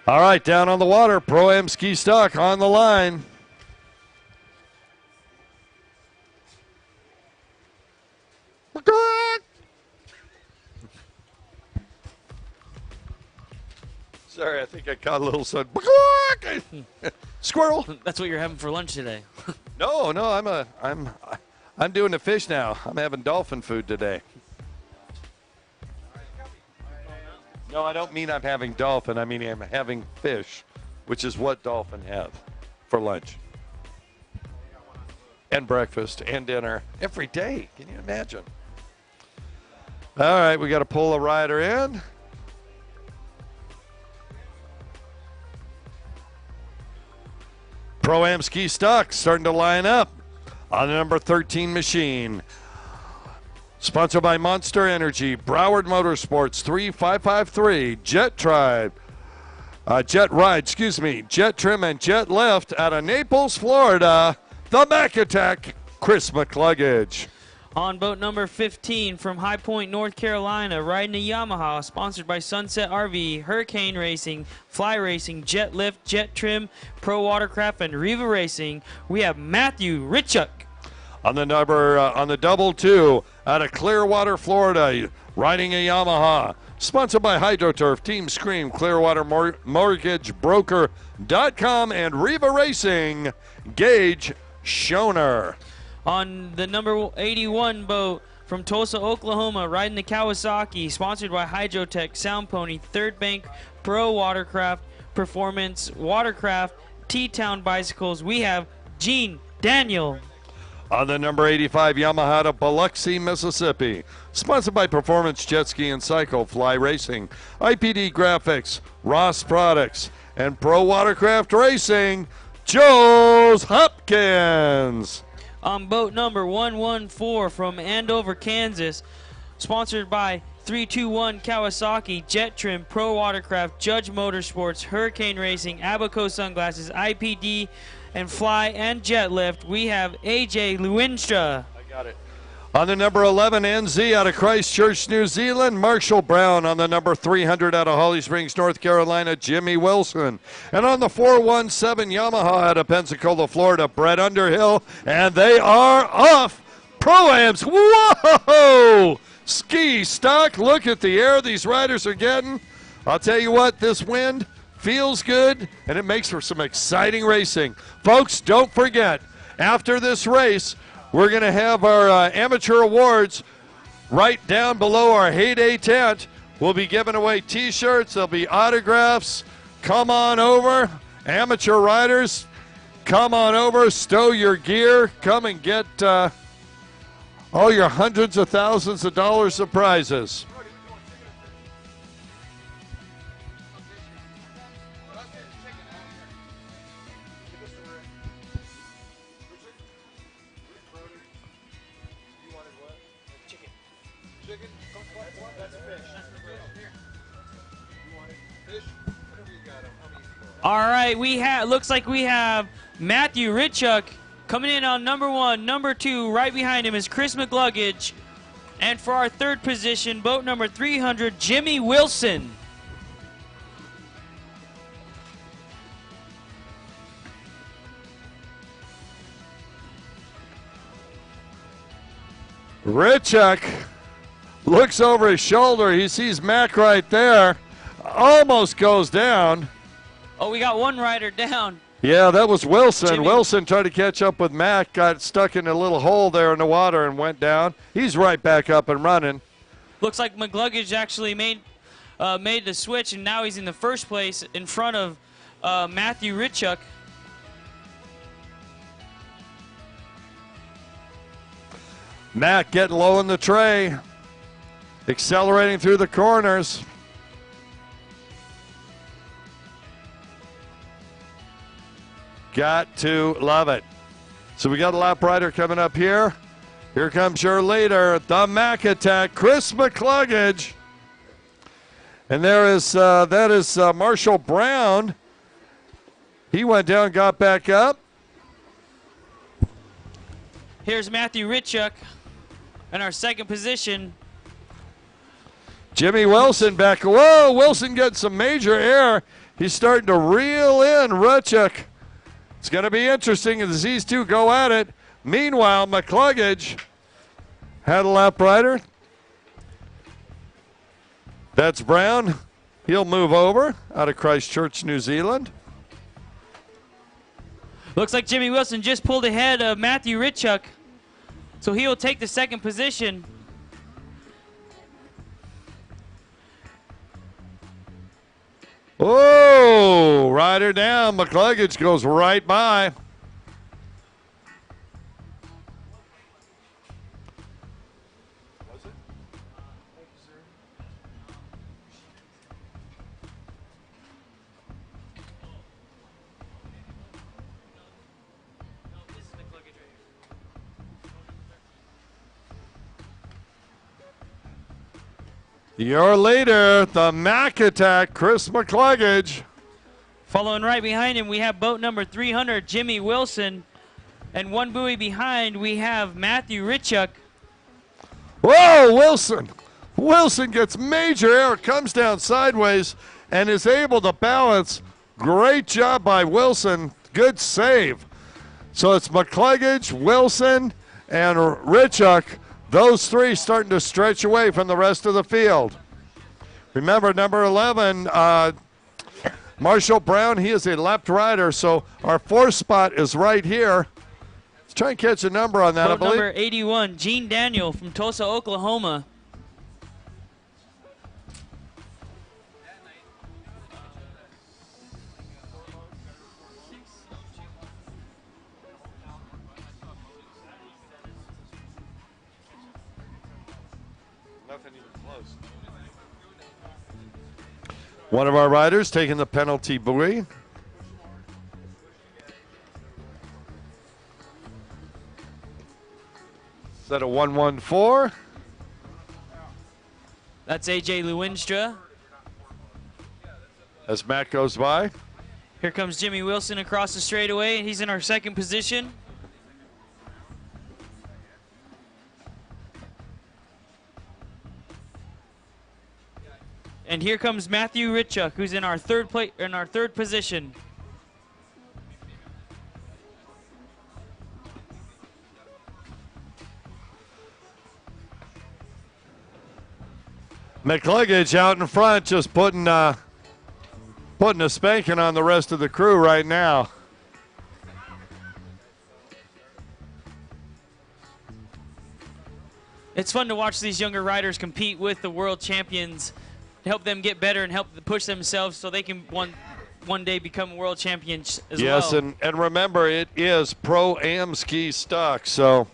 [SPEAKER 1] All right, down on the water, Pro-Am ski stock on the line. Sorry, I think I caught a little sun. Squirrel.
[SPEAKER 2] That's what you're having for lunch today.
[SPEAKER 1] No, I'm doing the fish now. I'm having dolphin food today. No, I don't mean I'm having dolphin. I mean I'm having fish, which is what dolphin have for lunch. And breakfast and dinner every day. Can you imagine? All right, we got to pull a rider in. Pro-Am ski stock starting to line up on the number 13 machine. Sponsored by Monster Energy, Broward Motorsports, 3553, Jet Ride, Jet Trim and Jet Lift out of Naples, Florida, the Mac Attack, Chris McCluggage.
[SPEAKER 2] On boat number 15 from High Point, North Carolina, riding a Yamaha, sponsored by Sunset RV, Hurricane Racing, Fly Racing, Jet Lift, Jet Trim, Pro Watercraft, and Riva Racing, we have Matthew Richuk.
[SPEAKER 1] On the double two, out of Clearwater, Florida, riding a Yamaha, sponsored by HydroTurf, Team Scream, Clearwater Mortgage Broker.com, and Riva Racing, Gage Schoner.
[SPEAKER 2] On the number 81 boat from Tulsa, Oklahoma, riding the Kawasaki, sponsored by Hydrotech, Sound Pony, Third Bank, Pro Watercraft, Performance, Watercraft, T-Town Bicycles, we have Gene Daniel.
[SPEAKER 1] On the number 85 Yamaha to Biloxi, Mississippi, sponsored by Performance Jet Ski and Cycle, Fly Racing, IPD Graphics, Ross Products, and Pro Watercraft Racing, Joe's Hopkins.
[SPEAKER 2] On boat number 114 from Andover, Kansas, sponsored by 321 Kawasaki, Jet Trim, Pro Watercraft, Judge Motorsports, Hurricane Racing, Abaco Sunglasses, IPD, and Fly and Jet Lift, we have AJ Lewinstra.
[SPEAKER 1] I got it. On the number 11 NZ out of Christchurch, New Zealand, Marshall Brown. On the number 300 out of Holly Springs, North Carolina, Jimmy Wilson. And on the 417 Yamaha out of Pensacola, Florida, Brett Underhill. And they are off. Pro-Ams. Whoa! Ski stock. Look at the air these riders are getting. I'll tell you what, this wind feels good, and it makes for some exciting racing. Folks, don't forget, after this race, we're going to have our amateur awards right down below our heyday tent. We'll be giving away T-shirts. There'll be autographs. Come on over. Amateur riders, come on over. Stow your gear. Come and get all your hundreds of thousands of dollars of prizes.
[SPEAKER 2] All right, looks like we have Matthew Ritchuk coming in on number 1. Number 2, right behind him is Chris McLuggage. And for our third position, boat number 300, Jimmy Wilson.
[SPEAKER 1] Ritchuk looks over his shoulder. He sees Mac right there. Almost goes down.
[SPEAKER 2] Oh, we got one rider down.
[SPEAKER 1] Yeah, that was Wilson.
[SPEAKER 2] Jimmy.
[SPEAKER 1] Wilson tried to catch up with Mac, got stuck in a little hole there in the water and went down. He's right back up and running.
[SPEAKER 2] Looks like McLuggage actually made the switch, and now he's in the first place in front of Matthew Ritchuk.
[SPEAKER 1] Mac getting low in the tray, accelerating through the corners. Got to love it. So we got a lap rider coming up here. Here comes your leader, the Mac Attack, Chris McLuggage. And that is Marshall Brown. He went down, got back up.
[SPEAKER 2] Here's Matthew Ritchuk in our second position.
[SPEAKER 1] Jimmy Wilson back. Whoa, Wilson getting some major air. He's starting to reel in Ritchuk. It's going to be interesting as these two go at it. Meanwhile, McLuggage had a lap rider. That's Brown. He'll move over out of Christchurch, New Zealand.
[SPEAKER 2] Looks like Jimmy Wilson just pulled ahead of Matthew Ritchuk, so he will take the second position.
[SPEAKER 1] Oh, rider down. McLuggage goes right by. Your leader, the Mac Attack, Chris McLuggage.
[SPEAKER 2] Following right behind him, we have boat number 300, Jimmy Wilson. And one buoy behind, we have Matthew Ritchuk.
[SPEAKER 1] Whoa, Wilson. Wilson gets major air, comes down sideways, and is able to balance. Great job by Wilson. Good save. So it's McLuggage, Wilson, and Ritchuk. Those three starting to stretch away from the rest of the field. Remember, number 11, Marshall Brown, he is a left rider, so our fourth spot is right here. Let's try and catch a number on that,
[SPEAKER 2] Boat
[SPEAKER 1] I believe.
[SPEAKER 2] number 81, Gene Daniel from Tulsa, Oklahoma.
[SPEAKER 1] Nothing even close. One of our riders taking the penalty buoy. Is that a 114?
[SPEAKER 2] That's AJ Lewinstra.
[SPEAKER 1] As Matt goes by.
[SPEAKER 2] Here comes Jimmy Wilson across the straightaway. He's in our second position. And here comes Matthew Ritchuk, who's in our third position.
[SPEAKER 1] McLuggage out in front, just putting a spanking on the rest of the crew right now.
[SPEAKER 2] It's fun to watch these younger riders compete with the world champions help them get better and help push themselves so they can one day become world champions as
[SPEAKER 1] Yes,
[SPEAKER 2] well.
[SPEAKER 1] and remember, it is Pro-Am ski stock, so.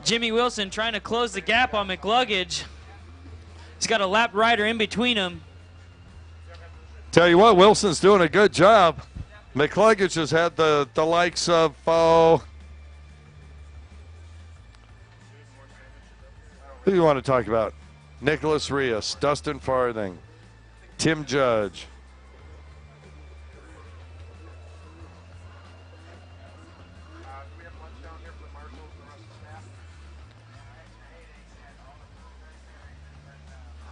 [SPEAKER 2] Jimmy Wilson trying to close the gap on McLuggage. He's got a lap rider in between them.
[SPEAKER 1] Tell you what, Wilson's doing a good job. McLuggage has had the likes of, who do you want to talk about? Nicholas Rios, Dustin Farthing, Tim Judge.
[SPEAKER 5] We have lunch down here for the marshals and the rest of the staff.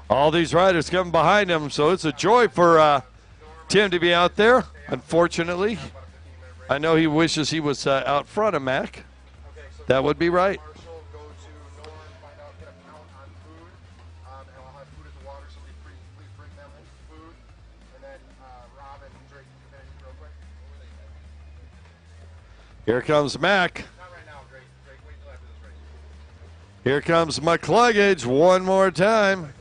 [SPEAKER 1] All these riders coming behind him, so it's a joy for Tim to be out there. Unfortunately, I know he wishes he was out front of Mac. That would be right.
[SPEAKER 5] Marshall, go to Norm, find out, get a count on food, and I'll have food at the water, so please bring them food. And then Rob and Drake can come in real quick.
[SPEAKER 1] Here comes Mac.
[SPEAKER 5] Not right now, Drake. Drake, wait till after this race.
[SPEAKER 1] Here comes McLuggage one more time.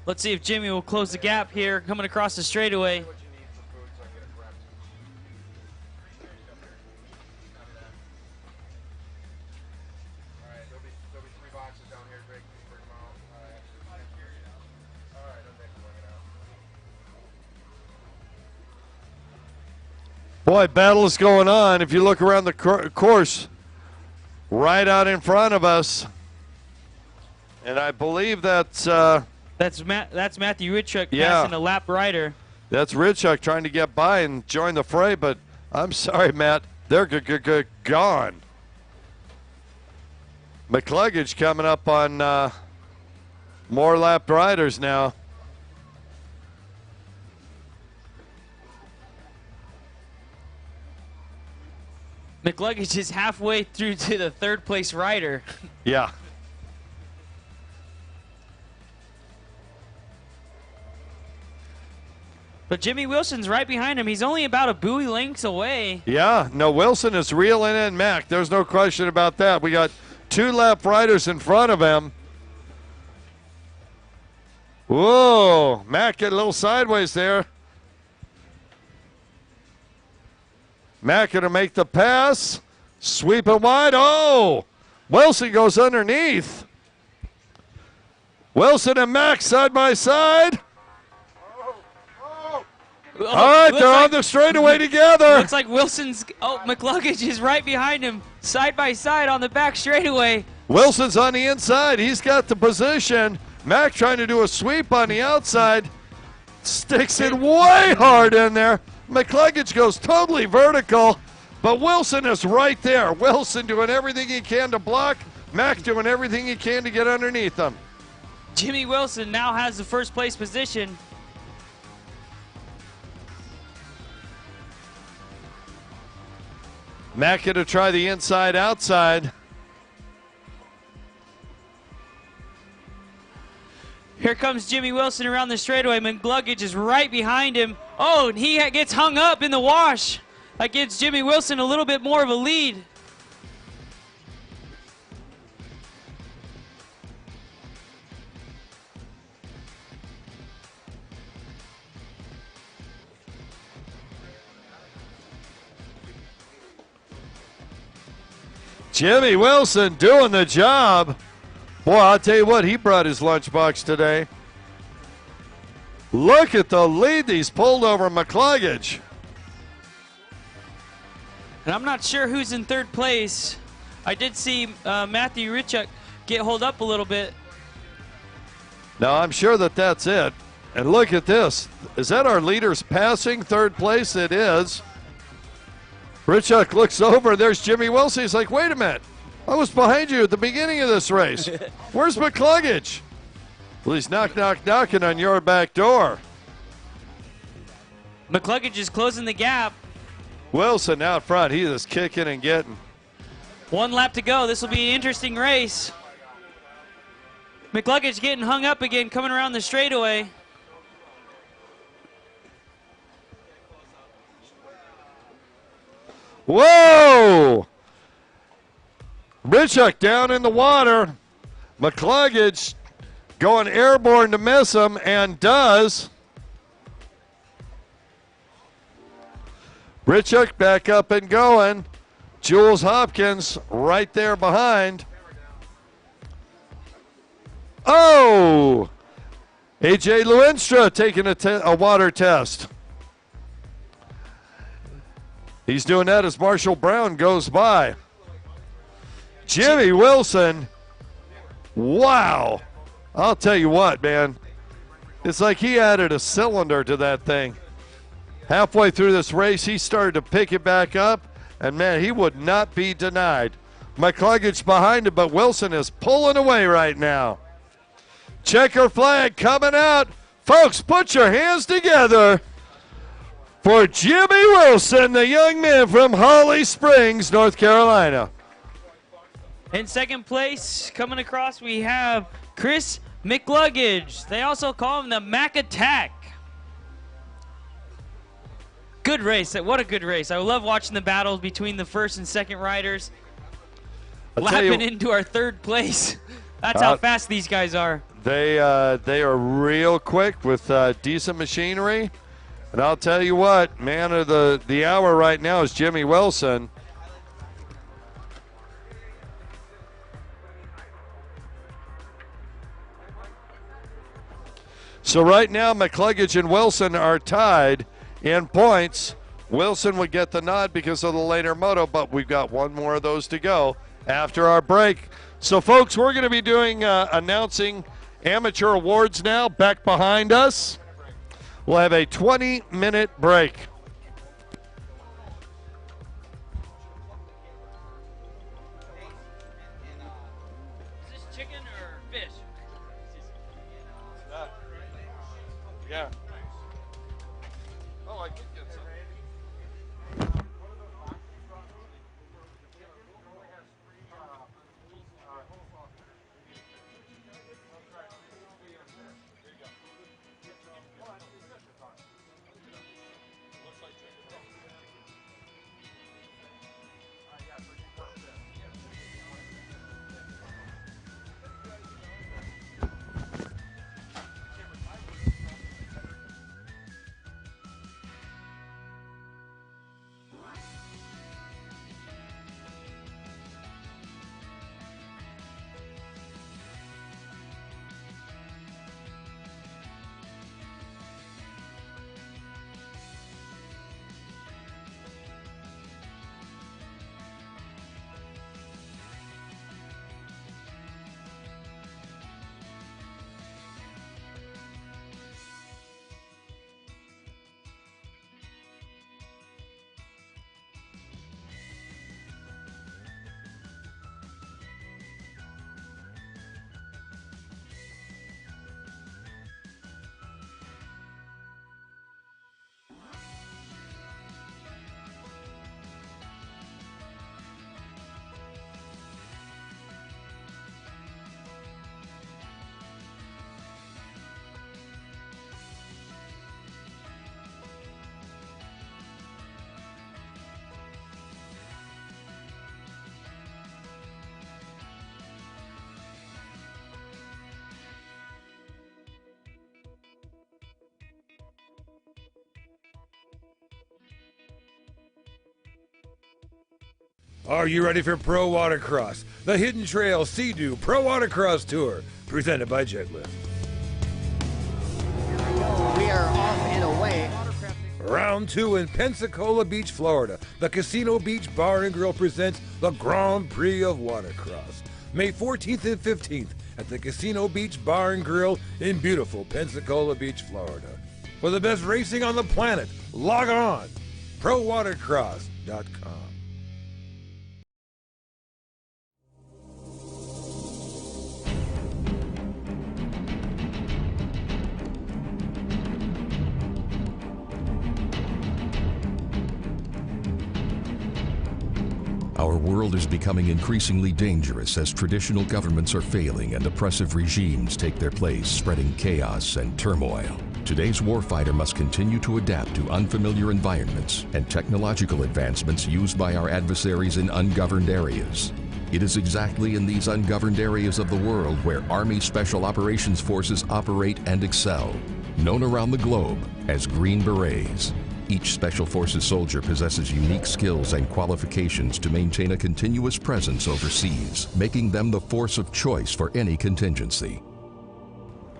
[SPEAKER 2] Let's see if Jimmy will close the gap here coming across the straightaway.
[SPEAKER 5] What you need for food so I can get it prepped. All right, there'll be 3 boxes down here, Drake. Can you bring them out? All right, I'll take them bring it out.
[SPEAKER 1] Boy, battle is going on. If you look around the course, right out in front of us. And I believe that's
[SPEAKER 2] That's Matthew Richuk
[SPEAKER 1] Yeah.
[SPEAKER 2] passing a lap rider.
[SPEAKER 1] Ridchuk trying to get by and join the fray, but I'm sorry, Matt. They're gone. McLuggage coming up on more lapped riders now.
[SPEAKER 2] McLuggage is halfway through to the third place rider.
[SPEAKER 1] Yeah.
[SPEAKER 2] But Jimmy Wilson's right behind him. He's only about a buoy lengths away.
[SPEAKER 1] Yeah, no, Wilson is reeling in Mac. There's no question about that. We got 2 lap riders in front of him. Whoa, Mac get a little sideways there. Mac going to make the pass. Sweep it wide. Oh, Wilson goes underneath. Wilson and Mac side by side.
[SPEAKER 2] Oh,
[SPEAKER 1] All right, they're on the straightaway together.
[SPEAKER 2] Looks like Wilson's. Oh, McLuggage is right behind him, side by side on the back straightaway.
[SPEAKER 1] Wilson's on the inside. He's got the position. Mac trying to do a sweep on the outside. Sticks it way hard in there. McLuggage goes totally vertical, but Wilson is right there. Wilson doing everything he can to block. Mac doing everything he can to get underneath him.
[SPEAKER 2] Jimmy Wilson now has the first place position.
[SPEAKER 1] Mac going to try the inside outside.
[SPEAKER 2] Here comes Jimmy Wilson around the straightaway. McLuggage is right behind him. Oh, and he gets hung up in the wash. That gives Jimmy Wilson a little bit more of a lead.
[SPEAKER 1] Jimmy Wilson doing the job. Boy, I'll tell you what, he brought his lunchbox today. Look at the lead he's pulled over McLuggage.
[SPEAKER 2] And I'm not sure who's in third place. I did see Matthew Richuk get hold up a little bit.
[SPEAKER 1] Now, I'm sure that that's it. And look at this. Is that our leader's passing third place? It is. Richuk looks over. There's Jimmy Wilson. He's like, wait a minute. I was behind you at the beginning of this race. Where's McLuggage? Well, he's knocking on your back door.
[SPEAKER 2] McLuggage is closing the gap.
[SPEAKER 1] Wilson out front. He is kicking and getting.
[SPEAKER 2] 1 lap to go. This will be an interesting race. McLuggage getting hung up again, coming around the straightaway.
[SPEAKER 1] Whoa! Richuk down in the water. McLuggage going airborne to miss him, and does. Richuk back up and going. Jules Hopkins right there behind. Oh! AJ Luenstra taking a water test. He's doing that as Marshall Brown goes by. Jimmy Wilson, wow. I'll tell you what, man. It's like he added a cylinder to that thing. Halfway through this race, he started to pick it back up, and, man, he would not be denied. McCluggage behind him, but Wilson is pulling away right now. Checker flag coming out. Folks, put your hands together for Jimmy Wilson, the young man from Holly Springs, North Carolina.
[SPEAKER 2] In second place, coming across, we have Chris McLuggage. They also call him the Mac Attack. Good race. What a good race. I love watching the battles between the first and second riders. Lapping into our third place. That's how fast these guys are.
[SPEAKER 1] They are real quick with decent machinery. And I'll tell you what, man of the hour right now is Jimmy Wilson. So right now, McCluggage and Wilson are tied in points. Wilson would get the nod because of the later moto, but we've got one more of those to go after our break. So, folks, we're going to be doing announcing amateur awards now back behind us. We'll have a 20-minute break.
[SPEAKER 2] Is this chicken or fish?
[SPEAKER 1] Yeah. Oh, I did get some.
[SPEAKER 7] Are you ready for Pro Watercross? The Hidden Trail Sea-Doo Pro Watercross Tour, presented by Jetlift.
[SPEAKER 8] We are off and away.
[SPEAKER 7] Round 2 in Pensacola Beach, Florida. The Casino Beach Bar and Grill presents the Grand Prix of Watercross. May 14th and 15th at the Casino Beach Bar and Grill in beautiful Pensacola Beach, Florida. For the best racing on the planet, log on ProWatercross.com.
[SPEAKER 9] Our Our world is becoming increasingly dangerous as traditional governments are failing and oppressive regimes take their place, spreading chaos and turmoil. Today's warfighter must continue to adapt to unfamiliar environments and technological advancements used by our adversaries in ungoverned areas. It is exactly in these ungoverned areas of the world where Army Special Operations Forces operate and excel, known around the globe as Green Berets. Each Special Forces soldier possesses unique skills and qualifications to maintain a continuous presence overseas, making them the force of choice for any contingency.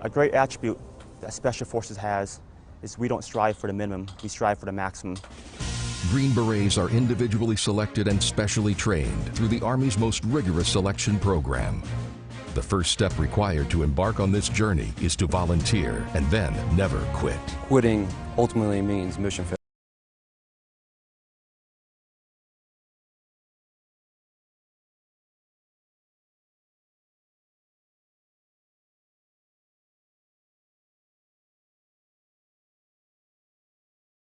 [SPEAKER 10] A great attribute that Special Forces has is we don't strive for the minimum, we strive for the maximum.
[SPEAKER 9] Green Berets are individually selected and specially trained through the Army's most rigorous selection program. The first step required to embark on this journey is to volunteer and then never quit.
[SPEAKER 11] Quitting ultimately means mission failure.